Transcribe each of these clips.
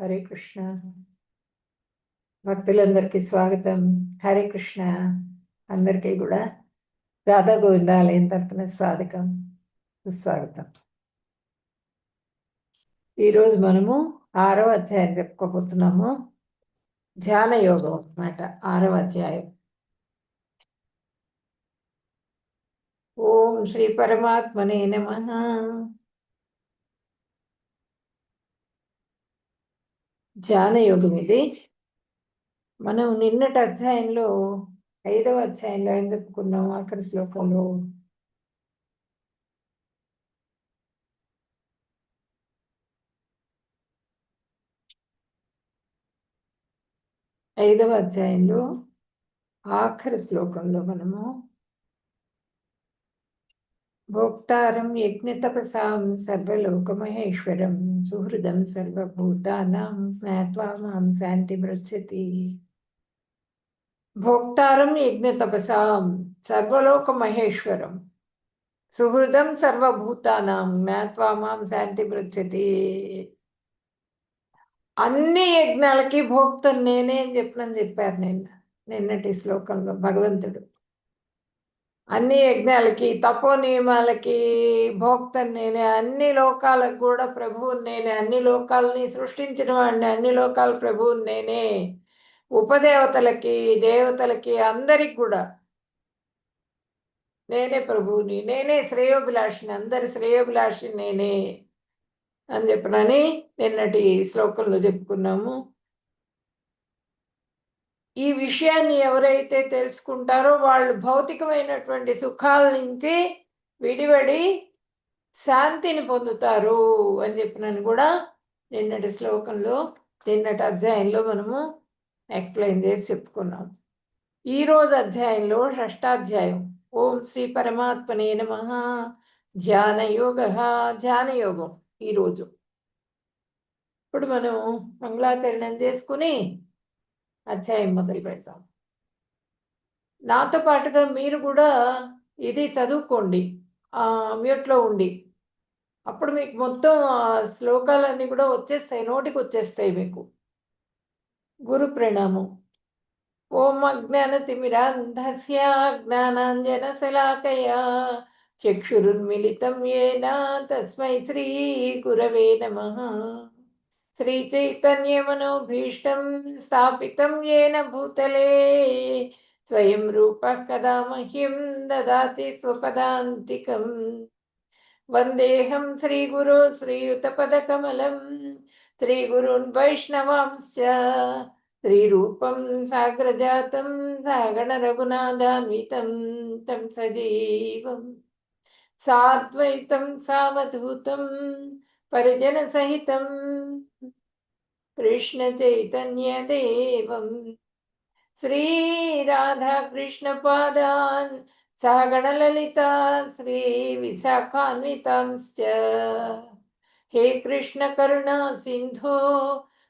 హరే కృష్ణ. భక్తులందరికీ స్వాగతం. హరే కృష్ణ. అందరికీ కూడా రాధా గోవిందాలయం తరపున స్వాగతం, సుస్వాగతం. ఈరోజు మనము 6వ అధ్యాయం చెప్పుకోబోతున్నాము. ధ్యాన యోగం అన్నమాట 6వ అధ్యాయం. ఓం శ్రీ పరమాత్మనే నమః. ధ్యాన యోగం ఇది. మనం నిన్నటి అధ్యాయంలో 5వ అధ్యాయంలో ఏం చెప్పుకున్నాం? ఆఖరి శ్లోకంలో 5వ అధ్యాయంలో ఆఖరి శ్లోకంలో మనము భోక్తారం యజ్ఞతపసాం సర్వలోకమహేశ్వరం సుహృదం సర్వభూతానాం స్నాత్వా మాం శాంతి మృచ్చతి. భోక్తారం యజ్ఞతపసాం సర్వలోకమహేశ్వరం సుహృదం సర్వభూతానాం జ్ఞాత్వా మాం శాంతి మృచ్చతి. అన్ని యజ్ఞాలకి భోక్తను నేనే అని చెప్పారు నిన్నటి శ్లోకంలో భగవంతుడు. అన్ని యజ్ఞాలకి, తపో నియమాలకి భోక్తను నేనే, అన్ని లోకాలకు కూడా ప్రభువు నేనే, అన్ని లోకాలని సృష్టించిన వాడిని, అన్ని లోకాల ప్రభువు నేనే, ఉపదేవతలకి దేవతలకి అందరికి కూడా నేనే ప్రభువుని, నేనే శ్రేయోభిలాషిని, అందరి శ్రేయోభిలాషి నేనే అని చెప్పనని నిన్నటి శ్లోకంలో చెప్పుకున్నాము. ఈ విషయాన్ని ఎవరైతే తెలుసుకుంటారో వాళ్ళు భౌతికమైనటువంటి సుఖాల నుంచి విడివడి శాంతిని పొందుతారు అని చెప్పినని కూడా నిన్నటి శ్లోకంలో, నిన్నటి అధ్యాయంలో మనము ఎక్స్ప్లెయిన్ చేసి చెప్పుకున్నాం. ఈరోజు అధ్యాయంలో 6వ అధ్యాయం ఓం శ్రీ పరమాత్మనే నమః. ధ్యానయోగం ఈరోజు. ఇప్పుడు మనం మంగళాచరణం చేసుకుని అధ్యాయం మొదలు పెడతాం. నాతో పాటుగా మీరు కూడా ఇది చదువుకోండి మ్యూట్లో ఉండి. అప్పుడు మీకు మొత్తం శ్లోకాలన్నీ కూడా వచ్చేస్తాయి, నోటికి వచ్చేస్తాయి మీకు. గురు ప్రణామం. ఓం అజ్ఞానతిమిరాంధస్య జ్ఞానాంజనశలాకయా చక్షురున్మిళితం యేన తస్మై శ్రీ గురవే నమః. శ్రీచైతన్యమనోభీష్టం స్థాపితం యేన భూతలే స్వయం రూపః కదా మహ్యం దదాతి స్వపదాంతికం. వందేహం శ్రీగురు శ్రీయుతపదకమలం శ్రీగురున్ వైష్ణవాంశ్చ శ్రీరూపం సాగ్రజాతం సగణ రఘునాథాన్వితం తం సజీవం సాద్వైతం సావధూతం పరిజన సహితం కృష్ణ చైతన్య దేవం శ్రీ రాధా కృష్ణ పాదాన్ సగణలలితా శ్రీ విశాఖాన్వితాంశ్చ. హే కృష్ణ కరుణా సింధో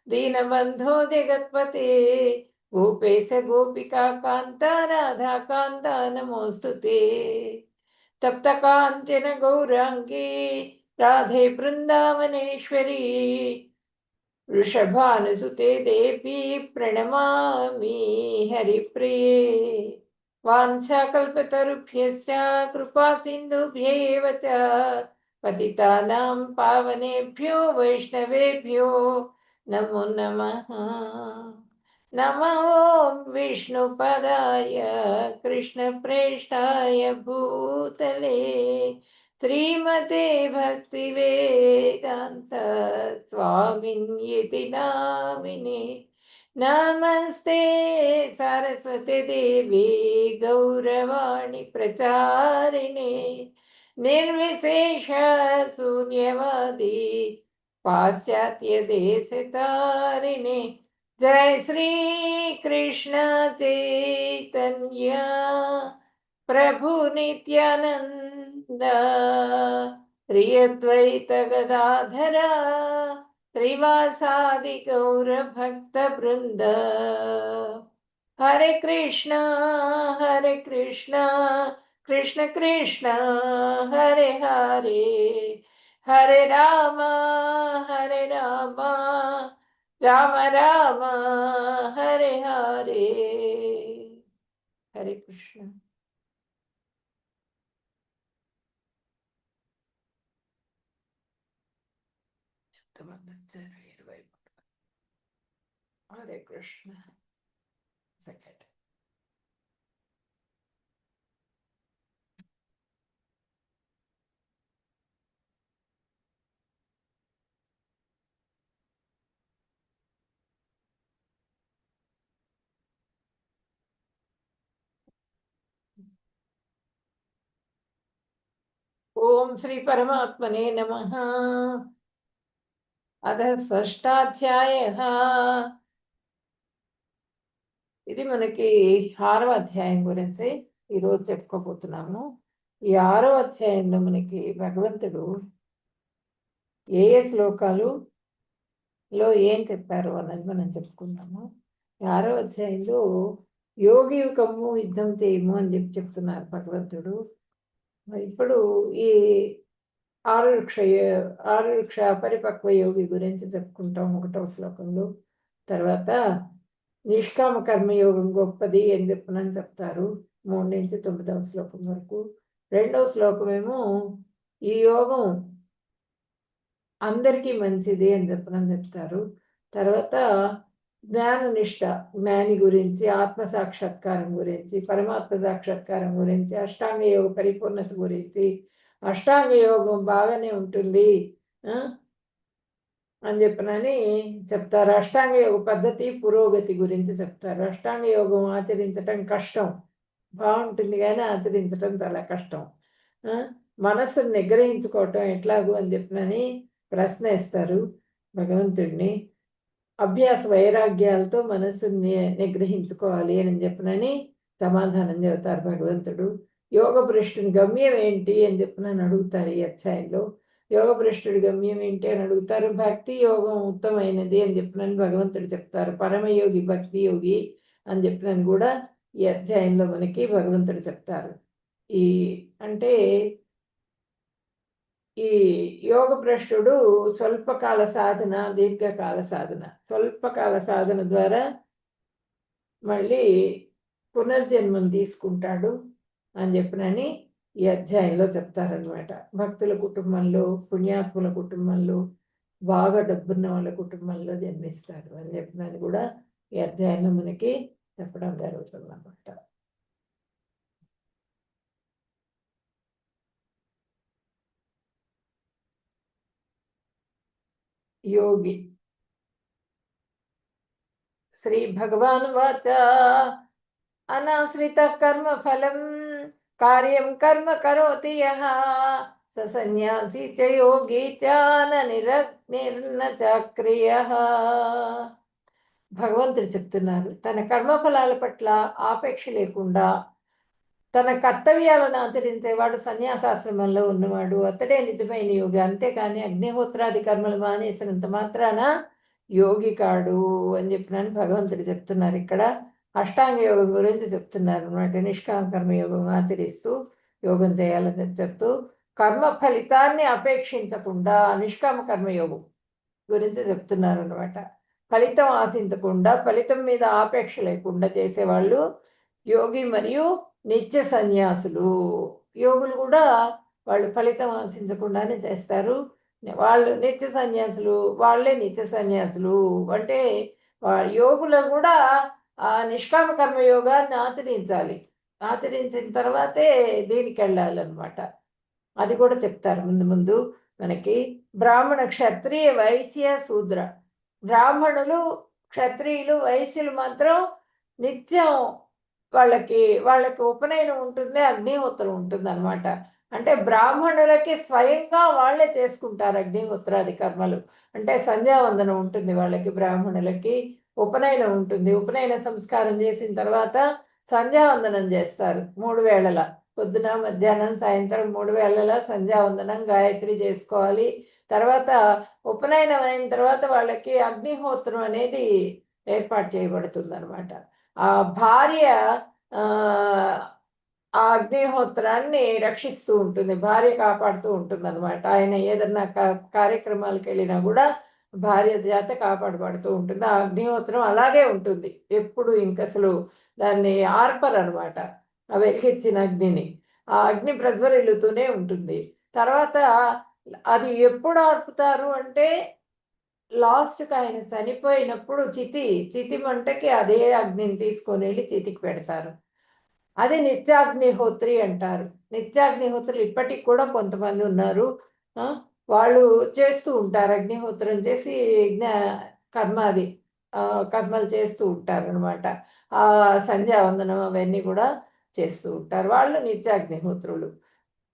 దీనబంధో జగత్పతే గోపేశ గోపికా కాంత రాధా కాంత నమోస్తుతే. తప్త కాంచన గౌరాంగీ రాధే బృందావనేశ్వరీ వృషభానుసుతే దేవి ప్రణమామి హరిప్రియే. వాంఛాకల్పతరుభ్యశ్చ కృపా సింధుభ్యేవ చ పతితానాం పావనేభ్యో వైష్ణవేభ్యో నమో నమః. నమో విష్ణుపదాయ కృష్ణప్రేష్ఠాయ భూతలే శ్రీమతే భక్తివేదాంత స్వామిన్యతి నామినే. నమస్తే సరస్వతి దేవి గౌరవాణి ప్రచారిణే నిర్విశేష శూన్యవాది పాశ్చాత్య దేశతారిణే. జయ శ్రీ కృష్ణ చైతన్య ప్రభు నిత్యానంద శ్రీ అద్వైత గదాధర శ్రీవాసాది గౌర భక్త బృంద. హరే కృష్ణ కృష్ణ కృష్ణ హరే హరే హరే రామ రామ రామ హరే హరే. హరే కృష్ణ. ఎంతమంది వచ్చారు? 20. హరే కృష్ణ. సెకండ్. ఓం శ్రీ పరమాత్మనే నమః. అథ షష్ఠాధ్యాయః. ఇది మనకి 6వ అధ్యాయం గురించి ఈరోజు చెప్పుకోబోతున్నాము. ఈ 6వ అధ్యాయంలో మనకి భగవంతుడు ఏ ఏ శ్లోకాలులో ఏం చెప్పారు అన్నది మనం చెప్పుకుందాము. 6వ అధ్యాయంలో యోగి యుగము యుద్ధం చేయము అని చెప్తున్నారు భగవంతుడు. ఇప్పుడు ఈ ఆరుక్ష పరిపక్వ యోగి గురించి చెప్పుకుంటాం 1వ శ్లోకంలో. తర్వాత నిష్కామ కర్మయోగం గొప్పది అని చెప్పనని చెప్తారు 3 నుంచి 9వ శ్లోకం వరకు. 2వ శ్లోకమేమో ఈ యోగం అందరికీ మంచిది అని చెప్పనని చెప్తారు. తర్వాత జ్ఞాననిష్ట, జ్ఞాని గురించి, ఆత్మ సాక్షాత్కారం గురించి, పరమాత్మ సాక్షాత్కారం గురించి, అష్టాంగ యోగ పరిపూర్ణత గురించి, అష్టాంగ యోగం బాగానే ఉంటుంది అని చెప్పనని చెప్తారు. అష్టాంగ యోగ పద్ధతి పురోగతి గురించి చెప్తారు. అష్టాంగ యోగం ఆచరించటం కష్టం, బాగుంటుంది కానీ ఆచరించటం చాలా కష్టం. మనస్సును నిగ్రహించుకోవటం ఎట్లాగూ అని చెప్పనని ప్రశ్న ఇస్తారు భగవంతుడిని. అభ్యాస వైరాగ్యాలతో మనస్సుని నిగ్రహించుకోవాలి అని చెప్పనని సమాధానం చెబుతారు భగవంతుడు. యోగ భ్రష్టుని గమ్యం ఏంటి అని చెప్పనని అడుగుతారు ఈ అధ్యాయంలో. యోగ భ్రష్టుడి గమ్యం ఏంటి అని అడుగుతారు. భక్తి యోగం ఉత్తమైనది అని చెప్పనని భగవంతుడు చెప్తారు. పరమయోగి భక్తి యోగి అని చెప్పనని కూడా ఈ అధ్యాయంలో మనకి భగవంతుడు చెప్తారు. ఈ అంటే ఈ యోగ భ్రష్టుడు స్వల్పకాల సాధన, దీర్ఘకాల సాధన. స్వల్పకాల సాధన ద్వారా మళ్ళీ పునర్జన్మం తీసుకుంటాడు అని చెప్పినని ఈ అధ్యాయంలో చెప్తారనమాట. భక్తుల కుటుంబంలో, పుణ్యాత్ముల కుటుంబంలో, బాగా డబ్బున్న వాళ్ళ కుటుంబంలో జన్మిస్తాడు అని చెప్పినని కూడా ఈ అధ్యాయంలో మనకి చెప్పడం జరుగుతుంది అన్నమాట. యోగి. శ్రీ భగవాన్ వాచ అనాశ్రిత కర్మ ఫలం కార్యం కర్మ కరోతి యః స సన్యాసి చ యోగి చ నిర్న చక్రియః. భగవంతుడు చెప్తున్నారు, తన కర్మఫలాల పట్ల ఆపేక్ష లేకుండా తన కర్తవ్యాలను ఆచరించేవాడు సన్యాసాశ్రమంలో ఉన్నవాడు అతడే నిజమైన యోగి. అంతేకాని అగ్నిహోత్రాది కర్మలు మానేసినంత మాత్రాన యోగి కాడు అని చెప్పినని భగవంతుడు చెప్తున్నారు. ఇక్కడ అష్టాంగ యోగం గురించి చెప్తున్నారు అనమాట. నిష్కామ కర్మయోగం ఆచరిస్తూ యోగం చేయాలని చెప్తూ కర్మ ఫలితాన్ని అపేక్షించకుండా నిష్కామ కర్మయోగం గురించి చెప్తున్నారు అనమాట. ఫలితం ఆశించకుండా, ఫలితం మీద ఆపేక్ష లేకుండా చేసేవాళ్ళు యోగి మరియు నిత్య సన్యాసులు. యోగులు కూడా వాళ్ళు ఫలితం ఆశించకుండానే చేస్తారు. వాళ్ళు నిత్య సన్యాసులు, వాళ్ళే నిత్య సన్యాసులు. అంటే యోగులు కూడా ఆ నిష్కామ కర్మయోగాన్ని ఆచరించాలి. ఆచరించిన తర్వాతే దీనికి వెళ్ళాలన్నమాట. అది కూడా చెప్తారు ముందు ముందు మనకి. బ్రాహ్మణ, క్షత్రియ, వైశ్య, శూద్ర. బ్రాహ్మణులు, క్షత్రియులు, వైశ్యులు మాత్రం నిత్యం వాళ్ళకి ఉపనయనం ఉంటుంది, అగ్నిహోత్రం ఉంటుంది అనమాట. అంటే బ్రాహ్మణులకి స్వయంగా వాళ్ళే చేసుకుంటారు అగ్నిహోత్రాది కర్మలు. అంటే సంధ్యావందనం ఉంటుంది వాళ్ళకి, బ్రాహ్మణులకి ఉపనయనం ఉంటుంది. ఉపనయన సంస్కారం చేసిన తర్వాత సంధ్యావందనం చేస్తారు 3 వేళల, పొద్దున, మధ్యాహ్నం, సాయంత్రం 3 వేళల సంధ్యావందనం గాయత్రి చేసుకోవాలి. తర్వాత ఉపనయనం అయిన తర్వాత వాళ్ళకి అగ్నిహోత్రం అనేది ఏర్పాటు చేయబడుతుంది అనమాట. ఆ భార్య ఆ అగ్నిహోత్రాన్ని రక్షిస్తూ ఉంటుంది, భార్య కాపాడుతూ ఉంటుంది అనమాట. ఆయన ఏదన్నా కార్యక్రమాలకు వెళ్ళినా కూడా భార్య చేత కాపాడబడుతూ ఉంటుంది. ఆ అగ్నిహోత్రం అలాగే ఉంటుంది ఎప్పుడు. ఇంకసలు దాన్ని ఆర్పరనమాట. ఆ వెలిగించిన అగ్నిని. ఆ అగ్ని ప్రజ్వరిల్లుతూనే ఉంటుంది. తర్వాత అది ఎప్పుడు ఆర్పుతారు అంటే లాస్ట్‌కి ఆయన చనిపోయినప్పుడు చితి మంటకి అదే అగ్నిని తీసుకొని వెళ్ళి చితికి పెడతారు. అది నిత్యాగ్నిహోత్రి అంటారు. నిత్యాగ్నిహోత్రులు ఇప్పటికి కూడా కొంతమంది ఉన్నారు. ఆ! వాళ్ళు చేస్తూ ఉంటారు. అగ్నిహోత్రం చేసి యజ్ఞ కర్మ అది కర్మలు చేస్తూ ఉంటారనమాట. సంధ్యావందనం అవన్నీ కూడా చేస్తూ ఉంటారు. వాళ్ళు నిత్యాగ్నిహోత్రులు.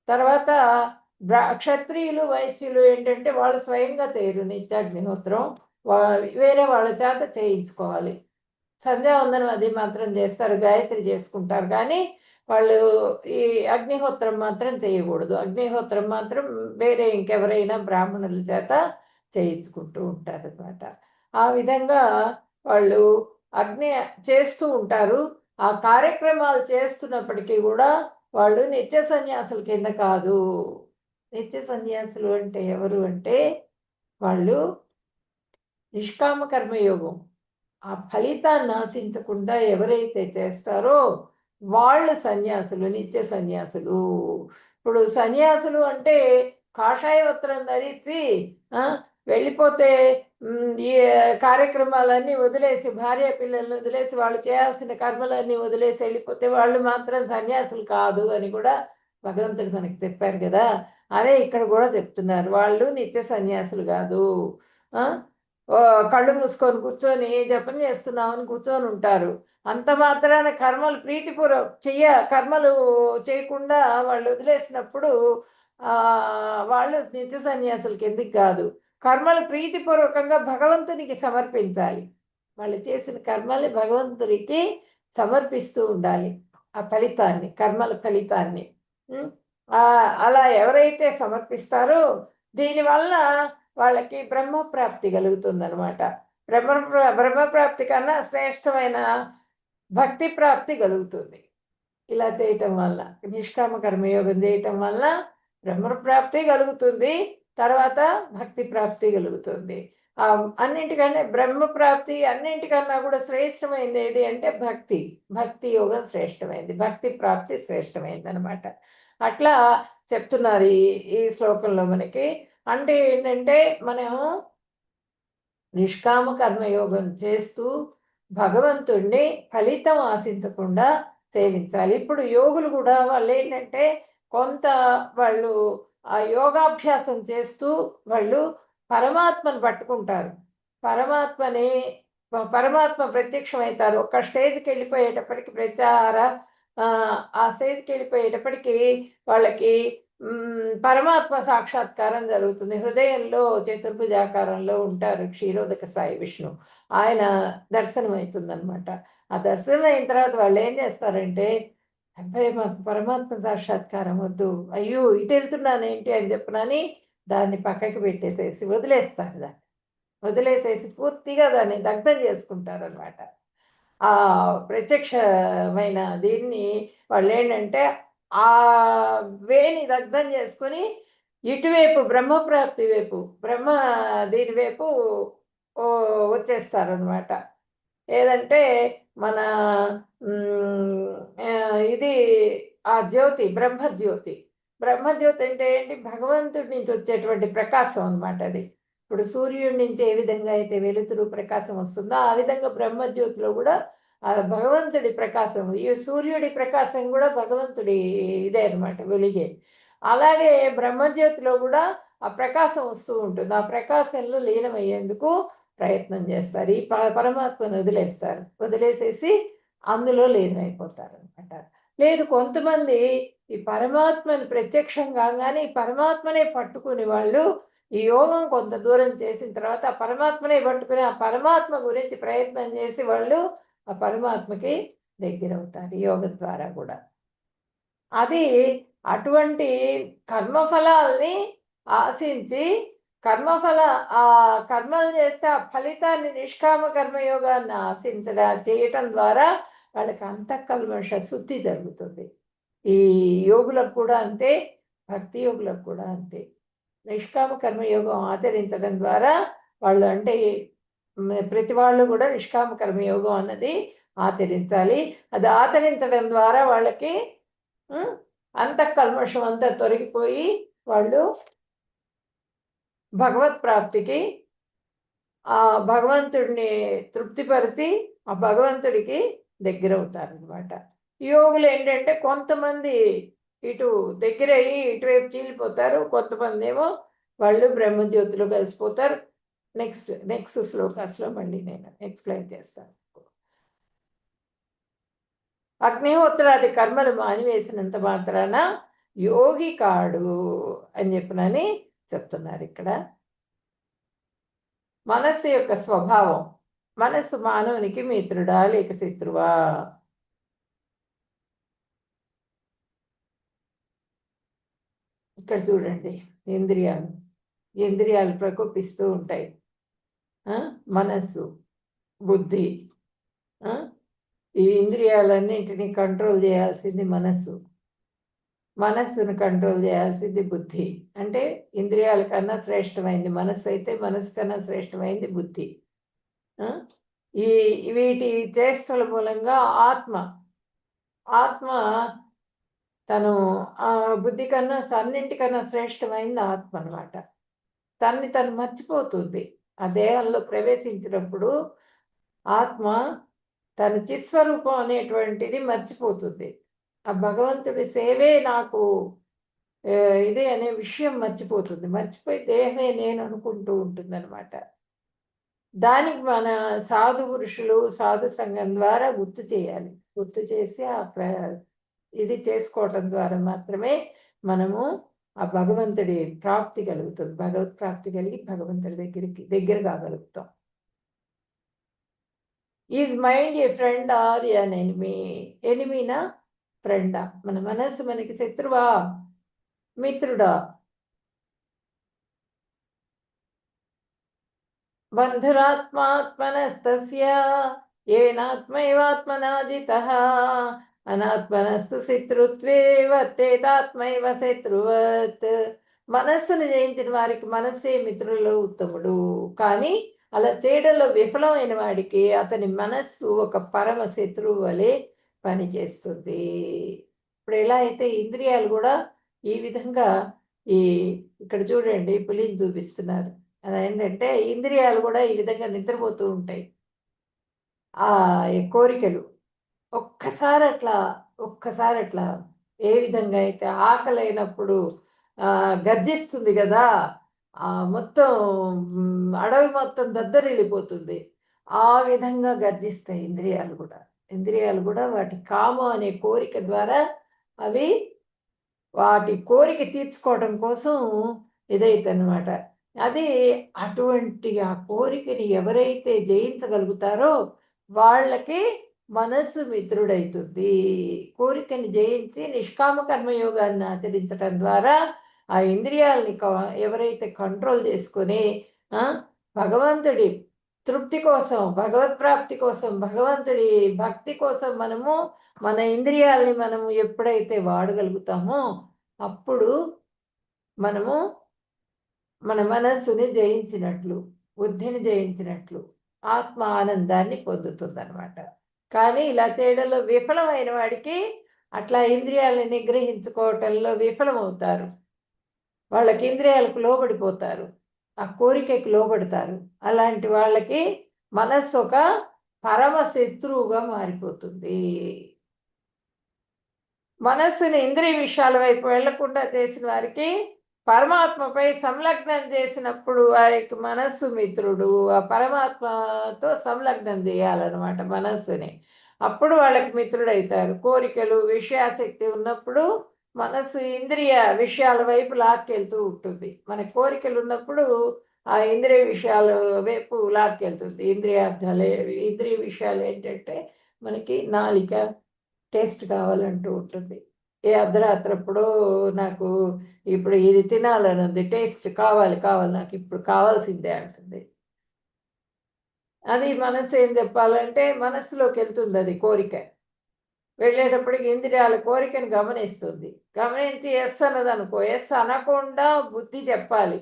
తర్వాత క్షత్రియులు, వైశ్యులు ఏంటంటే వాళ్ళు స్వయంగా చేయరు నిత్యాగ్నిహోత్రం. వా వేరే వాళ్ళ చేత చేయించుకోవాలి. సంధ్యావందనం అది మాత్రం చేస్తారు. గాయత్రి చేసుకుంటారు. కానీ వాళ్ళు ఈ అగ్నిహోత్రం మాత్రం చేయకూడదు. అగ్నిహోత్రం మాత్రం వేరే ఇంకెవరైనా బ్రాహ్మణుల చేత చేయించుకుంటూ ఉంటారనమాట. ఆ విధంగా వాళ్ళు అగ్ని చేస్తూ ఉంటారు. ఆ కార్యక్రమాలు చేస్తున్నప్పటికీ గూడా వాళ్ళు నిత్య సన్యాసుల కింద కాదు. నిత్య సన్యాసులు అంటే ఎవరు అంటే వాళ్ళు నిష్కామ కర్మయోగం. ఆ ఫలితాన్ని ఆశించకుండా ఎవరైతే చేస్తారో వాళ్ళు సన్యాసులు, నిత్య సన్యాసులు. ఇప్పుడు సన్యాసులు అంటే కాషాయ వస్త్రం ధరించి ఆ! వెళ్ళిపోతే ఈ కార్యక్రమాలన్నీ వదిలేసి, భార్య పిల్లల్ని వదిలేసి, వాళ్ళు చేయాల్సిన కర్మలన్నీ వదిలేసి వెళ్ళిపోతే వాళ్ళు మాత్రం సన్యాసులు కాదు అని కూడా భగవంతుడు మనకి చెప్పారు కదా! అదే ఇక్కడ కూడా చెప్తున్నారు. వాళ్ళు నిత్య సన్యాసులు కాదు. ఆ! కళ్ళు మూసుకొని కూర్చొని జపం చేస్తున్నామని కూర్చొని ఉంటారు. అంత మాత్రాన కర్మలు కర్మలు చేయకుండా వాళ్ళు వదిలేసినప్పుడు వాళ్ళు నిత్య సన్యాసుల కిందకి కాదు. కర్మలు ప్రీతిపూర్వకంగా భగవంతునికి సమర్పించాలి. వాళ్ళు చేసిన కర్మల్ని భగవంతునికి సమర్పిస్తూ ఉండాలి. ఆ ఫలితాన్ని, కర్మల ఫలితాన్ని. హ్మ్. అలా ఎవరైతే సమర్పిస్తారో దీనివల్ల వాళ్ళకి బ్రహ్మప్రాప్తి కలుగుతుందనమాట. బ్రహ్మప్రాప్తి కన్నా శ్రేష్టమైన భక్తి ప్రాప్తి కలుగుతుంది. ఇలా చేయటం వల్ల. నిష్కామ కర్మయోగం చేయటం వల్ల బ్రహ్మప్రాప్తి కలుగుతుంది. తర్వాత భక్తి ప్రాప్తి కలుగుతుంది. అన్నింటికంటే బ్రహ్మప్రాప్తి అన్నింటికన్నా కూడా శ్రేష్టమైనది ఏది అంటే భక్తి. భక్తి యోగం శ్రేష్టమైనది. భక్తి ప్రాప్తి శ్రేష్టమైనదనమాట. అట్లా చెప్తున్నారు ఈ ఈ శ్లోకంలో మనకి. అంటే ఏంటంటే మనం నిష్కామ కర్మయోగం చేస్తూ భగవంతుడిని ఫలితం ఆశించకుండా సేవించాలి. ఇప్పుడు యోగులు కూడా వాళ్ళేంటంటే కొంత వాళ్ళు ఆ యోగాభ్యాసం చేస్తూ వాళ్ళు పరమాత్మను పట్టుకుంటారు. పరమాత్మని పరమాత్మ ప్రత్యక్షమవుతారు. ఒక స్టేజ్‌కెళ్ళిపోయేటప్పటికి ఆ స్టేజ్‌కెళ్ళిపోయేటప్పటికి వాళ్ళకి పరమాత్మ సాక్షాత్కారం జరుగుతుంది. హృదయంలో చతుర్భుజాకారంలో ఉంటారు క్షీరోదక సాయి విష్ణు. ఆయన దర్శనమవుతుందనమాట. ఆ దర్శనమైన తర్వాత వాళ్ళేం చేస్తారంటే, అబ్బాయి మాకు పరమాత్మ సాక్షాత్కారం వద్దు. అయ్యో! ఇటెళ్తున్నానేంటి అని చెప్పనని దాన్ని పక్కకి పెట్టేసేసి వదిలేస్తారు దాన్ని. వదిలేసేసి పూర్తిగా దాన్ని దగ్ధం చేసుకుంటారనమాట. ఆ ప్రత్యక్షమైన దీన్ని వాళ్ళేంటంటే, ఆ వేని దగ్ధం చేసుకొని, ఇటువైపు బ్రహ్మప్రాప్తి వైపు, దీని వైపు వచ్చేస్తారనమాట. ఏదంటే, మన ఇది ఆ జ్యోతి, బ్రహ్మజ్యోతి. బ్రహ్మజ్యోతి అంటే ఏంటి? భగవంతుడి నుంచి వచ్చేటువంటి ప్రకాశం అనమాట అది. ఇప్పుడు సూర్యుడి నుంచి ఏ విధంగా అయితే వెలుతురు, ప్రకాశం వస్తుందో, ఆ విధంగా బ్రహ్మజ్యోతిలో కూడా భగవంతుడి ప్రకాశం. ఈ సూర్యుడి ప్రకాశం కూడా భగవంతుడి ఇదే అనమాట, వెలుగే. అలాగే బ్రహ్మజ్యోతిలో కూడా ఆ ప్రకాశం వస్తూ ఉంటుంది. ఆ ప్రకాశంలో లీనమయ్యేందుకు ప్రయత్నం చేస్తారు. ఈ పరమాత్మను వదిలేస్తారు. వదిలేసేసి అందులో లీనమైపోతారనమాట. లేదు కొంతమంది ఈ పరమాత్మని ప్రత్యక్షం కాగానే ఈ పరమాత్మనే పట్టుకుని వాళ్ళు ఈ యోగం కొంత దూరం చేసిన తర్వాత ఆ పరమాత్మనే పట్టుకుని ఆ పరమాత్మ గురించి ప్రయత్నం చేసి వాళ్ళు ఆ పరమాత్మకి దగ్గరవుతారు యోగం ద్వారా కూడా. అది అటువంటి కర్మఫలాల్ని ఆశించి కర్మఫల ఆ కర్మలు చేస్తే ఆ ఫలితాన్ని నిష్కామ కర్మయోగాన్ని చేయటం ద్వారా వాళ్ళకి అంతఃకల్మష శుద్ధి జరుగుతుంది. ఈ యోగులకు కూడా అంతే, భక్తి యోగులకు కూడా అంతే. నిష్కామ కర్మయోగం ఆచరించడం ద్వారా వాళ్ళు అంటే ప్రతి వాళ్ళు కూడా నిష్కామ కర్మయోగం అన్నది ఆచరించాలి. అది ఆచరించడం ద్వారా వాళ్ళకి అంతఃకల్మషం అంతా తొలగిపోయి వాళ్ళు భగవత్ ప్రాప్తికి ఆ భగవంతుడిని తృప్తిపరిచి ఆ భగవంతుడికి దగ్గరవుతారనమాట. యోగులు ఏంటంటే కొంతమంది ఇటు దగ్గరయ్యి ఇటువైపు చీలిపోతారు, కొంతమంది ఏమో వాళ్ళు బ్రహ్మజ్యోతిలో కలిసిపోతారు. నెక్స్ట్ శ్లోకాస్లో మళ్ళీ నేను ఎక్స్ప్లెయిన్ చేస్తాను. అగ్నిహోత్రాది కర్మలు మానివేసినంత మాత్రాన యోగి కాడు అని చెప్పినని చెప్తున్నారు ఇక్కడ. మనస్సు యొక్క స్వభావం, మనస్సు మానవునికి మిత్రుడా లేక శత్రువా? ఇక్కడ చూడండి, ఇంద్రియాలు ప్రకోపిస్తూ ఉంటాయి. మనస్సు, బుద్ధి, ఈ ఇంద్రియాలన్నింటినీ కంట్రోల్ చేయాల్సింది మనస్సును కంట్రోల్ చేయాల్సింది బుద్ధి. అంటే ఇంద్రియాల కన్నా శ్రేష్టమైంది మనస్సు అయితే మనస్సు కన్నా శ్రేష్టమైంది బుద్ధి. ఈ వీటి చేష్టల మూలంగా ఆత్మ తను బుద్ధి కన్నా అన్నింటికన్నా శ్రేష్టమైంది ఆత్మ అనమాట. తను మర్చిపోతుంది. ఆ దేహంలో ప్రవేశించినప్పుడు ఆత్మ తన చిత్స్వరూపం అనేటువంటిది మర్చిపోతుంది. ఆ భగవంతుడి సేవే నాకు ఇదే అనే విషయం మర్చిపోతుంది. మర్చిపోయి దేహమే నేను అనుకుంటూ ఉంటుందన్నమాట. దానికి మన సాధు పురుషులు సాధు సంఘం ద్వారా గుర్తు చేయాలి. గుర్తు చేసి ఇది చేసుకోవటం ద్వారా మాత్రమే మనము ఆ భగవంతుడి ప్రాప్తి కలుగుతుంది. భగవత్ ప్రాప్తి కలిగి భగవంతుడి దగ్గర కాగలుగుతాం. Is mind a friend or an enemy? ఎనిమీనా ఫ్రెండా? మన మనస్సు మనకి శత్రువా మిత్రుడా? బంధురాత్మాత్మనస్తస్య ఏనాత్మైవాత్మనాజితః అనాత్మనస్తు శత్రుత్వే వర్తేతాత్మైవ శత్రువత్. మనస్సును జయించిన వారికి మనస్సే మిత్రులలో ఉత్తముడు. కానీ అలా చేయడంలో విఫలమైన వాడికి అతని మనస్సు ఒక పరమ శత్రువు వలె పనిచేస్తుంది. ఇప్పుడు ఎలా అయితే ఇంద్రియాలు కూడా ఈ విధంగా ఇక్కడ చూడండి పులిని చూపిస్తున్నారు. అదేంటంటే ఇంద్రియాలు కూడా ఈ విధంగా నిద్రపోతూ ఉంటాయి. ఆ కోరికలు ఒక్కసారి అట్లా ఏ విధంగా అయితే ఆకలైనప్పుడు గర్జిస్తుంది కదా, మొత్తం అడవి మొత్తం దద్దరిల్లిపోతుంది. ఆ విధంగా గర్జిస్తాయి ఇంద్రియాలు కూడా వాటి కామం అనే కోరిక ద్వారా అవి వాటి కోరిక తీర్చుకోవడం కోసం ఇదైతన్నమాట. అది అటువంటి ఆ కోరికని ఎవరైతే జయించగలుగుతారో వాళ్ళకి మనస్సు మిత్రుడైతుంది. కోరికని జయించి నిష్కామ కర్మయోగాన్ని ఆచరించడం ద్వారా ఆ ఇంద్రియాలని ఎవరైతే కంట్రోల్ చేసుకొని భగవంతుడి తృప్తి కోసం, భగవత్ ప్రాప్తి కోసం, భగవంతుడి భక్తి కోసం మనము మన ఇంద్రియాలని మనము ఎప్పుడైతే వాడగలుగుతామో అప్పుడు మనము మన మనస్సుని జయించినట్లు, బుద్ధిని జయించినట్లు, ఆత్మ ఆనందాన్ని పొందుతుందన్నమాట. కానీ ఇలా చేయడంలో విఫలమైన వాడికి అట్లా ఇంద్రియాలను నిగ్రహించుకోవటంలో విఫలమవుతారు. వాళ్ళకి ఇంద్రియాలకు లోబడిపోతారు, ఆ కోరికకి లోబడతారు. అలాంటి వాళ్ళకి మనస్సు ఒక పరమ శత్రువుగా మారిపోతుంది. మనస్సుని ఇంద్రియ విషయాల వైపు వెళ్లకుండా చేసిన వారికి పరమాత్మపై సంలగ్నం చేసినప్పుడు వారికి మనస్సు మిత్రుడు. ఆ పరమాత్మతో సంలగ్నం చేయాలన్నమాట మనస్సుని. అప్పుడు వాళ్ళకి మిత్రుడైతారు. కోరికలు విషయాసక్తి ఉన్నప్పుడు మనస్సు ఇంద్రియ విషయాల వైపు లాక్కెళ్తూ ఉంటుంది. మన కోరికలు ఉన్నప్పుడు ఆ ఇంద్రియ విషయాల వైపు లాక్కెళ్తుంది. ఇంద్రియ విషయాలు ఏంటంటే మనకి నాలిక టేస్ట్ కావాలంటూ ఉంటుంది. ఏ అర్ధరాత్రప్పుడు నాకు ఇప్పుడు ఇది తినాలని ఉంది, టేస్ట్ కావాలి నాకు ఇప్పుడు కావాల్సిందే అంటుంది. అది మనసు ఏం చెప్పాలంటే మనస్సులోకి వెళ్తుంది అది కోరిక. వెళ్ళేటప్పటికి ఇంద్రియాల కోరికను గమనిస్తుంది. గమనించి ఎస్ అన్నది అనుకో, ఎస్ అనకుండా బుద్ధి చెప్పాలి,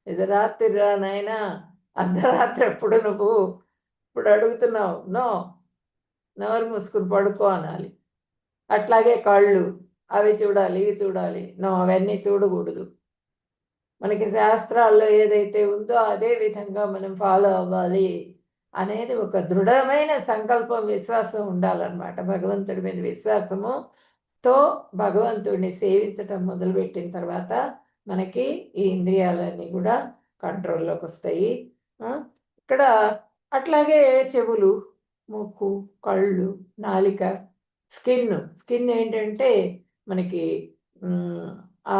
ఇది రాత్రి రా నాయనా, అర్ధరాత్రి ఎప్పుడు నువ్వు ఇప్పుడు అడుగుతున్నావు, నో, నోరు మూసుకుని పడుకో అనాలి. అట్లాగే కళ్ళు, అవి చూడాలి, ఇవి చూడాలి, నో, అవన్నీ చూడకూడదు. మనకి శాస్త్రాల్లో ఏదైతే ఉందో అదే విధంగా మనం ఫాలో అవ్వాలి అనేది ఒక దృఢమైన సంకల్పం, విశ్వాసం ఉండాలన్నమాట. భగవంతుడి మీద విశ్వాసముతో భగవంతుడిని సేవించటం మొదలుపెట్టిన తర్వాత మనకి ఈ ఇంద్రియాలన్నీ కూడా కంట్రోల్లోకి వస్తాయి. ఇక్కడ అట్లాగే చెవులు, ముక్కు, కళ్ళు, నాలిక, స్కిన్ ఏంటంటే మనకి ఆ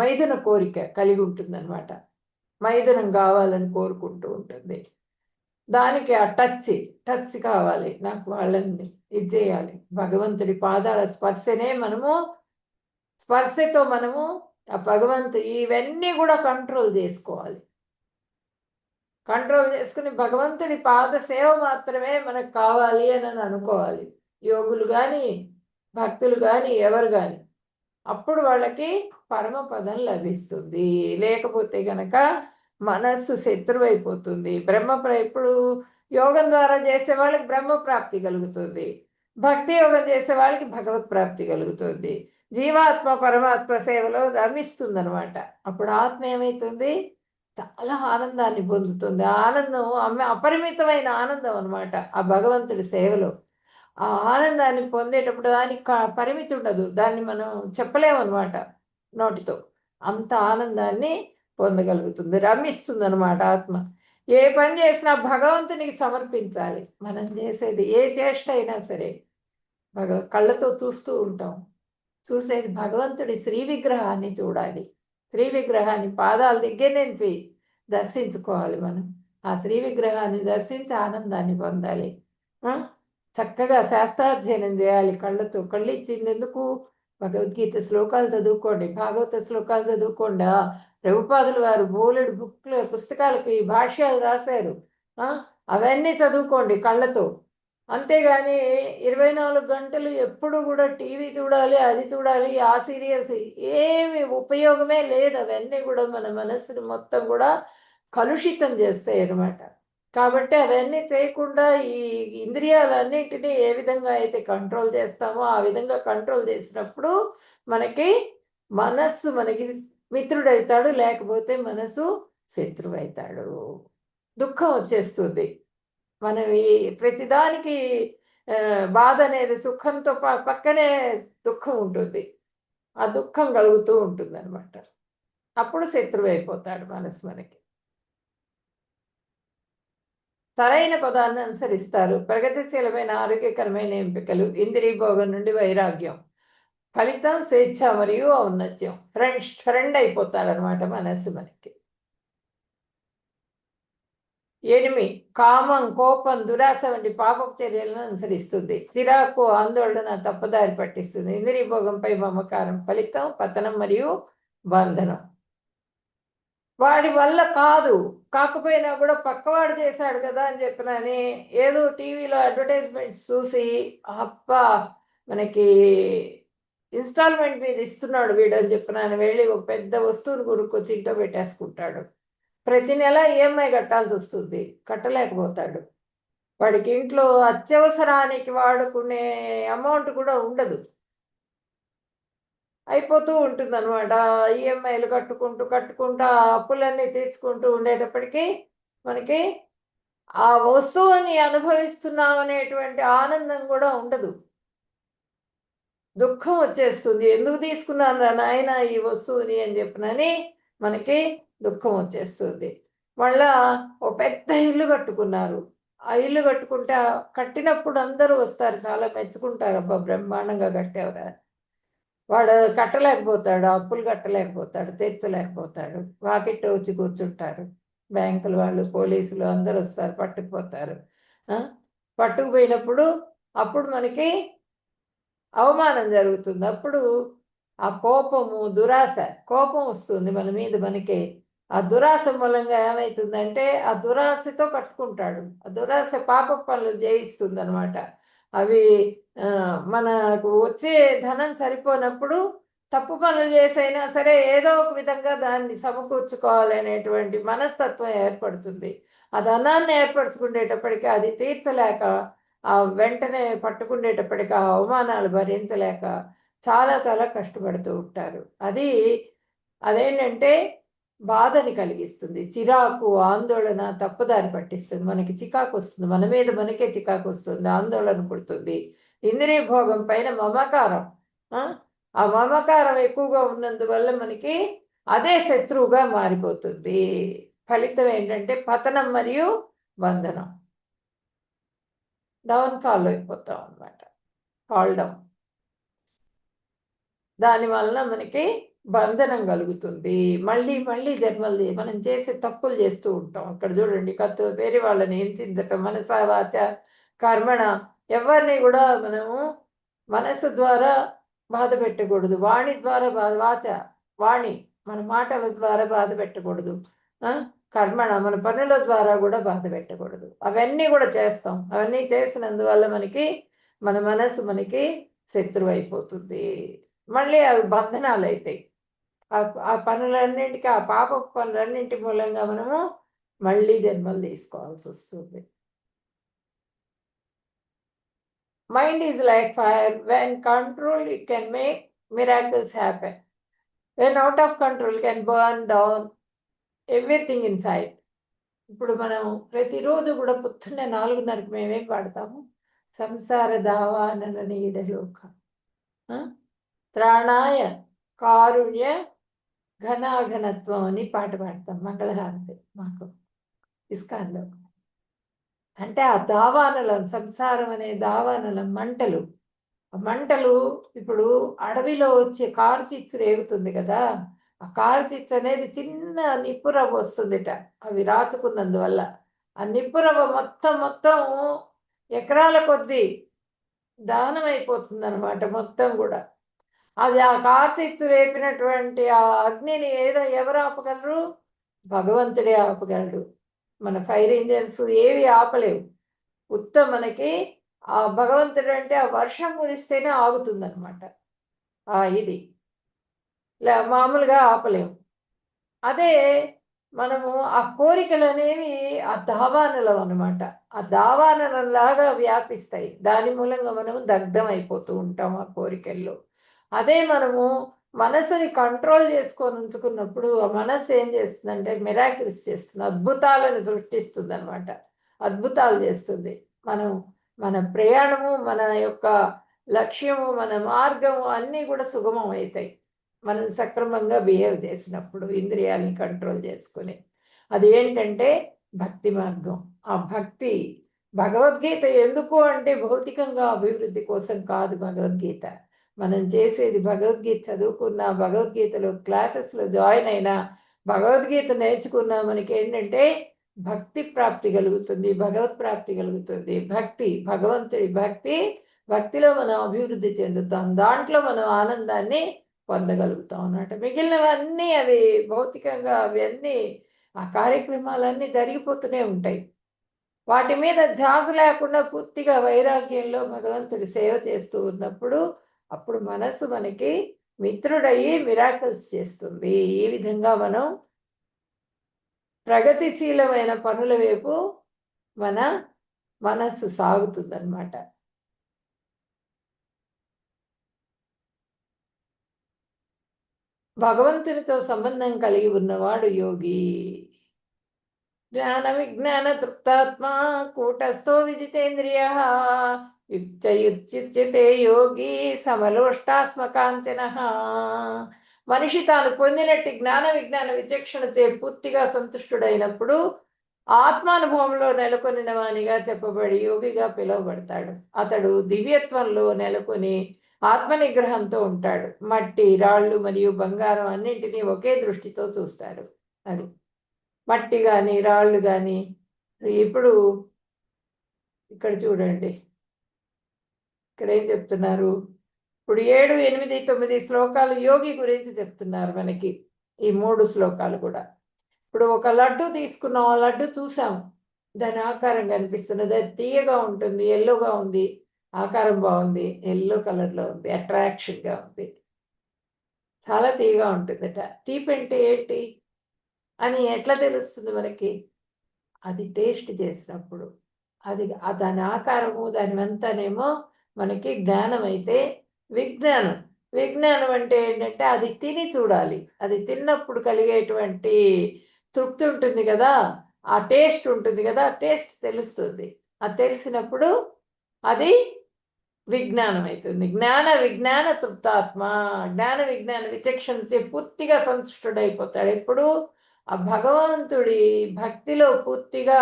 మైదన కోరిక కలిగి ఉంటుంది అనమాట. మైదనం కావాలని కోరుకుంటూ ఉంటుంది. దానికి ఆ టచ్ కావాలి, నాకు వాళ్ళని ఇది చేయాలి. భగవంతుడి పాదాల స్పర్శతో మనము ఆ ఇవన్నీ కూడా కంట్రోల్ చేసుకోవాలి. కంట్రోల్ చేసుకుని భగవంతుడి పాద సేవ మాత్రమే మనకు కావాలి అని అనుకోవాలి. యోగులు కానీ, భక్తులు కానీ, ఎవరు కానీ. అప్పుడు వాళ్ళకి పరమపదం లభిస్తుంది. లేకపోతే గనక మనస్సు శత్రువైపోతుంది. ఇప్పుడు యోగం ద్వారా చేసే వాళ్ళకి బ్రహ్మప్రాప్తి కలుగుతుంది. భక్తి యోగం చేసే వాళ్ళకి భగవత్ ప్రాప్తి కలుగుతుంది. జీవాత్మ పరమాత్మ సేవలో రమిస్తుంది అనమాట. అప్పుడు ఆత్మ ఏమవుతుంది? చాలా ఆనందాన్ని పొందుతుంది. ఆనందం అపరిమితమైన ఆనందం అనమాట ఆ భగవంతుడి సేవలో. ఆ ఆనందాన్ని పొందేటప్పుడు దానికి పరిమితి ఉండదు. దాన్ని మనం చెప్పలేమన్నమాట నోటితో. అంత ఆనందాన్ని పొందగలుగుతుంది, రమిస్తుంది అనమాట ఆత్మ. ఏ పని చేసినా భగవంతునికి సమర్పించాలి. మనం చేసేది ఏ చేష్ట అయినా సరే కళ్ళతో చూస్తూ ఉంటాం. చూసేది భగవంతుడి శ్రీ విగ్రహాన్ని చూడాలి. శ్రీ విగ్రహాన్ని పాదాల దగ్గర నుంచి దర్శించుకోవాలి. మనం ఆ శ్రీ విగ్రహాన్ని దర్శించి ఆనందాన్ని పొందాలి. చక్కగా శాస్త్రాధ్యయనం చేయాలి. కళ్ళు ఇచ్చింది ఎందుకు? భగవద్గీత శ్లోకాలు చదువుకోండి, భాగవత శ్లోకాలు చదువుకోండి. ప్రభుపాదులు వారు బోలెడు పుస్తకాలకి భాష్యాలు రాశారు. అవన్నీ చదువుకోండి కళ్ళతో. అంతేగాని 24 గంటలు ఎప్పుడు కూడా టీవీ చూడాలి, అది చూడాలి, ఆ సీరియల్స్, ఏమి ఉపయోగమే లేదు. అవన్నీ కూడా మన మనసుని మొత్తం కూడా కలుషితం చేస్తాయి అన్నమాట. కాబట్టి అవన్నీ చేయకుండా ఈ ఇంద్రియాలన్నింటినీ ఏ విధంగా అయితే కంట్రోల్ చేస్తామో ఆ విధంగా కంట్రోల్ చేసినప్పుడు మనకి మనకి మిత్రుడవుతాడు, లేకపోతే మనసు శత్రువైతాడు. దుఃఖం వచ్చేస్తుంది. మనవి ప్రతిదానికి బాధ అనేది సుఖంతో పక్కనే దుఃఖం ఉంటుంది. ఆ దుఃఖం కలుగుతూ ఉంటుంది అనమాట. అప్పుడు శత్రువైపోతాడు మనసు మనకి. సరైన పదాన్ని అనుసరిస్తారు. ప్రగతిశీలమైన ఆరోగ్యకరమైన ఎంపికలు, ఇంద్రియ భోగం నుండి వైరాగ్యం, ఫలితం స్వేచ్ఛ మరియు ఔన్నత్యం. ఫ్రెండ్ అయిపోతాడనమాట మనస్సు మనకి. 8 కామం, కోపం, దురాశ వంటి పాపపు చర్యలను అనుసరిస్తుంది. చిరాకు, ఆందోళన తప్పుదారి పట్టిస్తుంది. ఇంద్రియ భోగంపై మమకారం, ఫలితం పతనం మరియు బంధనం. వాడి వల్ల కాదు, కాకపోయినా కూడా పక్కవాడు చేశాడు కదా అని చెప్పినని ఏదో టీవీలో అడ్వర్టైజ్మెంట్స్ చూసి అబ్బా మనకి ఇన్స్టాల్మెంట్ మీద ఇస్తున్నాడు వీడు అని చెప్పినని వెళ్ళి ఒక పెద్ద వస్తువును కొనుక్కొచ్చి ఇంట్లో పెట్టేసుకుంటాడు. ప్రతి నెల ఈఎంఐ కట్టాల్సి వస్తుంది, కట్టలేకపోతాడు. వాడికి ఇంట్లో అత్యవసరానికి వాడుకునే అమౌంట్ కూడా ఉండదు, అయిపోతూ ఉంటుంది అనమాట. ఈఎంఐలు కట్టుకుంటూ ఆ అప్పులన్నీ తీర్చుకుంటూ ఉండేటప్పటికీ మనకి ఆ వస్తువుని అనుభవిస్తున్నాం అనేటువంటి ఆనందం కూడా ఉండదు. దుఃఖం వచ్చేస్తుంది. ఎందుకు తీసుకున్నాను రా నాయన ఈ వస్తువుని అని చెప్పినని మనకి దుఃఖం వచ్చేస్తుంది. మళ్ళా ఓ పెద్ద ఇల్లు కట్టుకున్నారు. ఆ ఇల్లు కట్టినప్పుడు అందరూ వస్తారు, చాలా మెచ్చుకుంటారు, అబ్బా బ్రహ్మాండంగా కట్టేవరా. వాడు కట్టలేకపోతాడు, అప్పులు కట్టలేకపోతాడు, తీర్చలేకపోతాడు. వాకిట్లో వచ్చి కూర్చుంటారు. బ్యాంకుల వాళ్ళు, పోలీసులు అందరూ వస్తారు, పట్టుకుపోతారు. పట్టుకుపోయినప్పుడు అప్పుడు మనకి అవమానం జరుగుతుంది. అప్పుడు ఆ కోపము, దురాశ, కోపం వస్తుంది మన మీద మనకి. ఆ దురాశ మూలంగా ఏమవుతుందంటే ఆ దురాశతో కట్టుకుంటాడు. ఆ దురాశ పాప పనులు చేయిస్తుంది అనమాట. అవి మనకు వచ్చే ధనం సరిపోనప్పుడు తప్పు పనులు చేసైనా సరే ఏదో ఒక విధంగా దాన్ని సమకూర్చుకోవాలనేటువంటి మనస్తత్వం ఏర్పడుతుంది. ఆ ధనాన్ని ఏర్పరచుకునేటప్పటికీ అది తీర్చలేక వెంటనే పట్టుకునేటప్పటికి ఆ అవమానాలు భరించలేక చాలా చాలా కష్టపడుతూ ఉంటారు. అదేంటంటే బాధని కలిగిస్తుంది, చిరాకు, ఆందోళన, తప్పుదారి పట్టిస్తుంది, మనకి చికాకు వస్తుంది, మన మీద మనకే చికాకు వస్తుంది, ఆందోళన పుడుతుంది. ఇంద్రియ భోగం పైన మమకారం, ఆ మమకారం ఎక్కువగా ఉన్నందువల్ల మనకి అదే శత్రువుగా మారిపోతుంది. ఫలితం ఏంటంటే పతనం మరియు బంధనం, డౌన్ఫాల్ అయిపోతాం అనమాట, ఫాల్ డౌన్. దాని వలన మనకి బంధనం కలుగుతుంది. మళ్ళీ మళ్ళీ జన్మలు మనం చేసే తప్పులు చేస్తూ ఉంటాం. అక్కడ చూడండి, వేరే వాళ్ళని హింసించటం, మనస వాచ కర్మణ, ఎవరిని కూడా మనము మనసు ద్వారా బాధ పెట్టకూడదు, వాణి ద్వారా వాణి మన మాటల ద్వారా బాధ పెట్టకూడదు, కర్మణ మన పనుల ద్వారా కూడా బాధ పెట్టకూడదు. అవన్నీ కూడా చేస్తాం. అవన్నీ చేసినందువల్ల మనకి మన మనసు మనకి శత్రువు అయిపోతుంది. మళ్ళీ అవి బంధనాలు అవుతాయి. ఆ పనులన్నింటికి, ఆ పాప పనులన్నింటి మూలంగా మనము మళ్ళీ జన్మలు తీసుకోవాల్సి వస్తుంది. Mind is like fire, when control it can make miracles happen, when out of control can burn down everything in side. ఇప్పుడు మనం ప్రతిరోజు కూడా పొద్దున్నే 4:30కి మేమేం పాడతాము? సంసార దావానన నీడలోక త్రాణాయ కారుణ్య ఘనాఘనత్వం అని పాట పాడతాం మంగళహారతి మాకు ఇస్కాన్లో. అంటే ఆ దావానలం, సంసారం అనే దావానలం మంటలు ఇప్పుడు అడవిలో వచ్చే కారు చిచ్చు రేగుతుంది కదా, ఆ కారు చిచ్చు అనేది చిన్న నిప్పురవ్వ వస్తుందిట, అవి రాచుకున్నందువల్ల ఆ నిప్పురవ్వ మొత్తం ఎకరాల కొద్దీ దహనం అయిపోతుంది అనమాట మొత్తం కూడా. అది ఆ కార్చిచ్చు రేపినటువంటి ఆ అగ్నిని ఎవరు ఆపగలరు? భగవంతుడే ఆపగలడు. మన ఫైర్ ఇంజన్స్ ఏవి ఆపలేవు. మనకి ఆ భగవంతుడు అంటే ఆ వర్షం కురిస్తేనే ఆగుతుందనమాట. ఇది మామూలుగా ఆపలేము. అదే మనము ఆ కోరికలు అనేవి ఆ దావానలం అనమాట. ఆ దావానలంలాగా వ్యాపిస్తాయి. దాని మూలంగా మనము దగ్ధం అయిపోతూ ఉంటాం ఆ కోరికల్లో. అదే మనము మనసుని కంట్రోల్ చేసుకొని ఉంచుకున్నప్పుడు ఆ మనసు ఏం చేస్తుందంటే మిరాకిల్స్ చేస్తుంది, అద్భుతాలను సృష్టిస్తుంది అనమాట. అద్భుతాలు చేస్తుంది. మన ప్రయాణము, మన యొక్క లక్ష్యము, మన మార్గము అన్నీ కూడా సుగమం అవుతాయి మనం సక్రమంగా బిహేవ్ చేసినప్పుడు, ఇంద్రియాలని కంట్రోల్ చేసుకుని. అది ఏంటంటే భక్తి మార్గం. ఆ భక్తి, భగవద్గీత ఎందుకు అంటే భౌతికంగా అభివృద్ధి కోసం కాదు. భగవద్గీత మనం చేసేది, భగవద్గీత చదువుకున్నా, భగవద్గీతలో క్లాసెస్లో జాయిన్ అయినా, భగవద్గీత నేర్చుకున్నా మనకి ఏంటంటే భక్తి ప్రాప్తి కలుగుతుంది, భగవత్ ప్రాప్తి కలుగుతుంది. భక్తిలో మనం అభివృద్ధి చెందుతాం, దాంట్లో మనం ఆనందాన్ని పొందగలుగుతాం అన్నమాట. మిగిలినవన్నీ అవి భౌతికంగా అవన్నీ ఆ కార్యక్రమాలన్నీ జరిగిపోతూనే ఉంటాయి. వాటి మీద ధ్యాస లేకుండా పూర్తిగా వైరాగ్యంలో భగవంతుడి సేవ చేస్తూ ఉన్నప్పుడు అప్పుడు మనసు మనకి మిత్రుడయ్యి మిరాకిల్స్ చేస్తుంది. ఈ విధంగా మనం ప్రగతిశీలమైన పనుల వైపు మన మనస్సు సాగుతుందన్నమాట. భగవంతునితో సంబంధం కలిగి ఉన్నవాడు యోగి. జ్ఞాన విజ్ఞాన తృప్తాత్మా కూటస్థో విజితేంద్రియ యుక్తయుచ్యుచ్యతే యోగి సమలోష్టాస్మకాంచన. మనిషి తాను పొందినట్టు జ్ఞాన విజ్ఞాన విచక్షణచే పూర్తిగా సంతుష్టుడైనప్పుడు ఆత్మానుభవంలో నెలకొనిన వానిగా చెప్పబడి యోగిగా పిలువబడతాడు. అతడు దివ్యత్వంలో నెలకొని ఆత్మనిగ్రహంతో ఉంటాడు. మట్టి, రాళ్ళు మరియు బంగారం అన్నింటినీ ఒకే దృష్టితో చూస్తాడు. అది మట్టి కానీ రాళ్ళు కానీ. ఇప్పుడు ఇక్కడ చూడండి, ఇక్కడ ఏం చెప్తున్నారు? ఇప్పుడు 7, 8, 9 శ్లోకాలు యోగి గురించి చెప్తున్నారు మనకి, ఈ 3 శ్లోకాలు కూడా. ఇప్పుడు ఒక లడ్డు తీసుకున్నాం, ఆ లడ్డు చూసాం, దాని ఆకారం కనిపిస్తున్నది, అది తీయగా ఉంటుంది, ఎల్లోగా ఉంది, ఆకారం బాగుంది, ఎల్లో కలర్లో ఉంది, అట్రాక్షన్గా ఉంది, చాలా తీయగా ఉంటుందట. తీపి అంటే ఏంటి అని ఎట్లా తెలుస్తుంది మనకి? అది టేస్ట్ చేసినప్పుడు అది దాని ఆకారము దాని అంతానేమో మనకి జ్ఞానం అయితే విజ్ఞానం. విజ్ఞానం అంటే ఏంటంటే అది తిని చూడాలి. అది తిన్నప్పుడు కలిగేటువంటి తృప్తి ఉంటుంది కదా, ఆ టేస్ట్ ఉంటుంది కదా, టేస్ట్ తెలుస్తుంది. అది తెలిసినప్పుడు అది విజ్ఞానం అవుతుంది. జ్ఞాన విజ్ఞాన తృప్తాత్మ. జ్ఞాన విజ్ఞాన విచక్షణతో పూర్తిగా సంతుష్టుడైపోతాడు. ఎప్పుడు ఆ భగవంతుడి భక్తిలో పూర్తిగా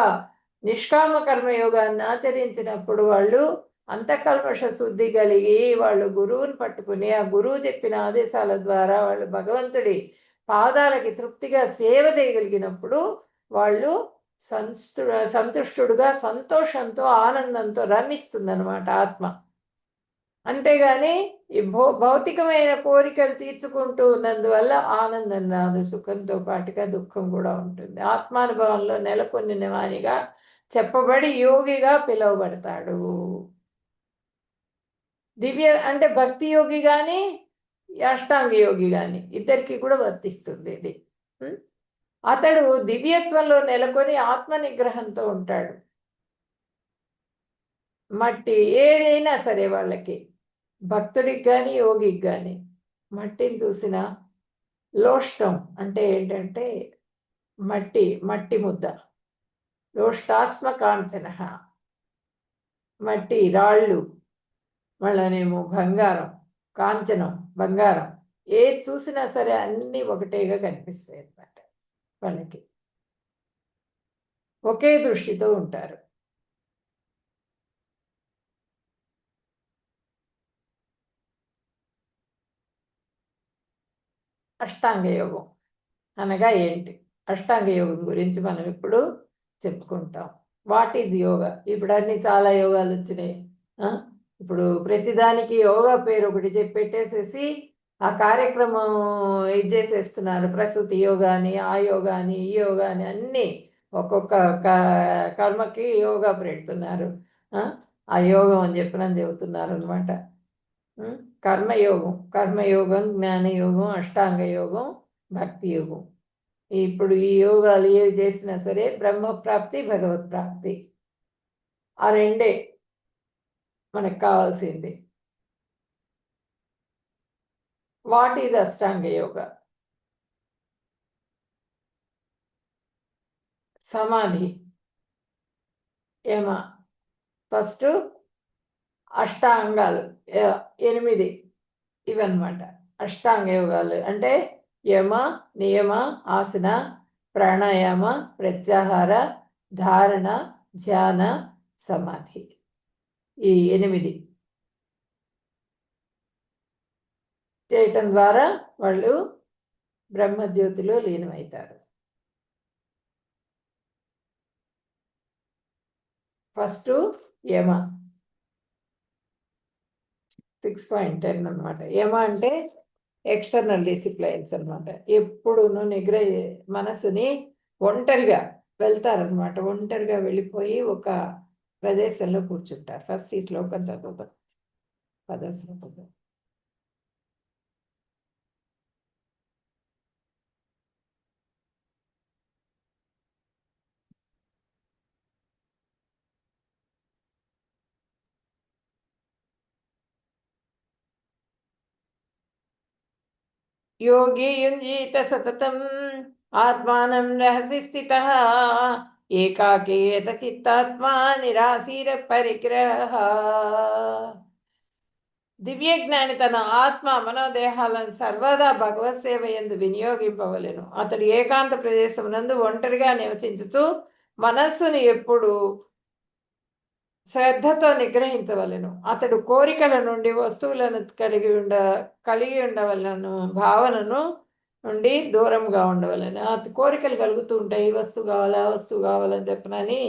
నిష్కామ కర్మయోగాన్ని ఆచరించినప్పుడు వాళ్ళు అంతఃకల్మష శుద్ధి కలిగి వాళ్ళు గురువుని పట్టుకుని ఆ గురువు చెప్పిన ఆదేశాల ద్వారా వాళ్ళు భగవంతుడి పాదాలకి తృప్తిగా సేవ చేయగలిగినప్పుడు వాళ్ళు సంతుష్టుడుగా సంతోషంతో ఆనందంతో రమిస్తుందన్నమాట ఆత్మ. అంతేగాని ఈ భౌతికమైన కోరికలు తీర్చుకుంటూ ఉన్నందువల్ల ఆనందం రాదు. సుఖంతో పాటుగా దుఃఖం కూడా ఉంటుంది. ఆత్మానుభవంలో నెలకొన్న వానిగా చెప్పబడి యోగిగా పిలువబడతాడు. దివ్య అంటే భక్తి యోగి కానీ అష్టాంగ యోగి కానీ ఇద్దరికి కూడా వర్తిస్తుంది ఇది. అతడు దివ్యత్వంలో నెలకొని ఆత్మ నిగ్రహంతో ఉంటాడు. మట్టి ఏదైనా సరే వాళ్ళకి భక్తుడికి కానీ యోగికి కానీ మట్టిని చూసిన లోష్టం అంటే ఏంటంటే మట్టి మట్టి ముద్ద. లోష్టాస్మ కాంచన, మట్టి రాళ్ళు, మళ్ళనేమో బంగారం, కాంచనం బంగారం, ఏది చూసినా సరే అన్నీ ఒకటేగా కనిపిస్తాయి అన్నమాట. వాళ్ళకి ఒకే దృష్టితో ఉంటారు. అష్టాంగ యోగం అనగా ఏంటి? అష్టాంగ యోగం గురించి మనం ఇప్పుడు చెప్పుకుంటాం. What is yoga? ఇప్పుడు అన్ని చాలా యోగాలు వచ్చినాయి. ఇప్పుడు ప్రతిదానికి యోగా పేరు ఒకటి పెట్టేసేసి ఆ కార్యక్రమం ఇది చేసేస్తున్నారు. ప్రసూతి యోగా అని, ఆ యోగా అని, ఈ యోగా అని అన్నీ ఒక్కొక్క కర్మకి యోగా పెడుతున్నారు. ఆ యోగం అని చెప్పినని చెబుతున్నారు అనమాట. కర్మయోగం, జ్ఞానయోగం, అష్టాంగ యోగం, భక్తి యోగం. ఇప్పుడు ఈ యోగాలు ఏవి చేసినా సరే బ్రహ్మప్రాప్తి, భగవత్ ప్రాప్తి ఆ రెండే మనకు కావాల్సింది. వాట్ ఈజ్ అష్టాంగ యోగ? సమాధి, యమ. ఫస్ట్ అష్టాంగాలు 8 ఇవన్నమాట అష్టాంగ యోగాలు. అంటే యమ, నియమ, ఆసన, ప్రాణాయామ, ప్రత్యాహార, ధారణ, ధ్యాన, సమాధి. ఈ 8 చేయటం ద్వారా వాళ్ళు బ్రహ్మజ్యోతిలో లీనమవుతారు. ఫస్ట్ యమ 6.10 అనమాట. యమ అంటే ఎక్స్టర్నల్ డిసిప్లైన్స్ అనమాట. ఎప్పుడును మనసుని ఒంటరిగా వెళ్తారనమాట. ఒంటరిగా వెళ్ళిపోయి ఒక ప్రదేశంలో కూర్చుంటారు. ఫస్ట్ ఈ శ్లోకం చదువుతాం. 10వ శ్లోకం. योगी युञ्जीत सततम् आत्मानं रहसि स्थितः एकाकीयत चित्तात्मा निराशीर परिग्रह. దివ్య జ్ఞాని తన ఆత్మ మనోదేహాలను సర్వదా భగవత్ సేవ యందు వినియోగింపవలెను. అతడు ఏకాంత ప్రదేశం నందు ఒంటరిగా నివసించుతూ మనస్సును ఎప్పుడు శ్రద్ధతో నిగ్రహించవలెను. అతడు కోరికల నుండి వస్తువులను కలిగి ఉండవలను భావనను నుండి దూరంగా ఉండవలను. కోరికలు కలుగుతూ ఉంటాయి. ఈ వస్తువు కావాలా, వస్తువు కావాలని చెప్పనని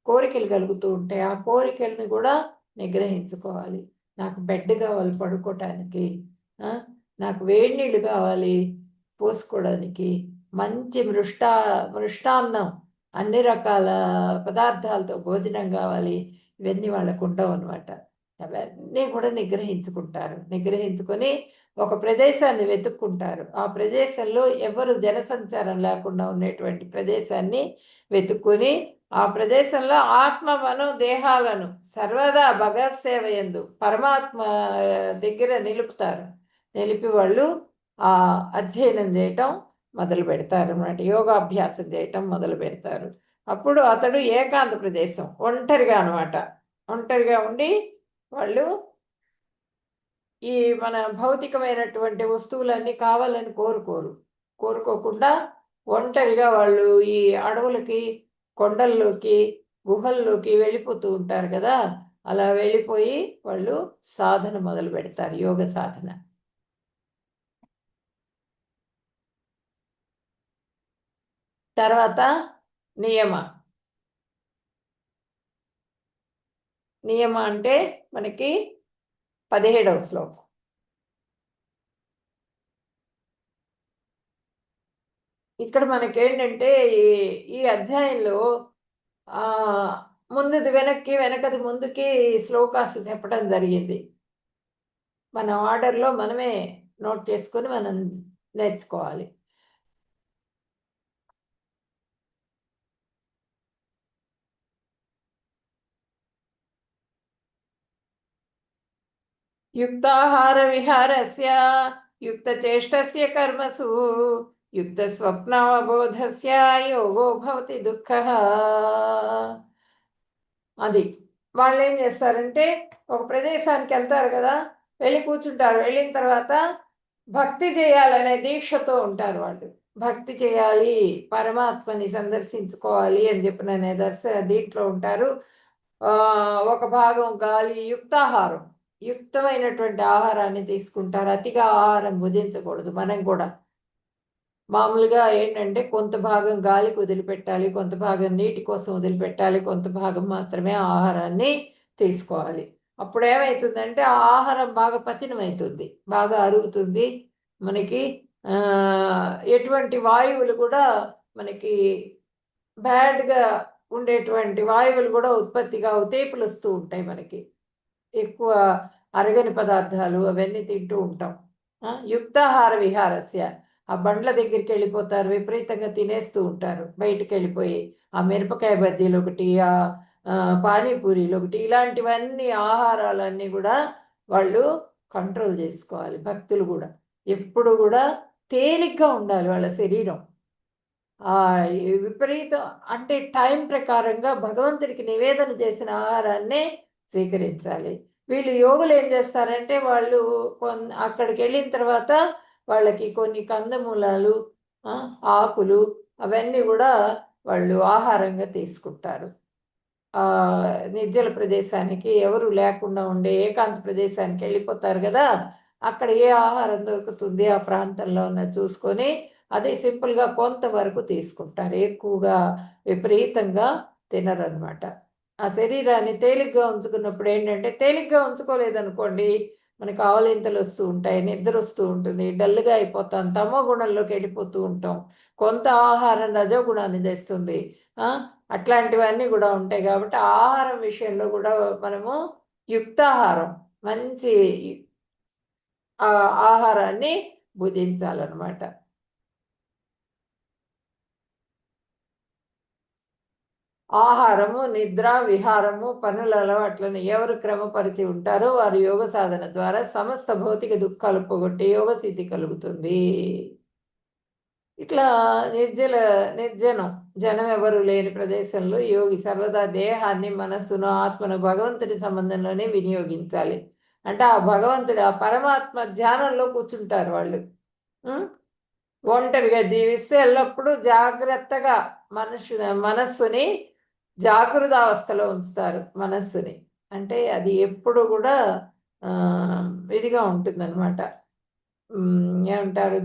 కోరికలు కలుగుతూ ఉంటాయి. ఆ కోరికల్ని కూడా నిగ్రహించుకోవాలి. నాకు బెడ్ కావాలి పడుకోవటానికి, నాకు వేడి నీళ్ళు కావాలి పోసుకోవడానికి, మంచి మృష్టాన్నం అన్ని రకాల పదార్థాలతో భోజనం కావాలి, ఇవన్నీ వాళ్ళకు ఉండవు అనమాట. అవన్నీ కూడా నిగ్రహించుకుంటారు. నిగ్రహించుకొని ఒక ప్రదేశాన్ని వెతుక్కుంటారు. ఆ ప్రదేశంలో ఎవరు జనసంచారం లేకుండా ఉండేటువంటి ప్రదేశాన్ని వెతుక్కొని ఆ ప్రదేశంలో ఆత్మ మను దేహాలను సర్వదా భగవత్ సేవ యందు పరమాత్మ దగ్గర నిలుపుతారు. నిలిపి వాళ్ళు ఆ అధ్యయనం చేయటం మొదలు పెడతారు అన్నమాట. యోగాభ్యాసం చేయటం మొదలు పెడతారు. అప్పుడు అతడు ఏకాంత ప్రదేశం, ఒంటరిగా అనమాట. ఒంటరిగా ఉండి వాళ్ళు ఈ మన భౌతికమైనటువంటి వస్తువులన్నీ కావాలని కోరుకోకుండా ఒంటరిగా వాళ్ళు ఈ అడవులకి, కొండల్లోకి, గుహల్లోకి వెళ్ళిపోతూ ఉంటారు కదా! అలా వెళ్ళిపోయి వాళ్ళు సాధన మొదలు పెడతారు, యోగ సాధన. తర్వాత నియమ. నియమ అంటే మనకి 17వ శ్లోకం. ఇక్కడ మనకేంటంటే ఈ ఈ అధ్యాయంలో ముందుది వెనక్కి, వెనకది ముందుకి శ్లోకాస్ చెప్పడం జరిగింది. మన ఆర్డర్‌లో మనమే నోట్ చేసుకొని మనం నేర్చుకోవాలి. యుక్తాహార విహారస్య యుక్తచేష్టస్య కర్మసు యుక్తస్వప్నావబోధస్య యోగో భవతి దుఃఖః. అది. వాళ్ళేం చేస్తారంటే ఒక ప్రదేశానికి వెళ్తారు కదా! వెళ్ళి కూర్చుంటారు. వెళ్ళిన తర్వాత భక్తి చేయాలనే దీక్షతో ఉంటారు వాళ్ళు. భక్తి చేయాలి, పరమాత్మని సందర్శించుకోవాలి అని చెప్పిననే దీంట్లో ఉంటారు. ఒక భాగం గాలి యుక్తాహారం. యుక్తమైనటువంటి ఆహారాన్ని తీసుకుంటారు. అతిగా ఆహారం భుజించకూడదు మనం కూడా. మామూలుగా ఏంటంటే కొంత భాగం గాలికి వదిలిపెట్టాలి. కొంత భాగం నీటి కోసం వదిలిపెట్టాలి. కొంత భాగం మాత్రమే ఆహారాన్ని తీసుకోవాలి. అప్పుడేమైతుందంటే ఆ ఆహారం బాగా పచనమైతుంది. బాగా అరుగుతుంది. మనకి ఎటువంటి వాయువులు కూడా మనకి బ్యాడ్‌గా ఉండేటువంటి వాయువులు కూడా ఉత్పత్తి కావు. తేపులొస్తూ ఉంటాయి మనకి. ఎక్కువ అరగని పదార్థాలు అవన్నీ తింటూ ఉంటాం. యుక్తాహార విహారస్య. ఆ బండ్ల దగ్గరికెళ్ళిపోతారు. విపరీతంగా తినేస్తూ ఉంటారు. బయటికెళ్ళిపోయి. ఆ మిరపకాయ బజ్జీలొకటి, పానీపూరీలొకటి ఇలాంటివన్నీ ఆహారాలన్నీ గూడా వాళ్ళు కంట్రోల్ జేసుకోవాలి. భక్తులు గూడా. ఎప్పుడు గూడా తేలిగ్గా ఉండాలి వాళ్ళ శరీరం. ఈ విపరీతం అంటే టైం ప్రకారంగా భగవంతుడికి నివేదన చేసిన ఆహారాన్నే స్వీకరించాలి. వీళ్ళు యోగులు ఏం చేస్తారంటే వాళ్ళు అక్కడికెళ్ళిన తర్వాత వాళ్ళకి కొన్ని కందమూలాలు, ఆకులు అవన్నీ గూడా వాళ్ళు ఆహారంగా తీసుకుంటారు. నిర్జల ప్రదేశానికి ఎవరు లేకుండా ఉండే ఏకాంత ప్రదేశానికి వెళ్ళిపోతారు గదా! అక్కడ ఏ ఆహారం దొరుకుతుంది ఆ ప్రాంతంలో అన్నది చూసుకొని, అది సింపుల్‌గా కొంతవరకు తీసుకుంటారు. ఎక్కువగా విపరీతంగా తినరనమాట. ఆ శరీరాన్ని తేలిగ్గా ఉంచుకున్నప్పుడు ఏంటంటే, తేలిగ్గా ఉంచుకోలేదనుకోండి, మనకు ఆవలింతలొస్తూ ఉంటాయి, నిద్రొస్తూ ఉంటుంది, డల్‌గా అయిపోతాం, తమో గుణంలోకి వెళ్ళిపోతూ ఉంటాం. కొంత ఆహారం రజో గుణాన్ని తెస్తుంది. ఆ! అట్లాంటివన్నీ గూడా ఉంటాయి గాబట్టి, ఆహారం విషయంలో గూడా మనము యుక్తాహారం, మంచి ఆహారాన్ని భుజించాలనమాట. ఆహారము, నిద్ర, విహారము, పనుల అలవాట్లను ఎవరు క్రమపరిచి ఉంటారో వారు యోగ సాధన ద్వారా సమస్త భౌతిక దుఃఖాలు పోగొట్టి యోగ స్థితి కలుగుతుంది. ఇట్లా నిర్జనం, జనం ఎవరు లేని ప్రదేశంలో యోగి సర్వదా దేహాన్ని, మనస్సును, ఆత్మను భగవంతుడి సంబంధంలోనే వినియోగించాలి. అంటే ఆ భగవంతుడు, ఆ పరమాత్మ ధ్యానంలో కూర్చుంటారు వాళ్ళు. హ్మ్. ఒంటరిగా జీవిస్తే ఎల్లప్పుడూ జాగ్రత్తగా మనస్సుని జాగృతావస్థలో ఉంచుతారు మనస్సుని. అంటే అది ఎప్పుడు గూడా ఇదిగా ఉంటుందనమాట. ఏమంటారు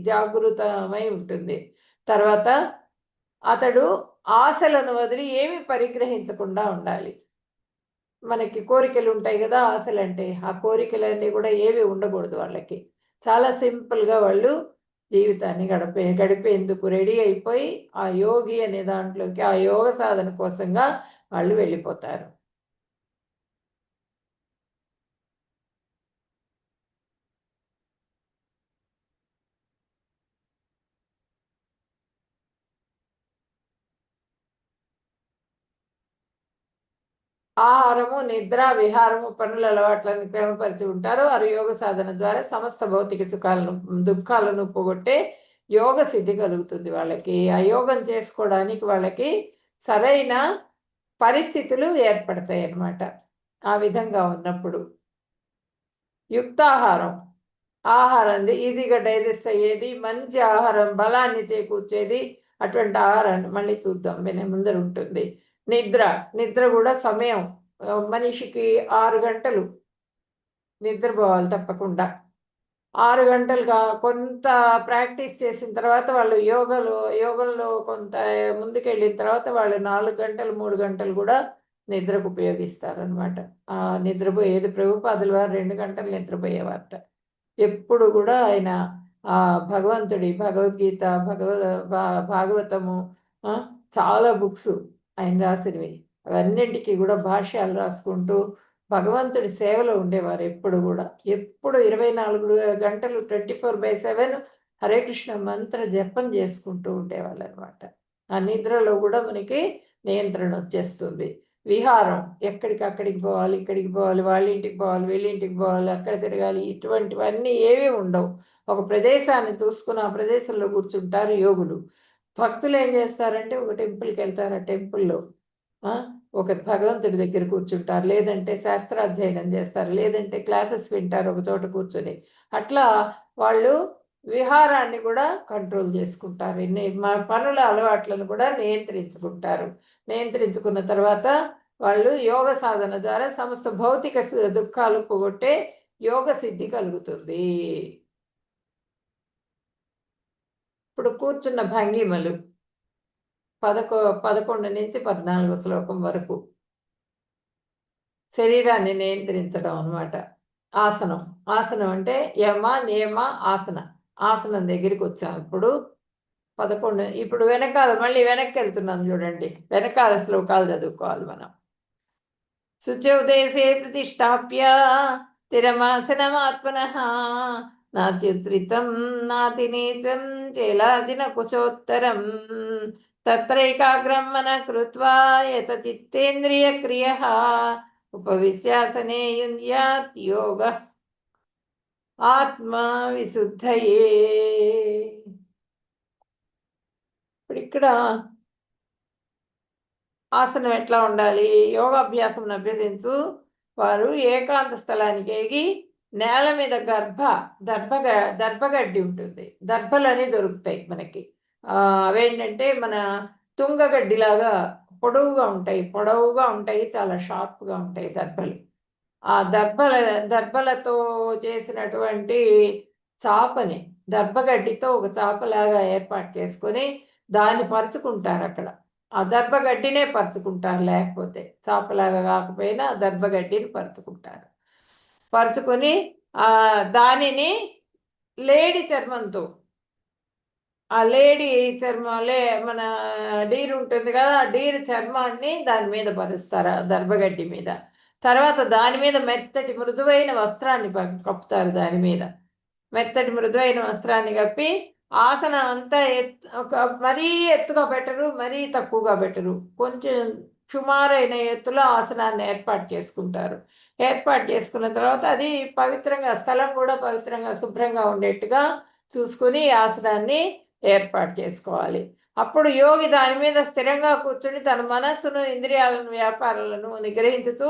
జాగృతమై ఉంటుంది. తర్వాత అతడు ఆశలను వదిలి ఏమి పరిగ్రహించకుండా ఉండాలి. మనకి కోరికలుంటాయి గదా! ఆశలంటే. ఆ కోరికలన్నీ గూడా ఏవి ఉండకూడదు వాళ్ళకి. చాలా సింపుల్‌గా వాళ్ళు జీవితాన్ని గడిపేందుకు రెడీ అయిపోయి, ఆ యోగి అనే దాంట్లోకి, ఆ యోగ సాధన కోసంగా వాళ్ళు వెళ్ళిపోతారు. ఆహారము, నిద్ర, విహారము, పనుల అలవాట్లను క్రమపరిచి ఉంటారు. వారు యోగ సాధన ద్వారా సమస్త భౌతిక సుఖాలను, దుఃఖాలను పోగొట్టే యోగ సిద్ధి కలుగుతుంది వాళ్ళకి. ఆ యోగం చేసుకోవడానికి వాళ్ళకి సరైన పరిస్థితులు ఏర్పడతాయి అన్నమాట. ఆ విధంగా ఉన్నప్పుడు యుక్తాహారం, ఆహారం ఈజీగా డైజెస్ట్ అయ్యేది, మంచి ఆహారం, బలాన్ని చేకూర్చేది, అటువంటి ఆహారాన్ని మళ్ళీ చూద్దాం వినే ముందర ఉంటుంది. నిద్ర, నిద్ర కూడా సమయం, మనిషికి 6 గంటలు నిద్రపోవాలి తప్పకుండా. 6 గంటలుగా కొంత ప్రాక్టీస్ చేసిన తర్వాత వాళ్ళు యోగంలో కొంత ముందుకెళ్ళిన తర్వాత వాళ్ళు 4 గంటలు, 3 గంటలు కూడా నిద్రకు ఉపయోగిస్తారనమాట. నిద్రపోయేది ప్రభుపాదుల వారు 2 గంటలు నిద్రపోయేవారట. ఎప్పుడు కూడా ఆయన భగవంతుడి భగవద్గీత, భాగవతము, చాలా బుక్స్ ఆయన రాసినవి. అవన్నింటికి కూడా భాష్యాలు రాసుకుంటూ భగవంతుడి సేవలో ఉండేవారు ఎప్పుడు కూడా. ఎప్పుడు 24 గంటలు 24/7 హరే కృష్ణ మంత్ర జపం చేసుకుంటూ ఉండేవాళ్ళు అనమాట. ఆ నిద్రలో కూడా మనకి నియంత్రణ వచ్చేస్తుంది. విహారం, ఎక్కడికి పోవాలి, ఇక్కడికి పోవాలి, వాళ్ళ ఇంటికి పోవాలి, వీళ్ళింటికి పోవాలి, అక్కడ తిరగాలి, ఇటువంటివన్నీ ఏమీ ఉండవు. ఒక ప్రదేశాన్ని చూసుకుని ఆ ప్రదేశంలో కూర్చుంటారు యోగులు. భక్తులు ఏం చేస్తారంటే ఒక టెంపుల్కి వెళ్తారు, ఆ టెంపుల్లో ఒక భగవంతుడి దగ్గర కూర్చుంటారు, లేదంటే శాస్త్రాధ్యయనం చేస్తారు, లేదంటే క్లాసెస్ వింటారు ఒక చోట కూర్చొని. అట్లా వాళ్ళు విహారాన్ని కూడా కంట్రోల్ చేసుకుంటారు. పనుల అలవాట్లను కూడా నియంత్రించుకుంటారు. నియంత్రించుకున్న తర్వాత వాళ్ళు యోగ సాధన ద్వారా సమస్త భౌతిక దుఃఖాలు పోగొట్టే యోగ సిద్ధి కలుగుతుంది. ఇప్పుడు కూర్చున్న భంగిమలు 11 నుంచి 14 శ్లోకం వరకు శరీరాన్ని నియంత్రించడం అన్నమాట. ఆసనం, ఆసనం అంటే యమ, నియమ, ఆసన. ఆసనం దగ్గరికి వచ్చాం ఇప్పుడు. 11 ఇప్పుడు మళ్ళీ వెనక్కి వెళ్తున్నాం చూడండి. వెనకాల శ్లోకాలు చదువుకోవాలి మనం. శుచౌ దేశే ప్రతిష్టాప్య స్థిరమాసనమాత్మనః నాత్యుత్థితం నాతినీచం చేలాదిన కుశోత్తరం తత్రైకాగ్రం మనః కృత్వా యత చిత్తేంద్రియక్రియః ఉపవిశ్యాసనే యుంజ్యాత్ యోగః ఆత్మ విశుద్ధయే. ఇప్పుడు ఇక్కడ ఆసనం ఎట్లా ఉండాలి? యోగాభ్యాసం అభ్యసించు వారు ఏకాంత స్థలానికి ఎగి నేల మీద దర్భగడ్డి ఉంటుంది. దర్భలని దొరుకుతాయి మనకి. అవేంటంటే మన తుంగగడ్డిలాగా పొడవుగా ఉంటాయి, చాలా షార్ప్గా ఉంటాయి దర్భలు. ఆ దర్భలతో చేసినటువంటి చాపని, దర్భగడ్డితో ఒక చాపలాగా ఏర్పాటు చేసుకొని దాన్ని పరుచుకుంటారు అక్కడ. ఆ దర్భగడ్డినే పరుచుకుంటారు, లేకపోతే చాపలాగా కాకపోయినా దర్భగడ్డిని పరుచుకుంటారు. పరుచుకొని దానిని లేడి చర్మంతో, ఆ లేడీ చర్మలే మన డీరు ఉంటుంది కదా, ఆ డీరు చర్మాన్ని దాని మీద పరుస్తారు, దర్భగడ్డి మీద. తర్వాత దాని మీద మెత్తటి మృదువైన వస్త్రాన్ని కప్పుతారు. దాని మీద మెత్తటి మృదువైన వస్త్రాన్ని కప్పి ఆసనం అంతా ఒక మరీ ఎత్తుగా పెట్టరు, మరీ తక్కువగా పెట్టరు, కొంచెం సుమారైన ఎత్తులో ఆసనాన్ని ఏర్పాటు చేసుకుంటారు. ఏర్పాటు చేసుకున్న తర్వాత అది పవిత్రంగా, స్థలం కూడా పవిత్రంగా శుభ్రంగా ఉండేట్టుగా చూసుకుని ఆసనాన్ని ఏర్పాటు చేసుకోవాలి. అప్పుడు యోగి దాని మీద స్థిరంగా కూర్చుని తన మనస్సును, ఇంద్రియాలను, వ్యాపారాలను నిగ్రహించుతూ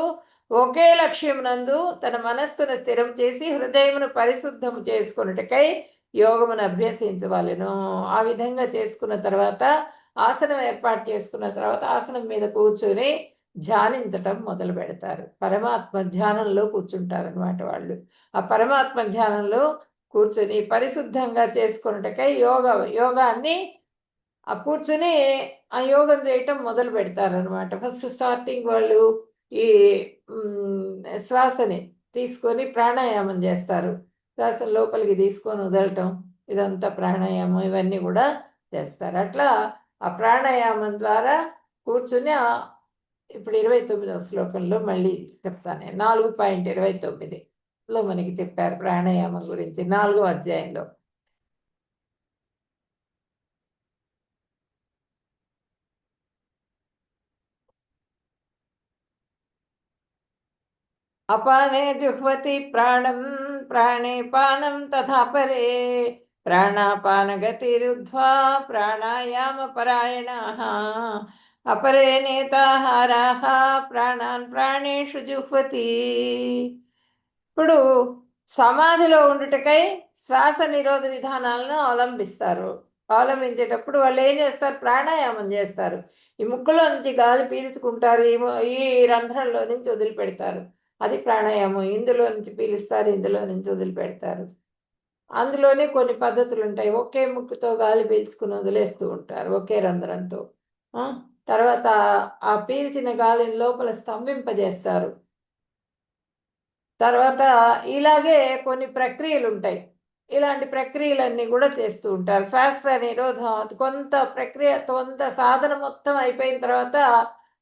ఒకే లక్ష్యం నందు తన మనస్సును స్థిరం చేసి హృదయమును పరిశుద్ధము చేసుకున్నట్టుకై యోగమును అభ్యసించవలెను. ఆ విధంగా చేసుకున్న తర్వాత ఆసనం ఏర్పాటు చేసుకున్న తర్వాత ఆసనం మీద కూర్చొని ధ్యానించటం మొదలు పెడతారు. పరమాత్మ ధ్యానంలో కూర్చుంటారనమాట వాళ్ళు. ఆ పరమాత్మ ధ్యానంలో కూర్చొని పరిశుద్ధంగా చేసుకున్నట్టుకై యోగాన్ని కూర్చొని ఆ యోగం చేయటం మొదలు పెడతారనమాట. ఫస్ట్ స్టార్టింగ్ వాళ్ళు ఈ శ్వాసని తీసుకొని ప్రాణాయామం చేస్తారు. శ్వాస లోపలికి తీసుకొని వదలటం, ఇదంతా ప్రాణాయామం, ఇవన్నీ కూడా చేస్తారు. అట్లా ఆ ప్రాణాయామం ద్వారా కూర్చుని ఇప్పుడు 29వ శ్లోకంలో మళ్ళీ చెప్తాను. 4.29లో మనకి చెప్పారు ప్రాణాయామం గురించి, 4వ అధ్యాయంలో. అపానే జుహ్వతి ప్రాణం ప్రాణే పానం తథా పరే ప్రాణాపానగతిరుద్ధ్వా ప్రాణాయామ పరాయణాః అపరే నేతాహారాః ప్రాణాన్ ప్రాణేషు జుహ్వతి. ఇప్పుడు సమాధిలో ఉండుటకై శ్వాస నిరోధ విధానాలను అవలంబించేటప్పుడు వాళ్ళు ఏం చేస్తారు? ప్రాణాయామం చేస్తారు. ఈ ముక్కులో నుంచి గాలి పీల్చుకుంటారు, ఈ రంధ్రంలో నుంచి వదిలిపెడతారు. అది ప్రాణాయామం. ఇందులో నుంచి పీలుస్తారు, ఇందులో నుంచి వదిలిపెడతారు. అందులోనే కొన్ని పద్ధతులు ఉంటాయి. ఒకే ముక్కుతో గాలి పీల్చుకుని వదిలేస్తూ ఉంటారు ఒకే రంధ్రంతో. తర్వాత ఆ పీల్చిన గాలిని లోపల స్తంభింపజేస్తారు. తర్వాత ఇలాగే కొన్ని ప్రక్రియలు ఉంటాయి. ఇలాంటి ప్రక్రియలన్నీ కూడా చేస్తూ ఉంటారు. శ్వాస నిరోధం కొంత సాధన మొత్తం అయిపోయిన తర్వాత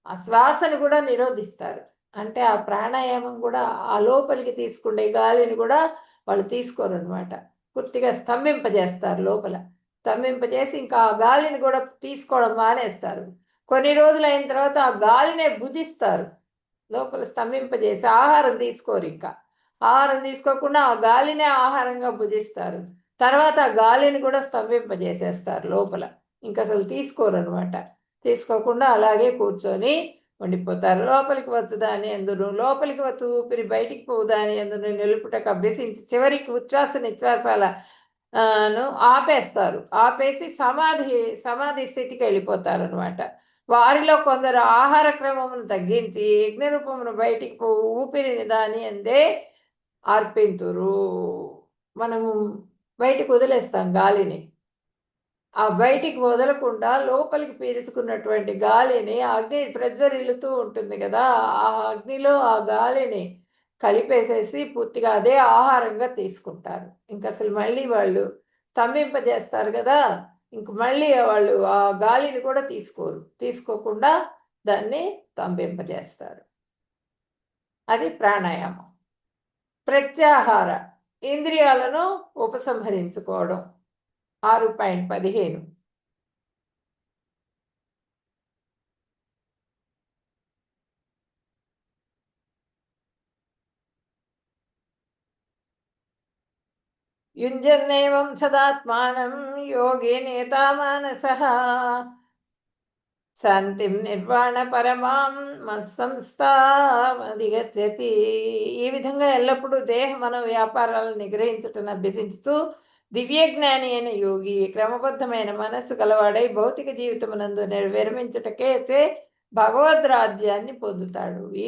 ఆ శ్వాసను కూడా నిరోధిస్తారు. అంటే ఆ ప్రాణాయామం కూడా ఆ లోపలికి తీసుకునే గాలిని కూడా వాళ్ళు తీసుకోరనమాట. పూర్తిగా స్తంభింపజేస్తారు లోపల. స్తంభింపజేసి ఇంకా ఆ గాలిని కూడా తీసుకోవడం మానేస్తారు. కొన్ని రోజులైన తర్వాత ఆ గాలినే భుజిస్తారు. లోపల స్తంభింపజేసి ఆహారం తీసుకోరు. ఇంకా ఆహారం తీసుకోకుండా ఆ గాలినే ఆహారంగా భుజిస్తారు. తర్వాత ఆ గాలిని కూడా స్తంభింపజేసేస్తారు లోపల. ఇంక అసలు తీసుకోరు అనమాట. తీసుకోకుండా అలాగే కూర్చొని ఉండిపోతారు. లోపలికి వచ్చుదాని ఎందును లోపలికి వచ్చి ఊపిరి బయటికి పోవుదాని ఎందును నిలుపుటకు అభ్యసించి చివరికి ఉచ్ఛ్వాస నిశ్వాసాల ఆపేస్తారు. ఆపేసి సమాధి స్థితికి వెళ్ళిపోతారు అనమాట. వారిలో కొందరు ఆహార క్రమమును తగ్గించి యజ్ఞ రూపమును బయటికి ఊపిరిని దాని అందే అర్పింతురు. మనము బయటికి వదిలేస్తాం గాలిని. ఆ బయటికి వదలకుండా లోపలికి పీల్చుకున్నటువంటి గాలిని అగ్ని ప్రజ్వరిల్లుతూ ఉంటుంది కదా! ఆ అగ్నిలో ఆ గాలిని కలిపేసేసి పూర్తిగా అదే ఆహారంగా తీసుకుంటారు. ఇంకసలు మళ్ళీ వాళ్ళు స్తంభింపజేస్తారు కదా! ఇంక మళ్ళీ వాళ్ళు ఆ గాలిని కూడా తీసుకోరు. తీసుకోకుండా దాన్ని స్తంభింపజేస్తారు. అది ప్రాణాయామం. ప్రత్యాహార ఇంద్రియాలను ఉపసంహరించుకోవడం. 6.15 యుంజన్నేవం సదాత్మానం యోగి నేతామానసః శాంతిం నిర్వాణ పరమాం మత్సంస్థామధిగచ్చతి. ఈ విధంగా ఎల్లప్పుడూ దేహ మన వ్యాపారాలను నిగ్రహించుటను అభ్యసించుతూ దివ్యజ్ఞాని అయిన యోగి క్రమబద్ధమైన మనస్సు గలవాడై భౌతిక జీవితమునందు విరమించుటకే భగవద్ రాజ్యాన్ని పొందుతాడు. ఈ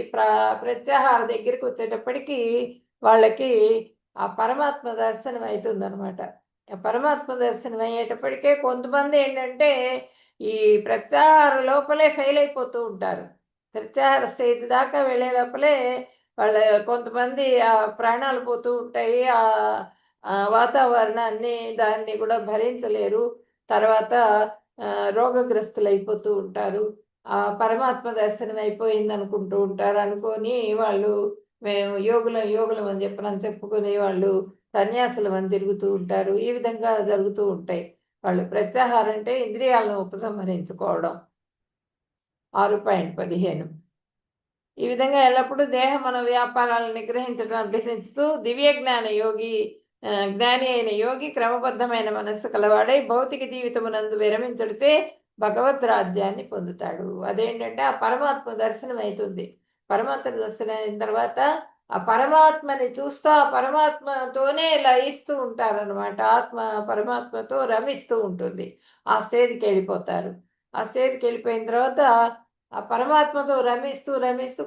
ప్రత్యాహార దగ్గరికి వచ్చేటప్పటికి వాళ్ళకి ఆ పరమాత్మ దర్శనం అవుతుందన్నమాట. ఆ పరమాత్మ దర్శనం అయ్యేటప్పటికే కొంతమంది ఏంటంటే ఈ ప్రత్యాహార లోపలే ఫెయిల్ అయిపోతూ ఉంటారు. ప్రత్యాహార స్టేజ్ దాకా వెళ్ళే లోపలే వాళ్ళ కొంతమంది ప్రాణాలు పోతూ ఉంటాయి. వాతావరణాన్ని దాన్ని కూడా భరించలేరు. తర్వాత రోగగ్రస్తులైపోతూ ఉంటారు. పరమాత్మ దర్శనం అయిపోయింది అనుకుంటూ ఉంటారు. అనుకోని వాళ్ళు మేము యోగులం అని చెప్పుకునే వాళ్ళు సన్యాసులమని తిరుగుతూ ఉంటారు. ఈ విధంగా జరుగుతూ ఉంటాయి. వాళ్ళు ప్రత్యాహారం అంటే ఇంద్రియాలను ఉపసంహరించుకోవడం. 6.15 ఈ విధంగా ఎల్లప్పుడూ దేహం మన వ్యాపారాలను నిగ్రహించడం అభ్యసించుతూ దివ్య జ్ఞాన యోగి జ్ఞాని అయిన యోగి క్రమబద్ధమైన మనస్సు కలవాడై భౌతిక జీవితమునందు విరమించడితే భగవద్ రాజ్యాన్ని పొందుతాడు. అదేంటంటే ఆ పరమాత్మ దర్శనం అవుతుంది. పరమాత్మ దర్శనం అయిన తర్వాత ఆ పరమాత్మని చూస్తూ ఆ పరమాత్మతోనే లయిస్తూ ఉంటారనమాట. ఆత్మ పరమాత్మతో రమిస్తూ ఉంటుంది. ఆ స్టేజ్కి వెళ్ళిపోతారు. ఆ స్టేజ్కి వెళ్ళిపోయిన తర్వాత ఆ పరమాత్మతో రమిస్తూ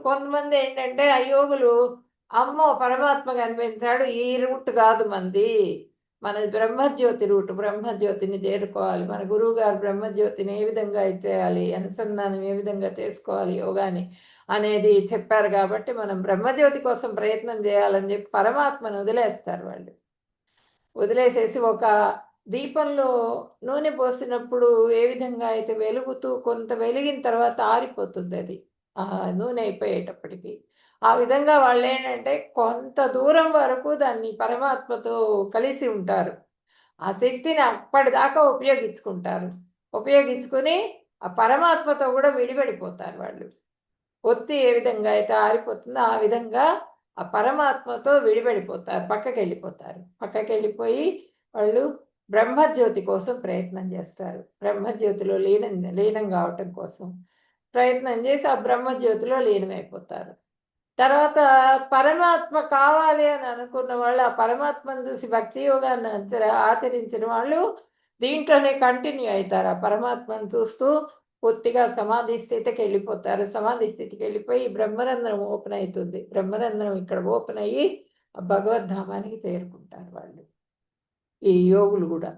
కొంతమంది ఏంటంటే ఆ యోగులు అమ్మో పరమాత్మ కనిపించాడు, ఈ రూట్ కాదు మనది, మనది బ్రహ్మజ్యోతి రూట్, బ్రహ్మజ్యోతిని చేరుకోవాలి, మన గురువు గారు బ్రహ్మజ్యోతిని ఏ విధంగా ఇచ్చేయాలి, అనుసంధానం ఏ విధంగా చేసుకోవాలి యోగాని అనేది చెప్పారు కాబట్టి మనం బ్రహ్మజ్యోతి కోసం ప్రయత్నం చేయాలని చెప్పి పరమాత్మను వదిలేస్తారు వాళ్ళు. వదిలేసేసి ఒక దీపంలో నూనె పోసినప్పుడు ఏ విధంగా అయితే వెలుగుతూ కొంత వెలిగిన తర్వాత ఆరిపోతుంది అది నూనె అయిపోయేటప్పటికి. ఆ విధంగా వాళ్ళు ఏంటంటే కొంత దూరం వరకు దాన్ని పరమాత్మతో కలిసి ఉంటారు. ఆ శక్తిని అప్పటిదాకా ఉపయోగించుకుంటారు. ఉపయోగించుకుని ఆ పరమాత్మతో కూడా విడిపడిపోతారు వాళ్ళు. ఒత్తి ఏ విధంగా అయితే ఆరిపోతుందో ఆ విధంగా ఆ పరమాత్మతో విడిపడిపోతారు, పక్కకెళ్ళిపోయి వాళ్ళు బ్రహ్మజ్యోతి కోసం ప్రయత్నం చేస్తారు. బ్రహ్మజ్యోతిలో లీనం కావటం కోసం ప్రయత్నం చేసి ఆ బ్రహ్మజ్యోతిలో లీనమైపోతారు. తర్వాత పరమాత్మ కావాలి అని అనుకున్న వాళ్ళు, ఆ పరమాత్మను చూసి భక్తి యోగాన్ని ఆచరించిన వాళ్ళు దీంట్లోనే కంటిన్యూ అవుతారు. ఆ పరమాత్మను చూస్తూ పూర్తిగా సమాధి స్థితికి వెళ్ళిపోతారు. సమాధి స్థితికి వెళ్ళిపోయి బ్రహ్మరంధ్రం ఓపెన్ అవుతుంది. బ్రహ్మరంధ్రం ఇక్కడ ఓపెన్ అయ్యి ఆ భగవద్ధామానికి చేరుకుంటారు వాళ్ళు, ఈ యోగులు కూడా.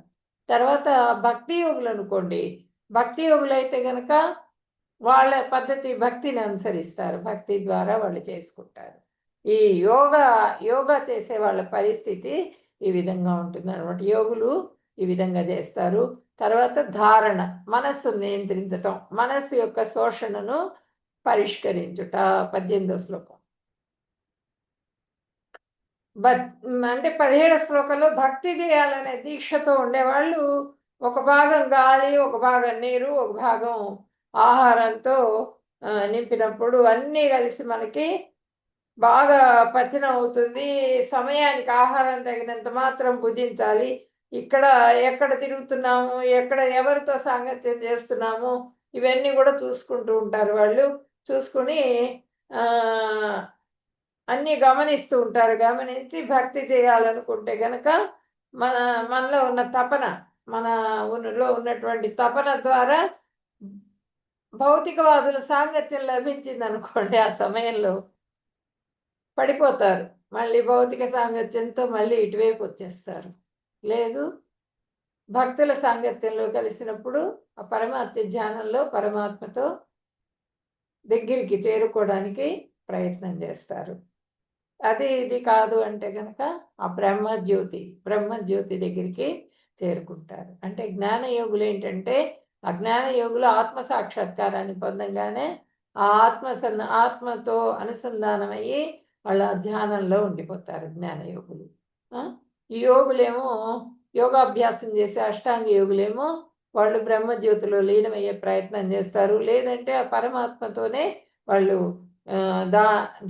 తర్వాత భక్తి యోగులు అనుకోండి, భక్తి యోగులు అయితే గనక వాళ్ళ పద్ధతి భక్తిని అనుసరిస్తారు. భక్తి ద్వారా వాళ్ళు చేసుకుంటారు. ఈ యోగా చేసే వాళ్ళ పరిస్థితి ఈ విధంగా ఉంటుంది అనమాట. యోగులు ఈ విధంగా చేస్తారు. తర్వాత ధారణ, మనస్సును నియంత్రించటం, మనస్సు యొక్క శోషణను పరిష్కరించుట, 18వ శ్లోకం. అంటే 17వ శ్లోకంలో భక్తి చేయాలనే దీక్షతో ఉండేవాళ్ళు ఒక భాగం గాలి, ఒక భాగం నీరు, ఒక భాగం ఆహారంతో నింపినప్పుడు అన్నీ కలిసి మనకి బాగా పచనం అవుతుంది. సమయానికి ఆహారం తగినంత మాత్రం భుజించాలి. ఎక్కడ తిరుగుతున్నాము, ఎక్కడ ఎవరితో సాంగత్యం చేస్తున్నాము, ఇవన్నీ కూడా చూసుకుంటూ ఉంటారు వాళ్ళు. చూసుకుని అన్నీ గమనిస్తూ ఉంటారు. గమనించి భక్తి చేయాలనుకుంటే గనక మనలో ఉన్న తపన, మనలో ఉన్నటువంటి తపన ద్వారా భౌతికవాదుల సాంగత్యం లభించిందనుకోండి, ఆ సమయంలో పడిపోతారు. మళ్ళీ భౌతిక సాంగత్యంతో మళ్ళీ ఇటువైపు వచ్చేస్తారు. లేదు, భక్తుల సాంగత్యంలో కలిసినప్పుడు ఆ పరమాత్మ ధ్యానంలో పరమాత్మతో దగ్గరికి చేరుకోవడానికి ప్రయత్నం చేస్తారు. ఇది కాదు అంటే గనక ఆ బ్రహ్మజ్యోతి దగ్గరికి చేరుకుంటారు. అంటే జ్ఞానయోగులు ఏంటంటే, ఆ జ్ఞానయోగులు ఆత్మ సాక్షాత్కారాన్ని పొందంగానే ఆ ఆత్మతో అనుసంధానమయ్యి వాళ్ళ ధ్యానంలో ఉండిపోతారు జ్ఞానయోగులు. ఈ యోగులేమో యోగాభ్యాసం చేసే అష్టాంగ యోగులేమో వాళ్ళు బ్రహ్మజ్యోతిలో లీనమయ్యే ప్రయత్నం చేస్తారు. లేదంటే ఆ పరమాత్మతోనే వాళ్ళు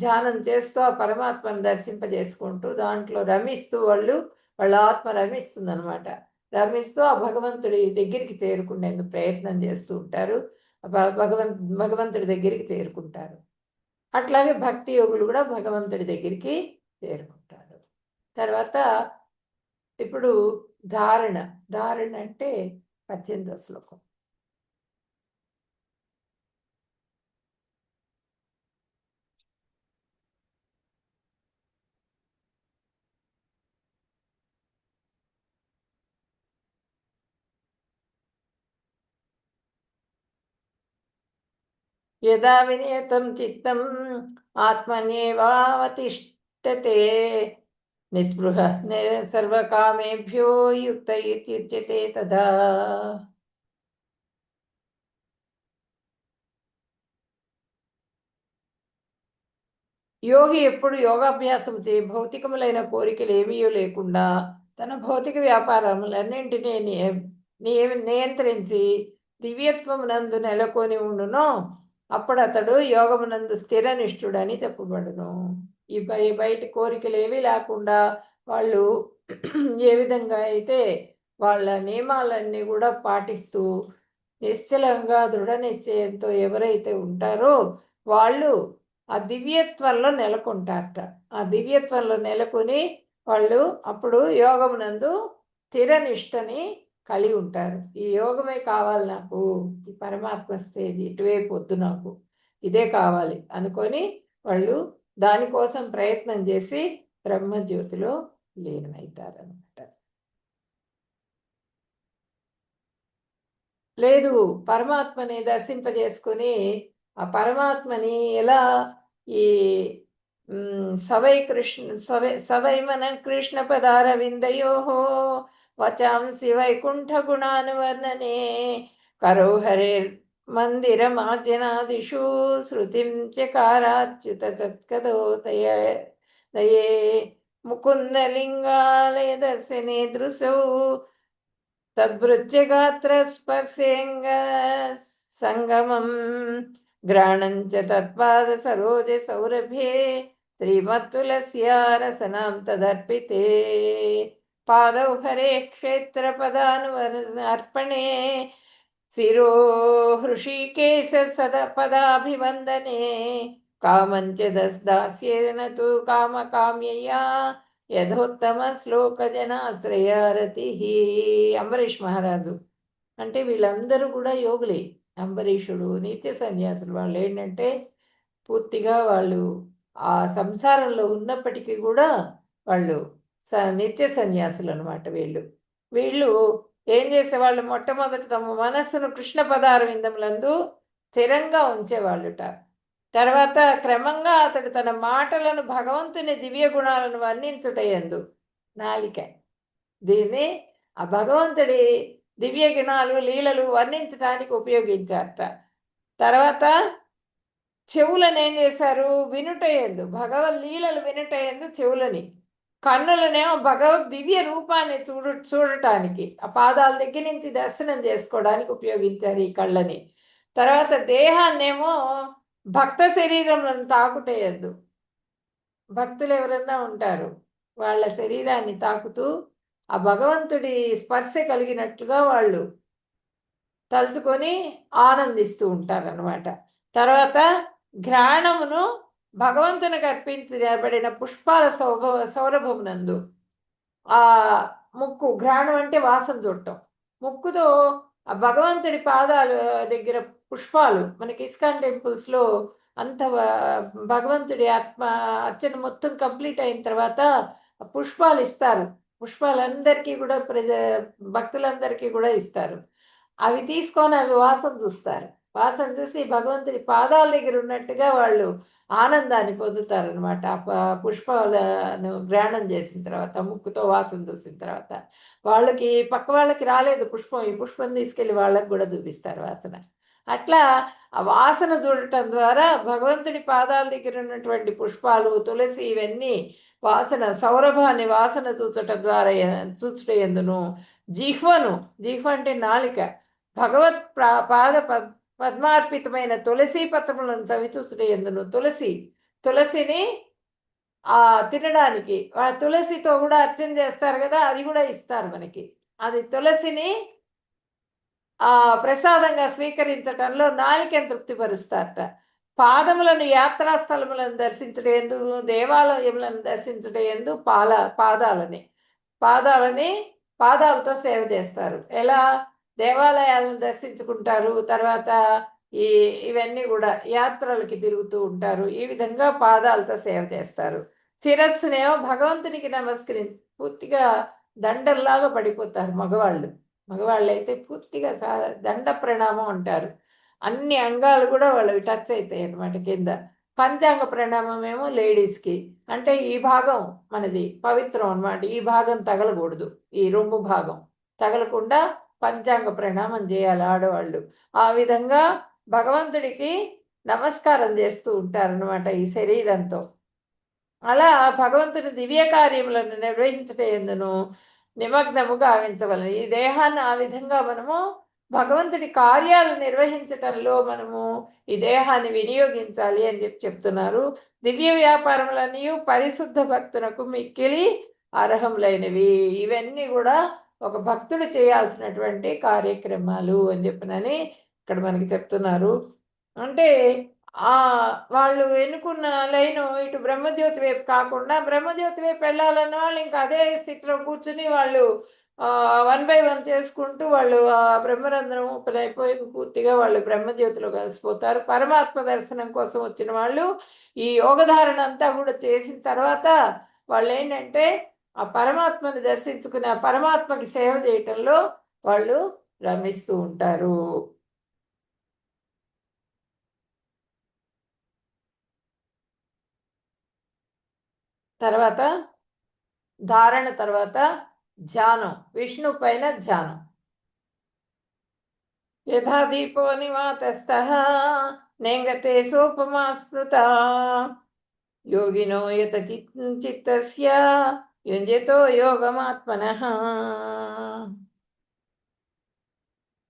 ధ్యానం చేస్తూ ఆ పరమాత్మను దర్శింపజేసుకుంటూ దాంట్లో రమిస్తూ వాళ్ళ ఆత్మ రమిస్తుందనమాట. రమిస్తూ ఆ భగవంతుడి దగ్గరికి చేరుకునేందుకు ప్రయత్నం చేస్తూ ఉంటారు. భగవంతుడి దగ్గరికి చేరుకుంటారు. అట్లాగే భక్తి యోగులు కూడా భగవంతుడి దగ్గరికి చేరుకుంటారు. తర్వాత ఇప్పుడు ధారణ అంటే 18వ శ్లోకం. యదా వినియతం చిత్తం ఆత్మన్యేవావతిష్ఠతే నిస్పృహ సర్వకామేభ్యో యుక్త ఇత్యుచ్యతే తదా. యోగి ఎప్పుడు యోగాభ్యాసం భౌతికములైన కోరికలు ఏమీ లేకుండా తన భౌతిక వ్యాపారములన్నింటినీ నియంత్రించి దివ్యత్వమునందు నెలకొని ఉండునో అప్పుడు అతడు యోగమునందు స్థిర నిష్ఠుడని చెప్పబడును. ఈ బయటి కోరికలు ఏమీ లేకుండా వాళ్ళు ఏ విధంగా అయితే వాళ్ళ నియమాలన్నీ కూడా పాటిస్తూ నిశ్చలంగా దృఢ నిశ్చయంతో ఎవరైతే ఉంటారో వాళ్ళు ఆ దివ్యత్వంలో నెలకొంటారట. ఆ దివ్యత్వంలో నెలకొని వాళ్ళు అప్పుడు యోగమునందు స్థిర నిష్టని కలిగి ఉంటారు. ఈ యోగమే కావాలి నాకు, ఈ పరమాత్మ స్టేజ్ ఇటువైపు వద్దు, నాకు ఇదే కావాలి అనుకొని వాళ్ళు దానికోసం ప్రయత్నం చేసి బ్రహ్మజ్యోతిలో లీనమవుతారనమాట. లేదు, పరమాత్మని దర్శింపజేసుకొని ఆ పరమాత్మని ఎలా ఈ సవై మన కృష్ణ పదార విందయో వచాంసి వైకుంఠ గుణానువర్ణనే కరో హరే మందిరమార్జనాదిషు శృతిం చకారాచ్యుత తత్కదోతయే ముకుందలింగాలయ దర్శనే దృశౌ తద్భృత్యగాత్ర స్పర్శేంగ సంగమం గ్రాణంచ తత్పాద సరోజ సౌరభే శ్రీమత్తులస్యా రసనాం తదర్పితే పాదౌ హరే క్షేత్రపదానువర్పణే శిరో హృషీకేశ పదాభివందనే కామంచ దాస్యేన తు కామకామ్యయా యథోత్తమ శ్లోక జనాశ్రయారతి. అంబరీష్ మహారాజు అంటే వీళ్ళందరూ కూడా యోగులే. అంబరీషుడు, నిత్య సన్యాసులు. వాళ్ళు ఏంటంటే పూర్తిగా వాళ్ళు ఆ సంసారంలో ఉన్నప్పటికీ కూడా వాళ్ళు నిత్య సన్యాసులు అనమాట. వీళ్ళు ఏం చేసేవాళ్ళు, మొట్టమొదటి తమ మనస్సును కృష్ణ పదారవిందములందు స్థిరంగా ఉంచేవాళ్ళుట. తర్వాత క్రమంగా అతడు తన మాటలను భగవంతుని దివ్య గుణాలను వర్ణించుటయందు నాలిక దీన్ని ఆ భగవంతుడి దివ్య గుణాలు లీలలు వర్ణించడానికి ఉపయోగించారట. తర్వాత చెవులను ఏం చేశారు, వినుటయందు భగవద్ లీలలు వినుటయందు చెవులని, కన్నులనేమో భగవద్ దివ్య రూపాన్ని చూడటానికి ఆ పాదాల దగ్గర నుంచి దర్శనం చేసుకోవడానికి ఉపయోగించారు ఈ కళ్ళని. తర్వాత దేహాన్నేమో భక్త శరీరంలో తాకుటయందు, భక్తులు ఎవరన్నా ఉంటారు వాళ్ళ శరీరాన్ని తాకుతూ ఆ భగవంతుడి స్పర్శ కలిగినట్లుగా వాళ్ళు తలుచుకొని ఆనందిస్తూ ఉంటారనమాట. తర్వాత ఘ్రాణమును భగవంతునికి అర్పించబడిన పుష్పాల సౌరభమునందు ఆ ముక్కు, ఘ్రాణం అంటే వాసన చూడటం, ముక్కుతో ఆ భగవంతుడి పాదాల దగ్గర పుష్పాలు, మనకి ఇస్కాన్ టెంపుల్స్లో అంత భగవంతుడి ఆత్మ అర్చన మొత్తం కంప్లీట్ అయిన తర్వాత పుష్పాలు ఇస్తారు. పుష్పాలందరికీ కూడా భక్తులందరికీ కూడా ఇస్తారు. అవి తీసుకొని అవి వాసన చూస్తారు. వాసన చూసి భగవంతుడి పాదాల దగ్గర ఉన్నట్టుగా వాళ్ళు ఆనందాన్ని పొందుతారనమాట. పుష్పాలను గ్రహణం చేసిన తర్వాత, ముక్కుతో వాసన చూసిన తర్వాత వాళ్ళకి పక్క వాళ్ళకి రాలేదు పుష్పం, ఈ పుష్పం తీసుకెళ్ళి వాళ్ళకి కూడా చూపిస్తారు వాసన. అట్లా ఆ వాసన చూడటం ద్వారా భగవంతుడి పాదాల దగ్గర ఉన్నటువంటి పుష్పాలు, తులసి ఇవన్నీ వాసన సౌరభాన్ని వాసన చూచటం ద్వారా ఎందును జిహ్వ అంటే నాలిక భగవత్ పాద పద్మార్పితమైన తులసి పత్రములను చవిచూచుట ఎందును తులసిని తినడానికి తులసితో కూడా అర్చన చేస్తారు కదా, అది కూడా ఇస్తారు మనకి. అది తులసిని ప్రసాదంగా స్వీకరించటంలో నాలికను తృప్తిపరుస్తారట. పాదములను యాత్రాస్థలములను దర్శించటందు, దేవాలయములను దర్శించటందు పాదాలతో సేవ చేస్తారు. ఎలా దేవాలయాలను దర్శించుకుంటారు, తర్వాత ఇవన్నీ కూడా యాత్రలకి తిరుగుతూ ఉంటారు. ఈ విధంగా పాదాలతో సేవ చేస్తారు. శిరస్సునేమో భగవంతునికి నమస్కరించి పూర్తిగా దండల్లాగా పడిపోతారు మగవాళ్ళు అయితే పూర్తిగా దండ ప్రణామం అంటారు. అన్ని అంగాలు కూడా వాళ్ళవి టచ్ అవుతాయి అన్నమాట కింద. పంచాంగ ప్రణామం ఏమో లేడీస్కి, అంటే ఈ భాగం మనది పవిత్రం అన్నమాట. ఈ భాగం తగలకూడదు, ఈ రొమ్ము భాగం తగలకుండా పంచాంగ ప్రణామం చేయాలి ఆడవాళ్ళు. ఆ విధంగా భగవంతుడికి నమస్కారం చేస్తూ ఉంటారనమాట ఈ శరీరంతో. అలా భగవంతుని దివ్య కార్యములను నిర్వహించటం ఎందును నిమగ్నము గావించవలను. ఈ దేహాన్ని ఆ విధంగా మనము భగవంతుడి కార్యాలు నిర్వహించటంలో మనము ఈ దేహాన్ని వినియోగించాలి అని చెప్తున్నారు. దివ్య వ్యాపారములన్నీ పరిశుద్ధ భక్తులకు మిక్కిలి అర్హములైనవి. ఇవన్నీ కూడా ఒక భక్తుడు చేయాల్సినటువంటి కార్యక్రమాలు అని చెప్పినని ఇక్కడ మనకి చెప్తున్నారు. అంటే వాళ్ళు ఎన్నుకున్న లైను ఇటు బ్రహ్మజ్యోతి వైపు కాకుండా, బ్రహ్మజ్యోతి వైపు వెళ్ళాలన్న వాళ్ళు ఇంకా అదే స్థితిలో కూర్చుని వాళ్ళు 1 బై 1 చేసుకుంటూ వాళ్ళు బ్రహ్మరంధ్రం ఓపెన్ అయిపోయి పూర్తిగా వాళ్ళు బ్రహ్మజ్యోతిలో కలిసిపోతారు. పరమాత్మ దర్శనం కోసం వచ్చిన వాళ్ళు ఈ యోగధారణ అంతా కూడా చేసిన తర్వాత వాళ్ళు ఏంటంటే ఆ పరమాత్మని దర్శించుకుని ఆ పరమాత్మకి సేవ చేయటంలో వాళ్ళు రమిస్తూ ఉంటారు. తర్వాత ధారణ తర్వాత ధ్యానం, విష్ణు పైన ధ్యానం. యథా దీపో నివాతస్థః నేంగతే సోపమా స్మృత యోగినో యత చిత్తస్య యుంజతో యోగమాత్మనః.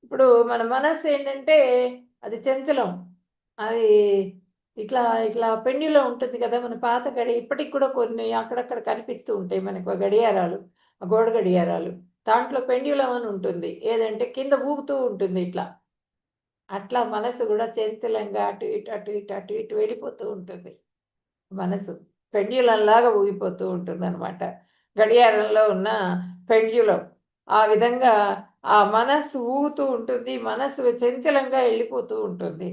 ఇప్పుడు మన మనస్సు ఏంటంటే అది చంచలం, అది ఇట్లా ఇట్లా పెండ్యులం ఉంటుంది కదా, మన పాత ఇప్పటికి కూడా కొన్ని అక్కడక్కడ కనిపిస్తూ ఉంటాయి మనకు గడియారాలు, గోడ గడియారాలు. దాంట్లో పెండ్యులం అని ఉంటుంది. ఏదంటే కింద ఊగుతూ ఉంటుంది ఇట్లా. అట్లా మనసు కూడా చంచలంగా అటు ఇటు, అటు ఇటు, అటు ఇటు వెళ్ళిపోతూ ఉంటుంది మనసు. పెండ్యులంలాగా ఊగిపోతూ ఉంటుందనమాట. గడియారంలో ఉన్న పెండ్యులం. ఆ విధంగా ఆ మనస్సు ఊగుతూ ఉంటుంది. మనస్సు చంచలంగా వెళ్ళిపోతూ ఉంటుంది.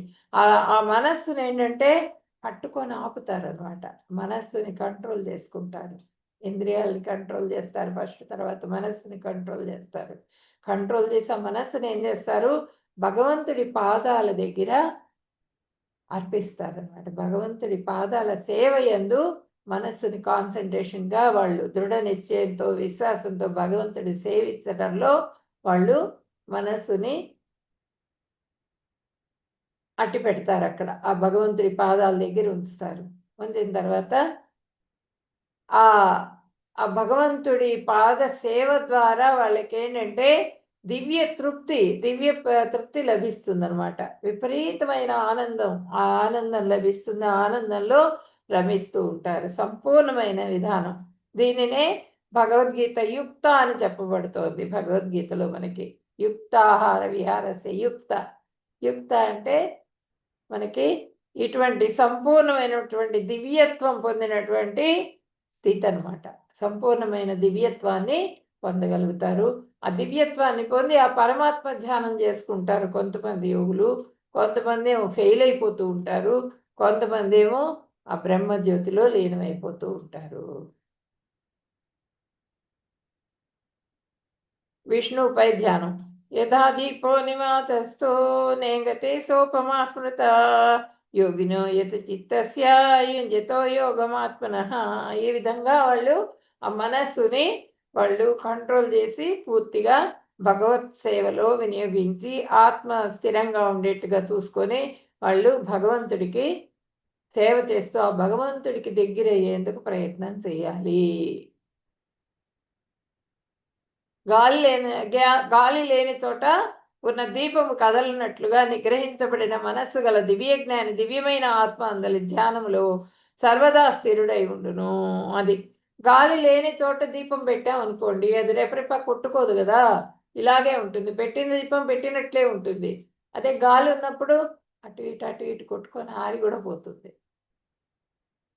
ఆ మనస్సునేంటంటే పట్టుకొని ఆపుతారనమాట. మనస్సుని కంట్రోల్ చేసుకుంటారు. ఇంద్రియాలని కంట్రోల్ చేస్తారు ఫస్ట్. తర్వాత మనస్సుని కంట్రోల్ చేస్తారు. కంట్రోల్ చేసి ఆ మనస్సుని ఏం చేస్తారు, భగవంతుడి పాదాల దగ్గర అర్పిస్తారనమాట. భగవంతుడి పాదాల సేవ యందు మనస్సుని కాన్సంట్రేషన్‌గా వాళ్ళు దృఢ నిశ్చయంతో, విశ్వాసంతో భగవంతుడిని సేవించడంలో వాళ్ళు మనస్సుని అట్టిపెడతారక్కడ. ఆ భగవంతుడి పాదాల దగ్గర ఉంచుతారు. ఉంచిన తర్వాత ఆ ఆ భగవంతుడి పాద సేవ ద్వారా వాళ్ళకేంటంటే దివ్య తృప్తి లభిస్తుందనమాట. విపరీతమైన ఆనందం. ఆ ఆనందం లభిస్తుంది. ఆ ఆనందంలో రమిస్తూ ఉంటారు. సంపూర్ణమైన విధానం. దీనినే భగవద్గీత యుక్త అని చెప్పబడుతోంది భగవద్గీతలో మనకి. యుక్తాహార విహారస్య యుక్త. యుక్త అంటే మనకి ఇటువంటి సంపూర్ణమైనటువంటి దివ్యత్వం పొందినటువంటి స్థితి అనమాట. సంపూర్ణమైన దివ్యత్వాన్ని పొందగలుగుతారు. ఆ దివ్యత్వాన్ని పొంది ఆ పరమాత్మ ధ్యానం చేసుకుంటారు కొంతమంది యోగులు. కొంతమంది ఏమో ఫెయిల్ అయిపోతూ ఉంటారు. కొంతమంది ఏమో ఆ బ్రహ్మజ్యోతిలో లీనమైపోతూ ఉంటారు. విష్ణువుపై ధ్యానం. యథా దీపో నివాతస్థో నేంగతే సోపమా స్మృత యోగినో యత చిత్తస్య యుంజతో యోగమాత్మనః. ఈ విధంగా వాళ్ళు ఆ మనస్సుని వాళ్ళు కంట్రోల్ చేసి పూర్తిగా భగవత్ సేవలో వినియోగించి ఆత్మ స్థిరంగా ఉండేట్టుగా చూసుకొని వాళ్ళు భగవంతుడికి సేవ చేస్తూ ఆ భగవంతుడికి దగ్గరయ్యేందుకు ప్రయత్నం చేయాలి. గాలి లేని చోట ఉన్న దీపము కదలనట్లుగా నిగ్రహించబడిన మనస్సు గల దివ్యజ్ఞాని దివ్యమైన ఆత్మ అందలి ధ్యానములో సర్వదా స్థిరుడై ఉండును. అది గాలి లేని చోట దీపం పెట్టామనుకోండి, అది రెపరెప కొట్టుకోదు కదా, ఇలాగే ఉంటుంది. పెట్టిన దీపం పెట్టినట్లే ఉంటుంది. అదే గాలి ఉన్నప్పుడు అటు ఇటు అటు ఇటు కొట్టుకొని ఆరి కూడా పోతుంది.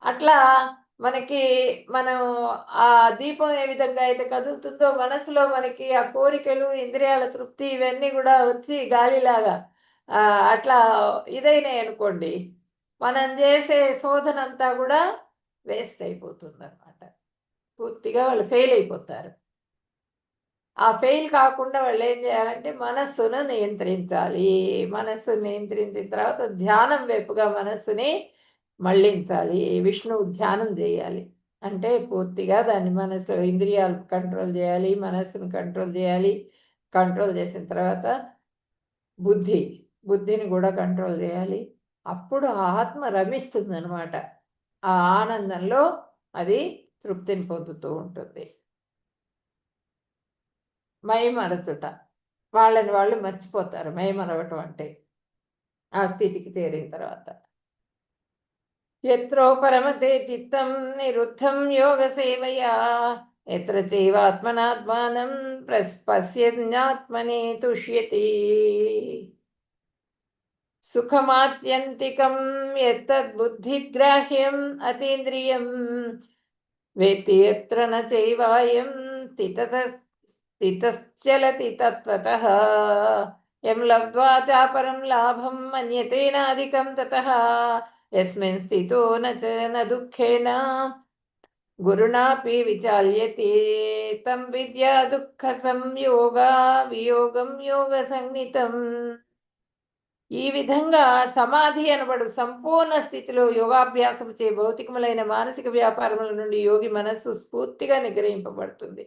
అట్లా మనకి మనం ఆ దీపం ఏ విధంగా అయితే కదులుతుందో మనసులో మనకి ఆ కోరికలు, ఇంద్రియాల తృప్తి ఇవన్నీ గూడా వచ్చి గాలిలాగా అట్లా ఇదైనాయి అనుకోండి, మనం జేసే శోధనంతా గూడా వేస్ట్ అయిపోతుందనమాట. పూర్తిగా వాళ్ళు ఫెయిల్ అయిపోతారు. ఆ ఫెయిల్ కాకుండా వాళ్ళేం జేయాలంటే మనస్సును నియంత్రించాలి. మనస్సుని నియంత్రించిన తర్వాత ధ్యానం వైపుగా మనస్సుని మళ్ళించాలి. విష్ణువు ధ్యానం జేయాలి. అంటే పూర్తిగా దాన్ని మనసు ఇంద్రియాలు కంట్రోల్ జేయాలి. మనస్సుని కంట్రోల్ జేయాలి. కంట్రోల్ జేసిన తర్వాత బుద్ధి, బుద్ధిని గూడా కంట్రోల్ జేయాలి. అప్పుడు ఆ ఆత్మ రమిస్తుందనమాట. ఆ ఆనందంలో అది తృప్తిని పొందుతూ ఉంటుంది. మైమరచుట. వాళ్ళని వాళ్ళు మర్చిపోతారు మైమరవటం అంటే. ఆ స్థితికి చేరిన తర్వాత. యత్రో పరమతే చిత్తం నిరుద్ధం యోగ సేవయా యత్ర చైవాత్మనాత్మానం పశ్యన్నాత్మనే తుష్యతి. సుఖమాత్యంతికం యత్తద్బుద్ధిగ్రాహ్యం అతీంద్రియం వేత్తి యత్ర న చైవాయం స్థితశ్చలతి తత్వతః యం లబ్ధ్వా చాపరం లాభం మన్యతేనాధికం తతః యస్మిన్ స్థితో న దుఃఖేన గురుణాపి విచాల్యతే తం విద్యా దుఃఖ సంయోగా వియోగం యోగ సంజ్ఞితం. ఈ విధంగా సమాధి అనబడు సంపూర్ణ స్థితిలో యోగాభ్యాసం చే భౌతికములైన మానసిక వ్యాపారముల నుండి యోగి మనస్సు స్ఫూర్తిగా నిగ్రహింపబడుతుంది.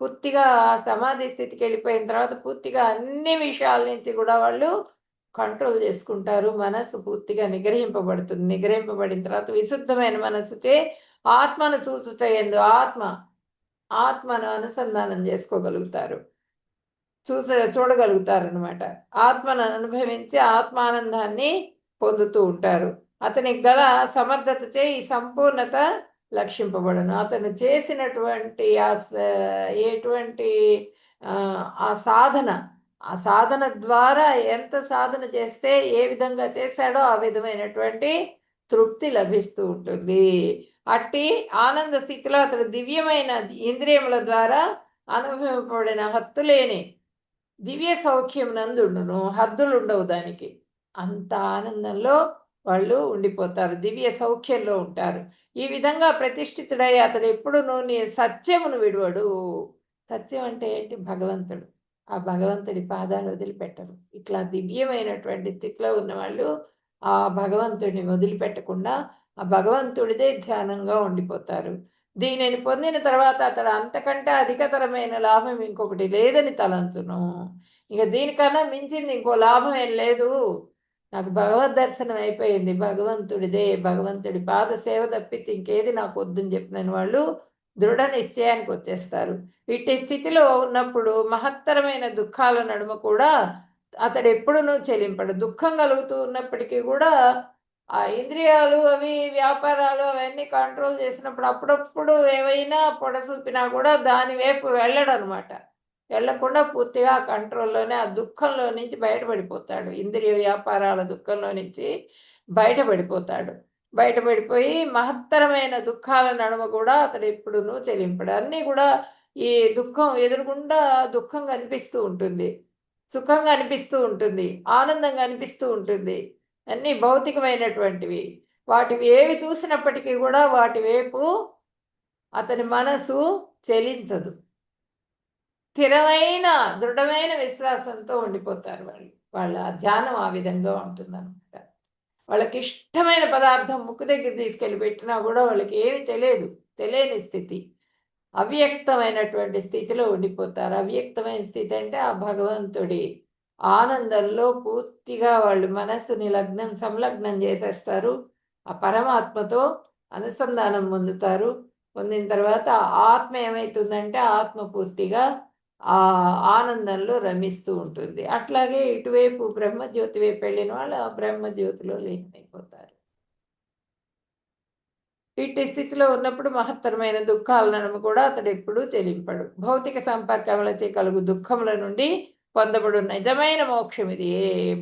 పూర్తిగా సమాధి స్థితికి వెళ్ళిపోయిన తర్వాత పూర్తిగా అన్ని విషయాల నుంచి కూడా వాళ్ళు కంట్రోల్ చేసుకుంటారు. మనస్సు పూర్తిగా నిగ్రహింపబడుతుంది. నిగ్రహింపబడిన తర్వాత విశుద్ధమైన మనస్సుచే ఆత్మను చూచుట యందు ఆత్మను అనుసంధానం చేసుకోగలుగుతారు. చూడగలుగుతారనమాట. ఆత్మను అనుభవించి ఆత్మానందాన్ని పొందుతూ ఉంటారు. అతనికి గల సమర్థతచే ఈ సంపూర్ణత లక్షింపబడును. అతను చేసినటువంటి ఎటువంటి ఆ సాధన, ఆ సాధన ద్వారా ఎంత సాధన చేస్తే ఏ విధంగా చేశాడో ఆ విధమైనటువంటి తృప్తి లభిస్తూ ఉంటుంది. అట్టి ఆనంద స్థితిలో అతడు దివ్యమైన ఇంద్రియముల ద్వారా అనుభవింపబడిన హత్తులేని దివ్య సౌఖ్యం నందుండును. హద్దులుండవు దానికి. అంత ఆనందంలో వాళ్ళు ఉండిపోతారు. దివ్య సౌఖ్యంలో ఉంటారు. ఈ విధంగా ప్రతిష్ఠితుడై అతడు ఎప్పుడును నీ సత్యమును విడువడు. సత్యం అంటే ఏంటి? భగవంతుడు. ఆ భగవంతుడి పాదాలు వదిలిపెట్టరు. ఇట్లా దివ్యమైనటువంటి స్థితిలో ఉన్నవాళ్ళు ఆ భగవంతుడిని వదిలిపెట్టకుండా ఆ భగవంతుడిదే ధ్యానంగా ఉండిపోతారు. దీనిని పొందిన తర్వాత అతడు అంతకంటే అధికతరమైన లాభం ఇంకొకటి లేదని తలంచును. ఇక దీనికన్నా మించింది ఇంకో లాభం ఏం లేదు. నాకు భగవద్ దర్శనం అయిపోయింది. భగవంతుడిదే, భగవంతుడి పాద సేవ తప్పితే ఇంకేది నాకు వద్దని చెప్పిన వాళ్ళు దృఢ నిశ్చయానికి వచ్చేస్తారు. ఇట్టి స్థితిలో ఉన్నప్పుడు మహత్తరమైన దుఃఖాల నడుమ కూడా అతడు ఎప్పుడునూ చెలింపడు. దుఃఖం కలుగుతూ ఉన్నప్పటికీ కూడా ఆ ఇంద్రియాలు అవి వ్యాపారాలు అవన్నీ కంట్రోల్ చేసినప్పుడు అప్పుడప్పుడు ఏవైనా పొడసూపినా కూడా దాని వైపు వెళ్ళడనమాట. వెళ్ళకుండా పూర్తిగా కంట్రోల్‌లోనే ఆ దుఃఖంలో నుంచి బయటపడిపోతాడు. ఇంద్రియ వ్యాపారాల దుఃఖంలో నుంచి బయటపడిపోతాడు. బయటపడిపోయి మహత్తరమైన దుఃఖాల నడుమ కూడా అతడు ఎప్పుడూను చెలింపడు. అన్నీ కూడా ఈ దుఃఖం ఎదురుగుండా దుఃఖం కనిపిస్తూ ఉంటుంది. సుఖంగా అనిపిస్తూ ఉంటుంది. ఆనందంగా అనిపిస్తూ ఉంటుంది. అన్నీ భౌతికమైనటువంటివి. వాటివి ఏవి చూసినప్పటికీ కూడా వాటి వైపు అతని మనసు చెలించదు. స్థిరమైన, దృఢమైన విశ్వాసంతో ఉండిపోతారు వాళ్ళు. వాళ్ళ ధ్యానం ఆ విధంగా ఉంటుందనమాట. వాళ్ళకిష్టమైన పదార్థం ముక్కు దగ్గర తీసుకెళ్ళి పెట్టినా గూడా వాళ్ళకి ఏమి తెలియదు. తెలియని స్థితి. అవ్యక్తమైనటువంటి స్థితిలో ఉండిపోతారు. అవ్యక్తమైన స్థితి అంటే ఆ భగవంతుడి ఆనందంలో పూర్తిగా వాళ్ళు మనస్సుని సంలగ్నం చేసేస్తారు. ఆ పరమాత్మతో అనుసంధానం పొందుతారు. పొందిన తర్వాత ఆత్మ ఏమైతుందంటే ఆత్మ పూర్తిగా ఆ ఆనందంలో రమిస్తూ ఉంటుంది. అట్లాగే ఇటువైపు బ్రహ్మజ్యోతి వైపు వెళ్ళిన వాళ్ళు ఆ బ్రహ్మజ్యోతిలో లీనమైపోతారు. ఇట్టి స్థితిలో ఉన్నప్పుడు మహత్తరమైన దుఃఖాల నడుమ కూడా అతడు ఎప్పుడూ చెలింపడు. భౌతిక సంపర్కములచే కలుగు దుఃఖముల నుండి పొందబడు నిజమైన మోక్షం ఇది.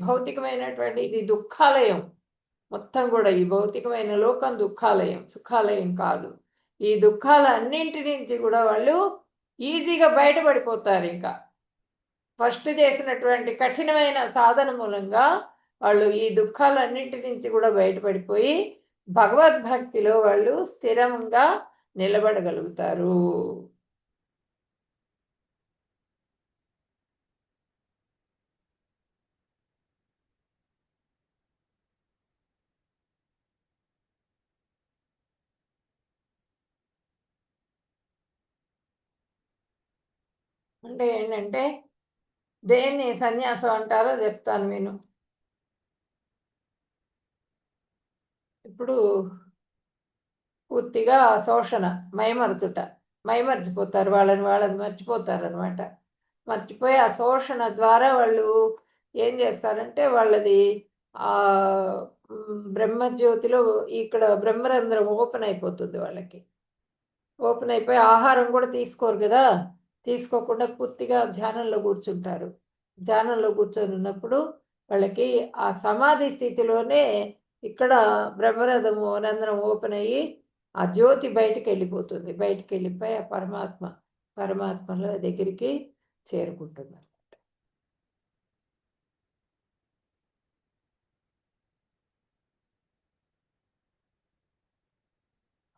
భౌతికమైనటువంటి ఇది దుఃఖాలయం. మొత్తం కూడా ఈ భౌతికమైన లోకం దుఃఖాలయం, సుఖాలయం కాదు. ఈ దుఃఖాలన్నింటి నుంచి కూడా వాళ్ళు ఈజీగా బయటపడిపోతారింక. ఫస్ట్ చేసినటువంటి కఠినమైన సాధన మూలంగా వాళ్ళు ఈ దుఃఖాలన్నింటి నుంచి కూడా బయటపడిపోయి భగవద్భక్తిలో వాళ్ళు స్థిరంగా నిలబడగలుగుతారు. అంటే ఏంటంటే దేన్ని సన్యాసం అంటారో చెప్తాను విను. ఇప్పుడు పూర్తిగా శోషణ, మైమరచుట. మైమరిచిపోతారు. వాళ్ళని మర్చిపోతారనమాట. మర్చిపోయి ఆ శోషణ ద్వారా వాళ్ళు ఏం చేస్తారంటే వాళ్ళది బ్రహ్మజ్యోతిలో ఇక్కడ బ్రహ్మరంధ్రం ఓపెన్ అయిపోతుంది వాళ్ళకి. ఓపెన్ అయిపోయి ఆహారం కూడా తీసుకోరు కదా! తీసుకోకుండా పూర్తిగా ధ్యానంలో కూర్చుంటారు. ధ్యానంలో కూర్చొనున్నప్పుడు వాళ్ళకి ఆ సమాధి స్థితిలోనే ఇక్కడ రంధ్రం ఓపెన్ అయ్యి, ఆ జ్యోతి బయటికెళ్ళిపోతుంది. బయటికెళ్ళిపోయి ఆ పరమాత్మల దగ్గరికి చేరుకుంటుంది.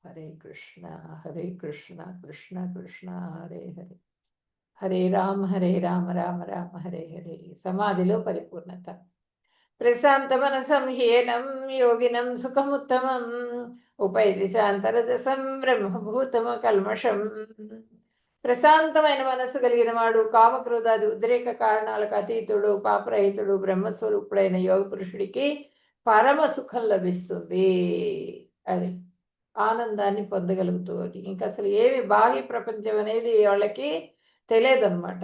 హరే కృష్ణ, హరే కృష్ణ, కృష్ణ కృష్ణ హరే హరే. హరే రామ రామ రామ హరే హరే. సమాధిలో పరిపూర్ణత. ప్రశాంత మనసం హీనం యోగినం సుఖముత్తమం ఉపైతి శాంతరజసం బ్రహ్మభూతమ కల్మషం. ప్రశాంతమైన మనస్సు కలిగిన వాడు కామక్రోధాది ఉద్రేక కారణాలకు అతీతుడు, పాపరహితుడు, బ్రహ్మస్వరూపుడైన యోగ పురుషుడికి పరమ సుఖం లభిస్తుంది. అది ఆనందాన్ని పొందగలుగుతూ ఇంకా అసలు ఏమి బాహ్య ప్రపంచం అనేది వాళ్ళకి తెలియదన్నమాట.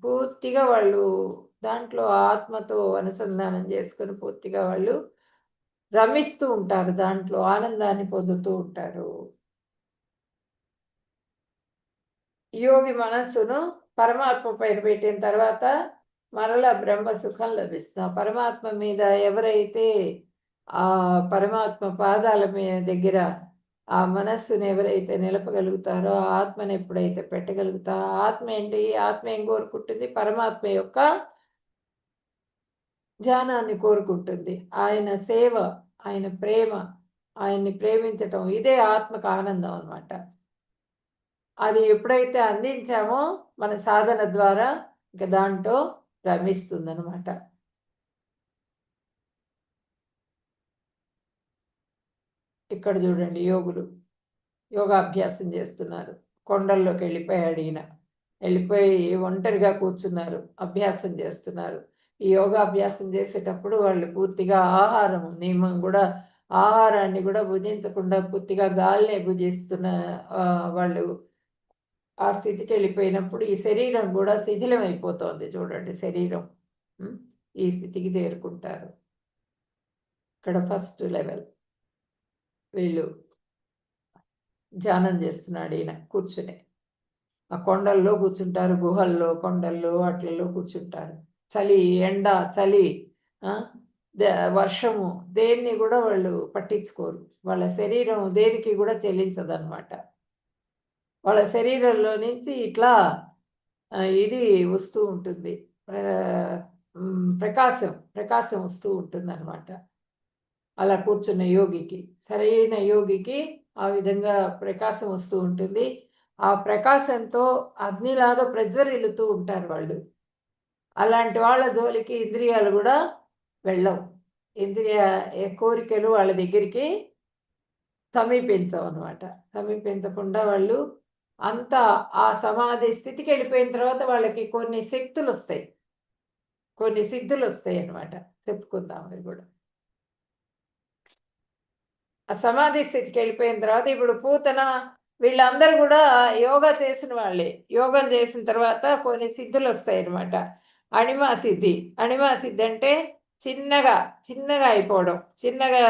పూర్తిగా వాళ్ళు దాంట్లో ఆత్మతో అనుసంధానం చేసుకొని పూర్తిగా వాళ్ళు రమిస్తూ ఉంటారు, దాంట్లో ఆనందాన్ని పొందుతూ ఉంటారు. యోగి మనస్సును పరమాత్మ పైన పెట్టిన తర్వాత మరలా బ్రహ్మ సుఖం లభిస్తుంది. పరమాత్మ మీద ఎవరైతే ఆ పరమాత్మ పాదాల దగ్గర ఆ మనస్సును ఎవరైతే నిలపగలుగుతారో, ఆ ఆత్మను ఎప్పుడైతే పెట్టగలుగుతారో, ఆత్మ ఏంటి? ఆత్మ ఏం కోరుకుంటుంది? పరమాత్మ యొక్క ధ్యానాన్ని కోరుకుంటుంది. ఆయన సేవ, ఆయన ప్రేమ, ఆయన్ని ప్రేమించటం, ఇదే ఆత్మకు ఆనందం అన్నమాట. అది ఎప్పుడైతే అందించామో మన సాధన ద్వారా, ఇంక దాంట్లో రమిస్తుందనమాట. ఇక్కడ చూడండి, యోగులు యోగాభ్యాసం చేస్తున్నారు. కొండల్లోకి వెళ్ళిపోయాడు ఈయన. వెళ్ళిపోయి ఒంటరిగా కూర్చున్నారు, అభ్యాసం చేస్తున్నారు. ఈ యోగాభ్యాసం చేసేటప్పుడు వాళ్ళు పూర్తిగా ఆహారం నియమం కూడా, ఆహారాన్ని కూడా భుజించకుండా పూర్తిగా గాలినే భుజిస్తున్న వాళ్ళు ఆ స్థితికి వెళ్ళిపోయినప్పుడు ఈ శరీరం కూడా శిథిలం అయిపోతుంది చూడండి. శరీరం ఈ స్థితికి చేరుకుంటారు. ఇక్కడ ఫస్ట్ లెవెల్ వీళ్ళు ధ్యానం చేస్తున్నాడు ఈయన కూర్చుని. ఆ కొండల్లో కూర్చుంటారు, గుహల్లో, కొండల్లో వాటిల్లో కూర్చుంటారు. చలి, ఎండ, చలి, వర్షము, దేన్ని కూడా వాళ్ళు పట్టించుకోరు. వాళ్ళ శరీరం దేనికి కూడా చెల్లించదన్నమాట. వాళ్ళ శరీరంలో నుంచి ఇట్లా ఇది వస్తూ ఉంటుంది, ప్రకాశం వస్తూ ఉంటుందన్నమాట. అలా కూర్చున్న యోగికి, సరైన యోగికి ఆ విధంగా ప్రకాశం వస్తూ ఉంటుంది. ఆ ప్రకాశంతో అగ్నిలాగా ప్రజ్వరిల్లుతూ ఉంటారు వాళ్ళు. అలాంటి వాళ్ళ జోలికి ఇంద్రియాలు కూడా వెళ్ళవు. ఇంద్రియ కోరికలు వాళ్ళ దగ్గరికి సమీపించవన్నమాట. సమీపించకుండా వాళ్ళు అంతా ఆ సమాధి స్థితికి వెళ్ళిపోయిన తర్వాత వాళ్ళకి కొన్ని శక్తులొస్తాయి. కొన్ని సిద్ధులొస్తాయన్నమాట. చెప్పుకుందాం అవి కూడా. ఆ సమాధి స్థితికి వెళ్ళిపోయిన తర్వాత ఇప్పుడు పూతన వీళ్ళందరూ కూడా యోగా చేసిన వాళ్ళే. యోగం చేసిన తర్వాత కొన్ని సిద్ధులొస్తాయన్నమాట. అణిమా సిద్ధి. అణిమా సిద్ధి అంటే చిన్నగా, చిన్నగా అయిపోవడం. చిన్నగా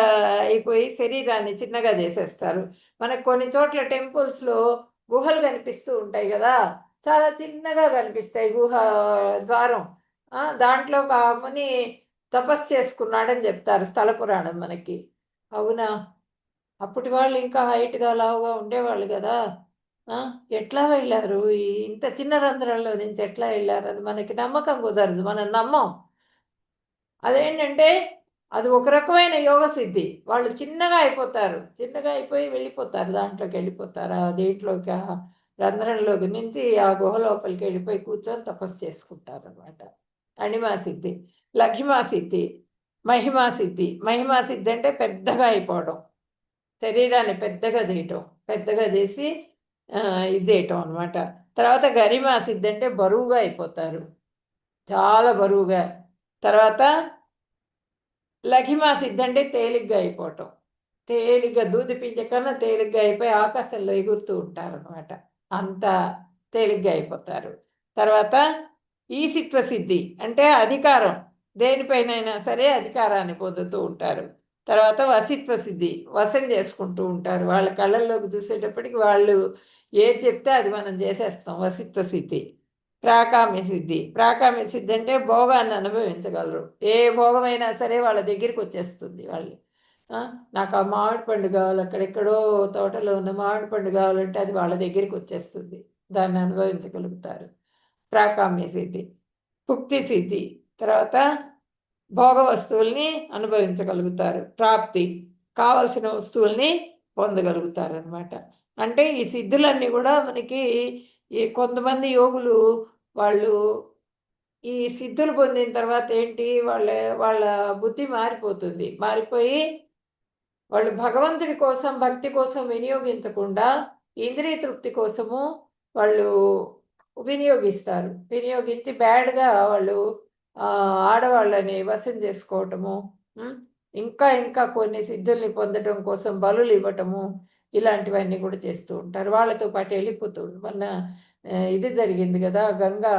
అయిపోయి శరీరాన్ని చిన్నగా చేసేస్తారు. మనకు కొన్ని చోట్ల టెంపుల్స్‌లో గుహలు కనిపిస్తూ ఉంటాయి గదా! చాలా చిన్నగా కనిపిస్తాయి గుహ ద్వారం. దాంట్లో ఒక ముని తపస్సు చేసుకున్నాడని చెప్తారు స్థల పురాణం మనకి. అవునా? అప్పటి వాళ్ళు ఇంకా హైట్‌గా, లావుగా ఉండేవాళ్ళు గదా! ఆ! ఎట్లా వెళ్లారు? ఇంత చిన్న రంధ్రంలో నుంచి ఎట్లా వెళ్లారని మనకి నమ్మకం కుదరదు. మనం నమ్మం. అదేంటంటే, అది ఒక రకమైన యోగ సిద్ధి. వాళ్ళు చిన్నగా అయిపోతారు. చిన్నగా అయిపోయి వెళ్ళిపోతారు. దాంట్లోకెళ్ళిపోతారు. దేంట్లోకి రంధ్రంలోకి నుంచి ఆ గుహ లోపలికెళ్ళిపోయి కూర్చొని తపస్సు చేసుకుంటారనమాట. అణిమా సిద్ధి. లఘిమా సిద్ధి. మహిమా సిద్ధి. మహిమా సిద్ధి అంటే పెద్దగా అయిపోవడం. శరీరాన్ని పెద్దగా చేయటం. పెద్దగా చేసి ఇది చేయటం అనమాట. తర్వాత గరిమా సిద్ధి అంటే బరువుగా అయిపోతారు. చాలా బరువుగా. తర్వాత లఘిమా సిద్ధి అంటే తేలిగ్గా అయిపోవటం. తేలిగ్గా దూది పింజ కన్నా తేలిగ్గా అయిపోయి ఆకాశంలో ఎగురుతూ ఉంటారనమాట. అంత తేలిగ్గా అయిపోతారు. తర్వాత ఈసిత్వ సిద్ధి అంటే అధికారం. దేనిపైనైనా సరే అధికారాన్ని పొందుతూ ఉంటారు. తర్వాత వసిత్వ సిద్ధి. వశం చేసుకుంటూ ఉంటారు. వాళ్ళ కళ్ళల్లోకి చూసేటప్పటికి వాళ్ళు ఏది చెప్తే అది మనం చేసేస్తాం. వసిత్వ సిద్ధి. ప్రాకామ్య సిద్ధి. ప్రాకామ్య సిద్ధి అంటే భోగాన్ని అనుభవించగలరు. ఏ భోగమైనా సరే వాళ్ళ దగ్గరికొచ్చేస్తుంది వాళ్ళు. నాకు ఆ మామిడి పండు కావాలి, అక్కడెక్కడో తోటలో ఉన్న మామిడి పండు కావాలంటే అది వాళ్ళ దగ్గరికొచ్చేస్తుంది. దాన్ని అనుభవించగలుగుతారు. ప్రాకామ్య సిద్ధి. భుక్తి సిద్ధి. తర్వాత భోగ వస్తువుల్ని అనుభవించగలుగుతారు. ప్రాప్తి. కావలసిన వస్తువుల్ని పొందగలుగుతారనమాట. అంటే ఈ సిద్ధులన్నీ కూడా మనకి ఈ కొంతమంది యోగులు వాళ్ళు ఈ సిద్ధులు పొందిన తర్వాత ఏంటి వాళ్ళ వాళ్ళ బుద్ధి మారిపోతుంది. మారిపోయి వాళ్ళు భగవంతుడి కోసం, భక్తి కోసం వినియోగించకుండా ఇంద్రియ తృప్తి కోసము వాళ్ళు వినియోగిస్తారు. వినియోగించి బ్యాడ్‌గా వాళ్ళు ఆడవాళ్ళని వశం చేసుకోవటము, హ్మ్. ఇంకా ఇంకా కొన్ని సిద్ధుల్ని పొందటం కోసం బలులివ్వటము, ఇలాంటివన్నీ కూడా చేస్తూ ఉంటారు. వాళ్ళతో పాటు వెళ్ళిపోతూ మొన్న ఇది జరిగింది గదా! గంగా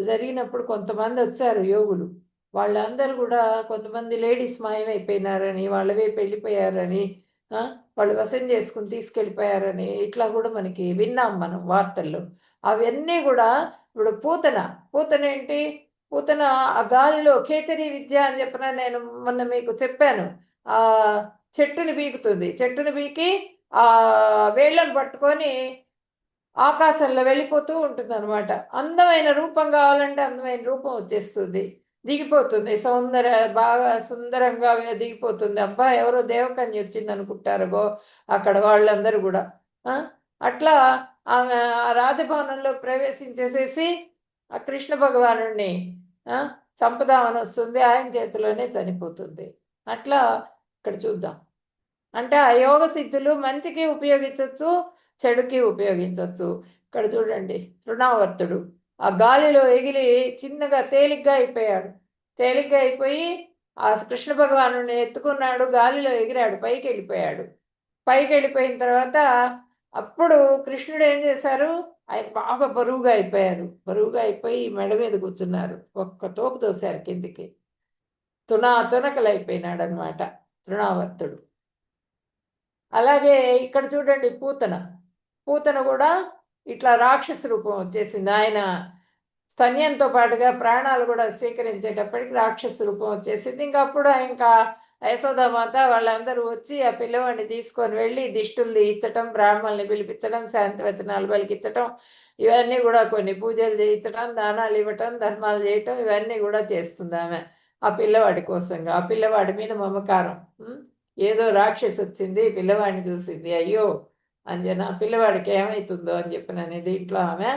జరిగినప్పుడు కొంతమందొచ్చారు యోగులు. వాళ్ళందరూ కూడా కొంతమంది లేడీస్ మాయమైపోయినారని, వాళ్ళ వైపు వెళ్ళిపోయారని, వాళ్ళు వశం చేసుకొని తీసుకెళ్ళిపోయారని ఇట్లా కూడా మనకి విన్నాం మనం వార్తల్లో. అవన్నీ కూడా ఇప్పుడు పూతనేంటి? పూతన ఆ గాలిలో కేచరి విద్య అని చెప్పిన నేను మొన్న మీకు చెప్పాను. చెట్టుని పీకుతుంది. చెట్టుని పీకి వేళ్ళను పట్టుకొని ఆకాశంలో వెళ్ళిపోతూ ఉంటుందనమాట. అందమైన రూపం కావాలంటే అందమైన రూపం వచ్చేస్తుంది. దిగిపోతుంది. బాగా సుందరంగా దిగిపోతుంది. అబ్బా! ఎవరో దేవకన్య వచ్చిందనుకుంటారు అక్కడ వాళ్ళందరూ గూడా. ఆ! అట్లా ఆమె ఆ రాజభవనంలోకి ప్రవేశించేసేసి ఆ కృష్ణ భగవానుడిని ఆ! చంపుదామనొస్తుంది. ఆయన చేతిలోనే చనిపోతుంది. అట్లా ఇక్కడ చూద్దాం. అంటే ఆ యోగ సిద్ధులు మంచికి ఉపయోగించొచ్చు, చెడుకి ఉపయోగించొచ్చు. ఇక్కడ చూడండి తృణావర్తుడు. ఆ గాలిలో ఎగిరి చిన్నగా తేలిగ్గా అయిపోయాడు. తేలిగ్గా అయిపోయి ఆ కృష్ణ భగవానుడిని ఎత్తుకున్నాడు. గాలిలో ఎగిరాడు. పైకెళ్ళిపోయాడు. పైకెళ్ళిపోయిన తర్వాత అప్పుడు కృష్ణుడు ఏం చేశారు? ఆయన బాగా బరువుగా అయిపోయారు. బరువుగా అయిపోయి మెడ మీద కూర్చున్నారు. ఒక్క తోపు తోశారు కిందికి. తునకలైపోయినాడనమాట తృణావర్తుడు. అలాగే ఇక్కడ చూడండి పూతన కూడా ఇట్లా రాక్షస రూపం వచ్చేసింది. ఆయన స్తన్యంతో పాటుగా ప్రాణాలు కూడా స్వీకరించేటప్పటికి రాక్షస రూపం వచ్చేసింది. అప్పుడు ఇంకా యశోదామాత వాళ్ళందరూ వచ్చి ఆ పిల్లవాడిని తీసుకొని వెళ్ళి దిష్టులు తీయించటం, బ్రాహ్మణుల్ని పిలిపించడం, శాంతి వచనాలు పలికించటం, ఇవన్నీ కూడా కొన్ని పూజలు చేయించటం, దానాలు ఇవ్వటం, ధర్మాలు చేయటం ఇవన్నీ కూడా చేస్తుంది ఆమె. ఆ పిల్లవాడి కోసంగా. ఆ పిల్లవాడి మీద మమకారం. ఏదో రాక్షసి వచ్చింది, పిల్లవాడిని చూసింది. అయ్యో! అంజన పిల్లవాడికి ఏమైతుందో అని చెప్పినని దీంట్లో ఆమె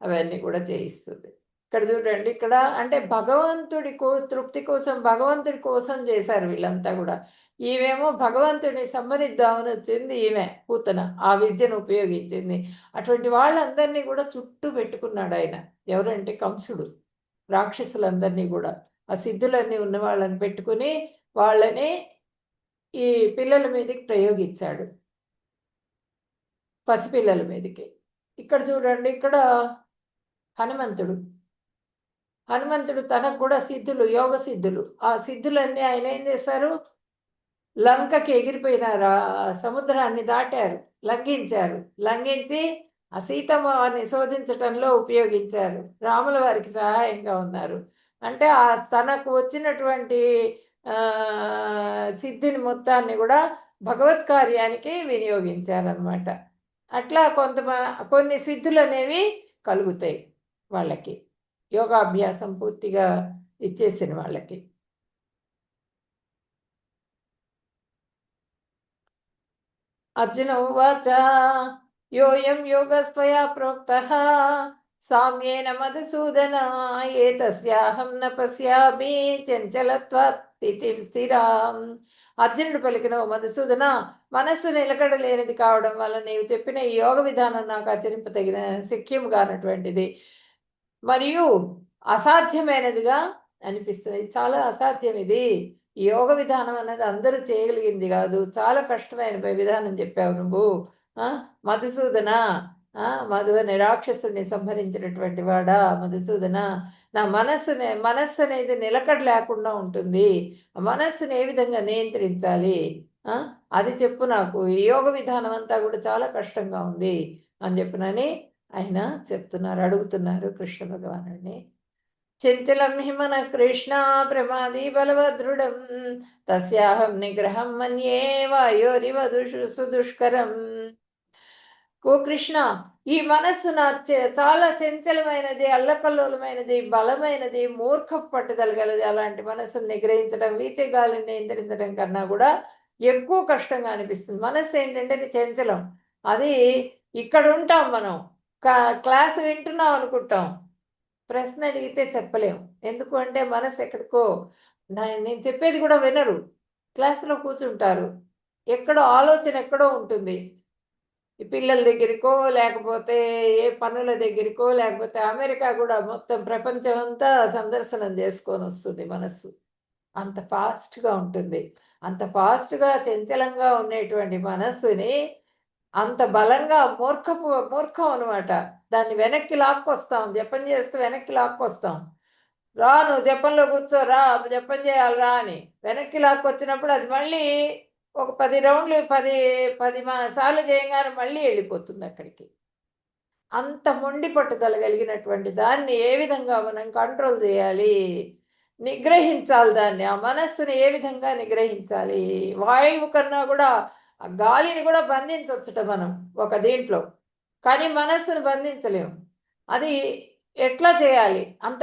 అవన్నీ కూడా చేయిస్తుంది. ఇక్కడ చూడండి. ఇక్కడ అంటే భగవంతుడి తృప్తి కోసం, భగవంతుడి కోసం చేశారు వీళ్ళంతా కూడా. ఈమెమో భగవంతుడిని సంహరిద్దామని వచ్చింది ఈమె పూతన. ఆ విద్యను ఉపయోగించింది. అటువంటి వాళ్ళందరినీ కూడా చుట్టూ పెట్టుకున్నాడు ఆయన. ఎవరంటే కంసుడు. రాక్షసులందరినీ కూడా. ఆ సిద్ధులన్నీ ఉన్న వాళ్ళని పెట్టుకుని వాళ్ళని ఈ పిల్లల మీదకి ప్రయోగించాడు. పసిపిల్లల మీదకి. ఇక్కడ చూడండి. ఇక్కడ హనుమంతుడు. హనుమంతుడు తనకు కూడా సిద్ధులు, యోగ సిద్ధులు. ఆ సిద్ధులన్నీ ఆయన ఏం చేశారు? లంకకి ఎగిరిపోయినారు. సముద్రాన్ని దాటారు. లంఘించారు. లంఘించి ఆ సీతమ్మని శోధించటంలో ఉపయోగించారు. రాముల వారికి సహాయంగా ఉన్నారు. అంటే తనకు వచ్చినటువంటి సిద్ధిని మొత్తాన్ని కూడా భగవత్ కార్యానికి వినియోగించారనమాట. అట్లా కొన్ని సిద్ధులనేవి కలుగుతాయి వాళ్ళకి. యోగాభ్యాసం పూర్తిగా ఇచ్చేసిన వాళ్ళకి. అర్జున ఉవాచ యోయం యోగస్త్వయా ప్రోక్తః సామ్యేన మధుసూదన ఏతస్యాహం న పశ్యామి చంచలత్వాత్ స్థితిం స్థిరాం. అర్జునుడు పలికిన మధుసూదన, మనస్సు నిలకడలేనిది కావడం వల్ల నీవు చెప్పిన ఈ యోగ విధానం నాకు ఆచరింపదగిన శక్యము కానటువంటిది మరియు అసాధ్యమైనదిగా అనిపిస్తుంది. చాలా అసాధ్యం ఇది. ఈ యోగ విధానం అన్నది అందరూ చేయగలిగింది కాదు. చాలా కష్టమైన విధానం చెప్పావు నువ్వు. మధుసూదన, మధు అనే రాక్షసుని సంహరించినటువంటి వాడా మధుసూదన, నా మనస్సు అనేది నిలకడ లేకుండా ఉంటుంది. మనస్సుని ఏ విధంగా నియంత్రించాలి అది చెప్పు నాకు. ఈ యోగ విధానం అంతా కూడా చాలా కష్టంగా ఉంది అని చెప్పినని ఆయన చెప్తున్నారు, అడుగుతున్నారు కృష్ణ భగవానుడిని. చంచలం హిమన కృష్ణ ప్రమాదీ బలవదృఢం తస్యాహం నిగ్రహం మన్యే వాయోరివ సుదుష్కరం. ఓ కృష్ణ, ఈ మనస్సు చాలా చంచలమైనది, అల్లకల్లోలమైనది, బలమైనది, మూర్ఖ పట్టుదలగలది. అలాంటి మనస్సును నిగ్రహించడం, వీచే గాలిని నియంత్రించడం కన్నా కూడా ఎక్కువ కష్టంగా అనిపిస్తుంది. మనస్సు ఏంటంటే చంచలం. అది ఇక్కడ ఉంటాం మనం, క్లాస్ వింటున్నాం అనుకుంటాం, ప్రశ్న అడిగితే చెప్పలేం. ఎందుకు అంటే మనసు ఎక్కడికో, నేను చెప్పేది కూడా వినరు. క్లాసులో కూర్చుంటారు, ఎక్కడో ఆలోచన ఎక్కడో ఉంటుంది. ఈ పిల్లల దగ్గరికో, లేకపోతే ఏ పనుల దగ్గరికో, లేకపోతే అమెరికా కూడా మొత్తం ప్రపంచం అంతా సందర్శనం చేసుకొని వస్తుంది మనస్సు. అంత ఫాస్ట్‌గా ఉంటుంది. అంత ఫాస్ట్‌గా చంచలంగా ఉండేటువంటి మనస్సుని అంత బలంగా మూర్ఖం అనమాట. దాన్ని వెనక్కి లాక్కొస్తాం. జపం చేస్తూ వెనక్కి లాక్కొస్తాం. రా నువ్వు జపంలో కూర్చో రా జపం చేయాలి రా అని వెనక్కి లాక్కొచ్చినప్పుడు అది మళ్ళీ ఒక 10 రౌండ్లు 10 సార్లు చేయగానే మళ్ళీ వెళ్ళిపోతుంది అక్కడికి. అంత మొండి పట్టుదల కలిగినటువంటి దాన్ని ఏ విధంగా మనం కంట్రోల్ చేయాలి, నిగ్రహించాలి దాన్ని. ఆ మనస్సుని ఏ విధంగా నిగ్రహించాలి? వాయువు కన్నా కూడా ఆ గాలిని కూడా బంధించవచ్చుట మనం ఒక దీంట్లో. కానీ మనస్సును బంధించలేము. అది ఎట్లా చేయాలి? అంత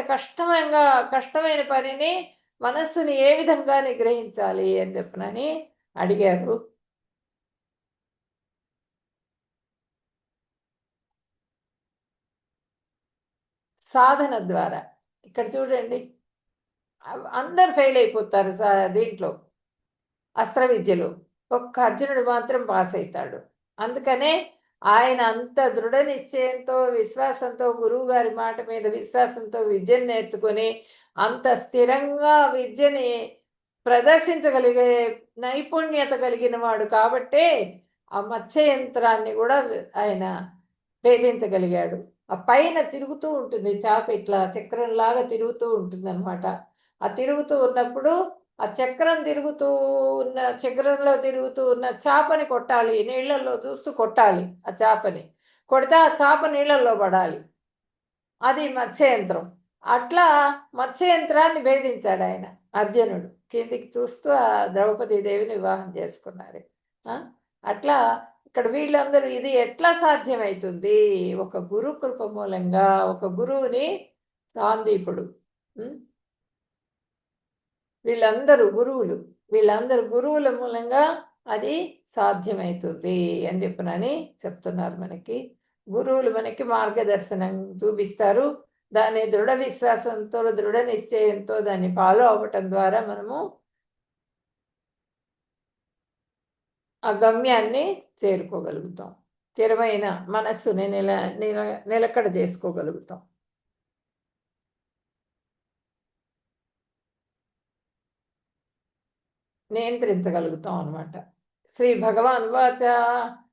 కష్టమైన పనిని మనస్సుని ఏ విధంగా నిగ్రహించాలి అని చెప్పనని అడిగారు. సాధన ద్వారా. ఇక్కడ చూడండి అందరూ ఫెయిల్ అయిపోతారు దీంట్లో అస్త్ర విద్యలో. ఒక్క అర్జునుడు మాత్రం పాస్ అయితాడు. అందుకనే ఆయన అంత దృఢ నిశ్చయంతో, విశ్వాసంతో గురువు గారి మాట మీద విశ్వాసంతో విద్యను నేర్చుకొని, అంత స్థిరంగా విద్యని ప్రదర్శించగలిగే నైపుణ్యత కలిగిన వాడు కాబట్టే, ఆ మత్స్య యంత్రాన్ని గూడా ఆయన భేదించగలిగాడు. ఆ పైన తిరుగుతూ ఉంటుంది చాప ఇట్లా చక్రంలాగా తిరుగుతూ ఉంటుందనమాట. ఆ తిరుగుతూ ఉన్నప్పుడు ఆ చక్రంలో తిరుగుతూ ఉన్న చాపని కొట్టాలి. నీళ్ళల్లో చూస్తూ కొట్టాలి ఆ చాపని. కొడితే ఆ చాప నీళ్ళల్లో పడాలి. అది మత్స్యయంత్రం. అట్లా మత్స్యయంత్రాన్ని భేదించాడాయన అర్జునుడు. కిందికి చూస్తూ ఆ ద్రౌపదీ దేవిని వివాహం చేసుకున్నారు. ఆ! అట్లా ఇక్కడ వీళ్ళందరూ ఇది ఎట్లా సాధ్యమైతుంది? ఒక గురు కృప మూలంగా ఒక గురువుని సాందీపుడు. హ్మ్. వీళ్ళందరూ గురువులు. వీళ్ళందరూ గురువుల మూలంగా అది సాధ్యమైతుంది అని చెప్పనని చెప్తున్నారు మనకి. గురువులు మనకి మార్గదర్శనం చూపిస్తారు. దాన్ని దృఢ విశ్వాసంతో, దృఢ నిశ్చయంతో దాన్ని ఫాలో అవ్వటం ద్వారా మనము ఆ గమ్యాన్ని చేరుకోగలుగుతాం. స్థిరమైన మనస్సుని నిలకడ చేసుకోగలుగుతాం. నియంత్రించగలుగుతాం అనమాట. శ్రీ భగవాన్ వాచ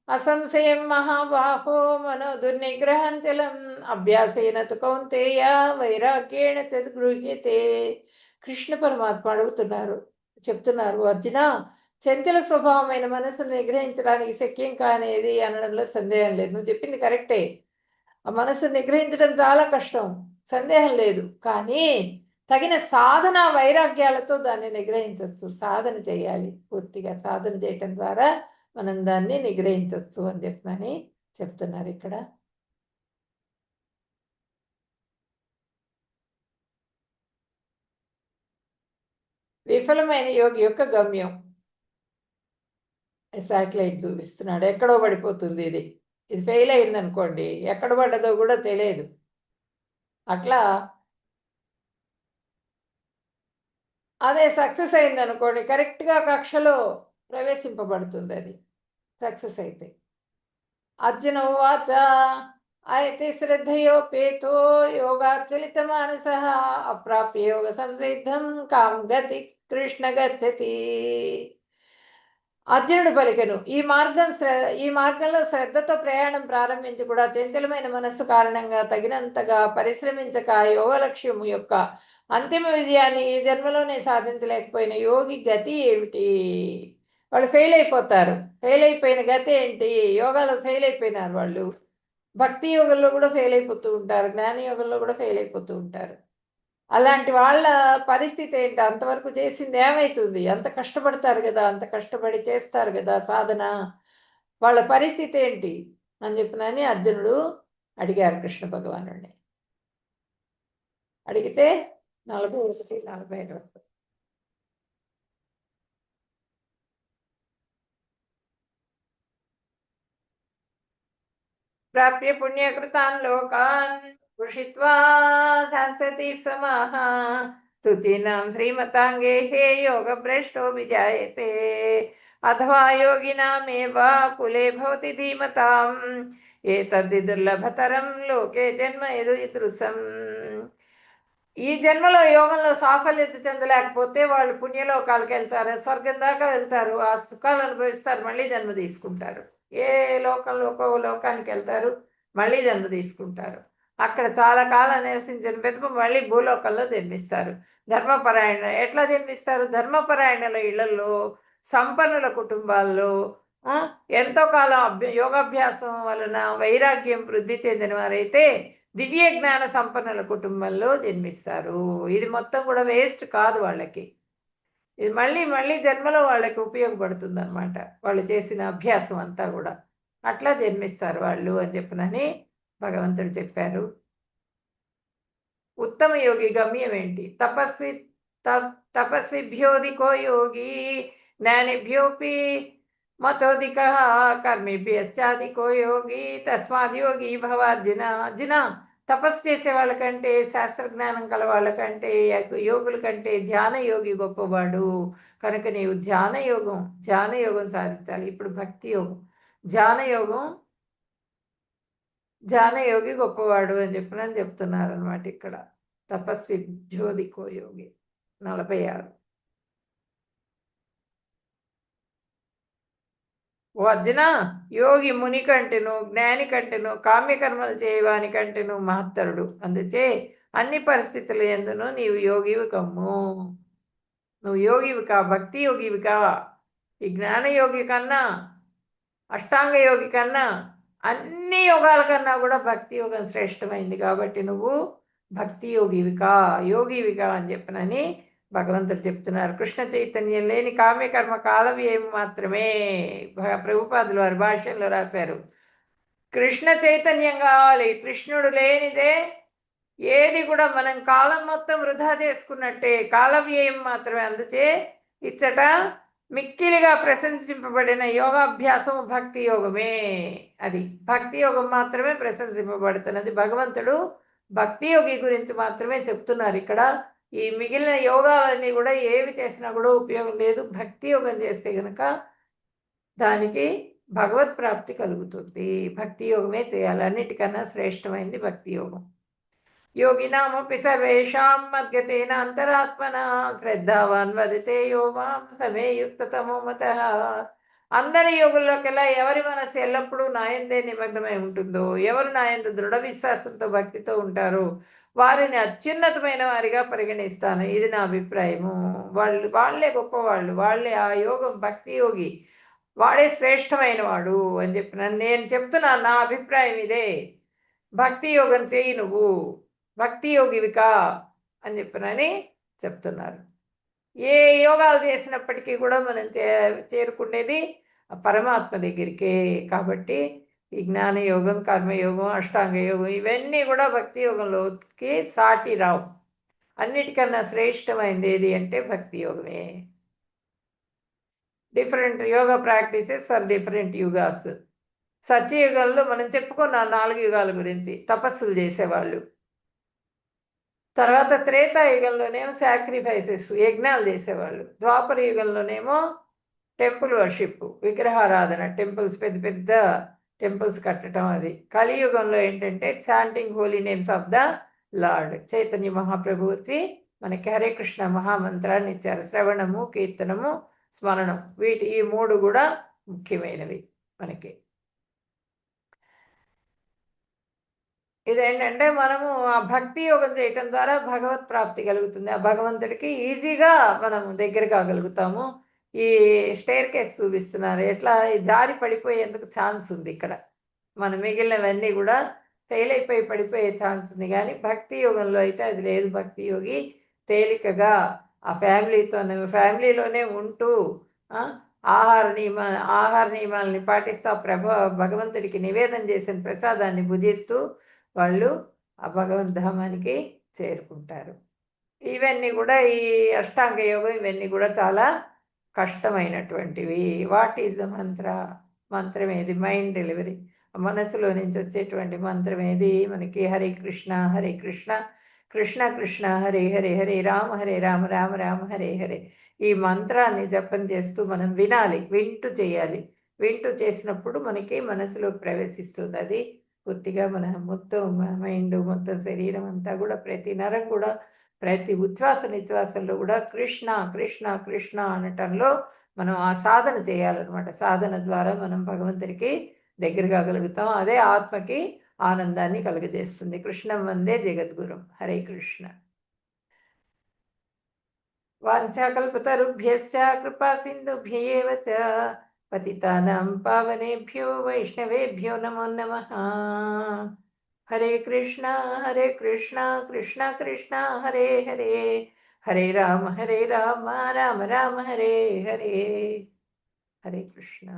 అసంశయం మహాబాహో మనో దుర్నిగ్రహం చలం అభ్యాసేన తు కౌంతేయ వైరాగ్యేణ చద్గృహ్యతే. కృష్ణ పరమాత్మ అడుగుతున్నారు, చెప్తున్నారు అర్జున, చంచల స్వభావమైన మనసును నిగ్రహించడానికి శక్యం కానేది అనడంలో సందేహం లేదు. నువ్వు చెప్పింది కరెక్టే. ఆ మనస్సును నిగ్రహించడం చాలా కష్టం. సందేహం లేదు. కానీ తగిన సాధన వైరాగ్యాలతో దాన్ని నిగ్రహించొచ్చు. సాధన చేయాలి. పూర్తిగా సాధన చేయటం ద్వారా మనం దాన్ని నిగ్రహించొచ్చు అని చెప్పనని చెప్తున్నారిక్కడ. విఫలమైన యోగి యొక్క గమ్యం. శాటిలైట్ చూపిస్తున్నాడు. ఎక్కడో పడిపోతుంది ఇది. ఇది ఫెయిల్ అయిందనుకోండి, ఎక్కడ పడ్డదో కూడా తెలియదు. అట్లా అదే సక్సెస్ అయిందనుకోండి, కరెక్ట్‌గా కక్షలో ప్రవేశింపబడుతుందది. సక్సెస్ అయితే. అర్జున ఉవాచ అయితే శ్రద్ధయోపేతో యోగాచలితమానసः అప్రాప్య యోగ సంసిద్ధం కాం గతి కృష్ణ గచ్చతి. అర్జునుడు పలికెను, ఈ మార్గంలో శ్రద్ధతో ప్రయాణం ప్రారంభించి కూడా చంచలమైన మనస్సు కారణంగా తగినంతగా పరిశ్రమించక యోగ లక్ష్యము యొక్క అంతిమ విజయాన్ని ఈ జన్మలోనే సాధించలేకపోయిన యోగి గతి ఏమిటి? వాళ్ళు ఫెయిల్ అయిపోతారు. ఫెయిల్ అయిపోయిన గతి ఏంటి? యోగాలో ఫెయిల్ అయిపోయినారు వాళ్ళు. భక్తి యోగంలో కూడా ఫెయిల్ అయిపోతూ ఉంటారు. జ్ఞాన యోగంలో కూడా ఫెయిల్ అయిపోతూ ఉంటారు. అలాంటి వాళ్ళ పరిస్థితి ఏంటి? అంతవరకు చేసింది ఏమైతుంది? అంత కష్టపడతారు గదా! అంత కష్టపడి చేస్తారు గదా సాధన. వాళ్ళ పరిస్థితి ఏంటి? అని చెప్పినని అర్జునుడు అడిగారు కృష్ణ భగవానుడిని. అడిగితే 41, 42 ప్రాప్య పుణ్యకృతాన్ లోకాన్ ఉషిత్వా సంసతి సమాః శుచీనాం శ్రీమతాంగేహే యోగభ్రష్టో విజాయతే అథవా యోగినామేవ కులే భవతి ధీమతాం ఏతద్ధి దుర్లభతరం లోకే జన్మ యదృశం. ఈ జన్మలో యోగంలో సాఫల్యత చెందలేకపోతే వాళ్ళు పుణ్యలోకాలకు వెళ్తారు, స్వర్గం దాకా వెళ్తారు, ఆ సుఖాలు అనుభవిస్తారు, మళ్ళీ జన్మ తీసుకుంటారు. ఏ లోకంలో ఒక్కో లోకానికి వెళ్తారు, మళ్ళీ జన్మ తీసుకుంటారు. అక్కడ చాలా కాలం నివసించిన పిదప మళ్ళీ భూలోకంలో జన్మిస్తారు. ధర్మపరాయణ ఎట్లా జన్మిస్తారు? ధర్మపరాయణుల ఇళ్లలో, సంపన్నుల కుటుంబాల్లో ఎంతో కాలం యోగాభ్యాసం వలన వైరాగ్యం వృద్ధి చెందిన వారైతే దివ్య జ్ఞాన సంపన్నుల కుటుంబంలో జన్మిస్తారు. ఇది మొత్తం కూడా వేస్ట్ కాదు వాళ్ళకి. ఇది మళ్ళీ మళ్ళీ జన్మలో వాళ్ళకి ఉపయోగపడుతుందనమాట. వాళ్ళు చేసిన అభ్యాసం అంతా గూడా. అట్లా జన్మిస్తారు వాళ్ళు అని చెప్పనని భగవంతుడు చెప్పారు. ఉత్తమ యోగి గమ్యం ఏంటి? తపస్విభ్యోధికో యోగి జ్ఞానిభ్యోపి మతోధికః కర్మిభ్యశ్చాధికో యోగి తస్మాత్ యోగి భవ అర్జున. అర్జున, తపస్సు చేసే వాళ్ళకంటే, శాస్త్రజ్ఞానం కల వాళ్ళకంటే, యోగుల కంటే ధ్యాన యోగి గొప్పవాడు. కనుక నీవు ధ్యాన యోగం సాధించాలి. ఇప్పుడు భక్తి యోగం, ధ్యాన యోగి గొప్పవాడు అని చెప్తున్నారు అనమాట ఇక్కడ. తపస్వి జ్యోతికో యోగి 46. ఓ అర్జున, యోగి ముని కంటెను, జ్ఞాని కంటెను, కామ్యకర్మలు చేయవాని కంటెను మహత్తరుడు. అందుచే అన్ని పరిస్థితులు ఎందును నీవు యోగివి కమ్ము. నువ్వు యోగివి కా, భక్తి యోగివి కా. ఈ జ్ఞానయోగి కన్నా, అష్టాంగ యోగి కన్నా, అన్ని యోగాల కన్నా కూడా భక్తి యోగం శ్రేష్టమైంది. కాబట్టి నువ్వు భక్తి యోగివికా అని చెప్పనని భగవంతుడు చెప్తున్నారు. కృష్ణ చైతన్యం లేని కామ్యకర్మ కాలవ్యయం మాత్రమే. ప్రభుపాదులు వారి భాష్యంలో రాశారు. కృష్ణ చైతన్యం కావాలి. కృష్ణుడు లేనిదే ఏది కూడా మనం కాలం మొత్తం వృధా చేసుకున్నట్టే, కాలవ్యయం మాత్రమే. అందుచే ఇచ్చట మిక్కిలిగా ప్రశంసింపబడిన యోగాభ్యాసం భక్తి యోగమే. అది భక్తి యోగం మాత్రమే ప్రశంసింపబడుతున్నది. భగవంతుడు భక్తి యోగి గురించి మాత్రమే చెప్తున్నారు ఇక్కడ. ఈ మిగిలిన యోగాలన్నీ కూడా ఏవి చేసినా కూడా ఉపయోగం లేదు. భక్తి యోగం చేస్తే గనక దానికి భగవత్ ప్రాప్తి కలుగుతుంది. భక్తి యోగమే చేయాలి. అన్నిటికన్నా శ్రేష్టమైంది భక్తి యోగం. యోగినామపి సర్వేషాం మద్గతేన అంతరాత్మన శ్రద్ధావాన్ వదితే యోమాం సమే యుక్తతమో మతః. అందరి యోగుల్లోకెల్లా ఎవరి మనసు ఎల్లప్పుడూ నాయందే నిమగ్నమై ఉంటుందో, ఎవరు నాయందు దృఢ విశ్వాసంతో భక్తితో ఉంటారో వారిని అత్యున్నతమైన వారిగా పరిగణిస్తాను. ఇది నా అభిప్రాయము. వాళ్ళే గొప్పవాళ్ళు, వాళ్ళే ఆ యోగం భక్తి యోగి, వాడే శ్రేష్టమైన వాడు అని చెప్పినాను. నేను చెప్తున్నాను, నా అభిప్రాయం ఇదే. భక్తి యోగం చేయి నువ్వు, భక్తి యోగివికా అని చెప్పినని చెప్తున్నారు. ఏ యోగాలు చేసినప్పటికీ కూడా మనం చేరుకునేది పరమాత్మ దగ్గరికే. కాబట్టి ఈ జ్ఞానయోగం, కర్మయోగం, అష్టాంగ యోగం ఇవన్నీ కూడా భక్తి యోగంలోకి సాటి రావు. అన్నిటికన్నా శ్రేష్టమైనది ఏది అంటే భక్తి యోగమే. Different yoga practices for different yugas. సత్యయుగంలో మనం చెప్పుకున్న 4 యుగాల గురించి తపస్సులు చేసేవాళ్ళు. తర్వాత త్రేతాయుగంలోనేమో సాక్రిఫైసెస్, యజ్ఞాలు చేసేవాళ్ళు. ద్వాపర యుగంలోనేమో టెంపుల్ వర్షిప్, విగ్రహారాధన, టెంపుల్స్, పెద్ద పెద్ద టెంపుల్స్ కట్టడం. అది కలియుగంలో ఏంటంటే chanting holy names of the Lord. Chaitanya Mahaprabhu వచ్చి మనకి హరే కృష్ణ మహామంత్రాన్ని ఇచ్చారు. శ్రవణము, కీర్తనము, స్మరణం, ఈ 3 కూడా ముఖ్యమైనవి మనకి. ఇదేంటంటే మనము ఆ భక్తి యోగం చేయటం ద్వారా భగవత్ ప్రాప్తి కలుగుతుంది. ఆ భగవంతుడికి ఈజీగా మనం దగ్గర కాగలుగుతాము. ఈ స్టేర్ కేస్ చూపిస్తున్నారు, ఎట్లా జారి పడిపోయేందుకు ఛాన్స్ ఉంది ఇక్కడ. మనం మిగిలినవన్నీ కూడా ఫెయిల్ అయిపోయి పడిపోయే ఛాన్స్ ఉంది. కానీ భక్తి యోగంలో అయితే అది లేదు. భక్తి యోగి తేలికగా ఆ ఫ్యామిలీలోనే ఉంటూ ఆహార నియమాలని పాటిస్తూ భగవంతుడికి నివేదన చేసిన ప్రసాదాన్ని భుజిస్తూ వాళ్ళు ఆ భగవద్ధామానికి చేరుకుంటారు. ఇవన్నీ కూడా ఈ అష్టాంగ యోగం ఇవన్నీ కూడా చాలా కష్టమైనటువంటివి. వాట్ ఈజ్ ద మంత్రం ఏది? మైండ్ డెలివరీ, మనసులో నుంచి వచ్చేటువంటి మంత్రం ఏది? మనకి హరే కృష్ణ హరే కృష్ణ కృష్ణ కృష్ణ హరే హరే, హరే రామ హరే రామ రామ రామ హరే హరే. ఈ మంత్రాన్ని జపం చేస్తూ మనం వినాలి, వింటూ చేయాలి. వింటూ చేసినప్పుడు మనకి మనసులో ప్రవేశిస్తుంది. అది పూర్తిగా మన మొత్తం మైండ్, మొత్తం శరీరం అంతా కూడా, ప్రతి నరం కూడా, ప్రతి ఉచ్ఛ్వాస నిశ్వాసంలో కూడా కృష్ణ కృష్ణ కృష్ణ అనటంలో మనం ఆ సాధన చేయాలన్నమాట. సాధన ద్వారా మనం భగవంతుడికి దగ్గర కాగలుగుతాం. అదే ఆత్మకి ఆనందాన్ని కలుగజేస్తుంది. కృష్ణం వందే జగద్గురుం. హరే కృష్ణ. వాంఛాకల్పతరుభ్యశ్చ కృపా సింధుభ్య ఏవ చ పతితానాం పావనేభ్యో వైష్ణవేభ్యో నమో నమః. హరే కృష్ణ కృష్ణ కృష్ణ హరే హరే, హరే రామ రామ రామ హరే హరే. హరే కృష్ణ.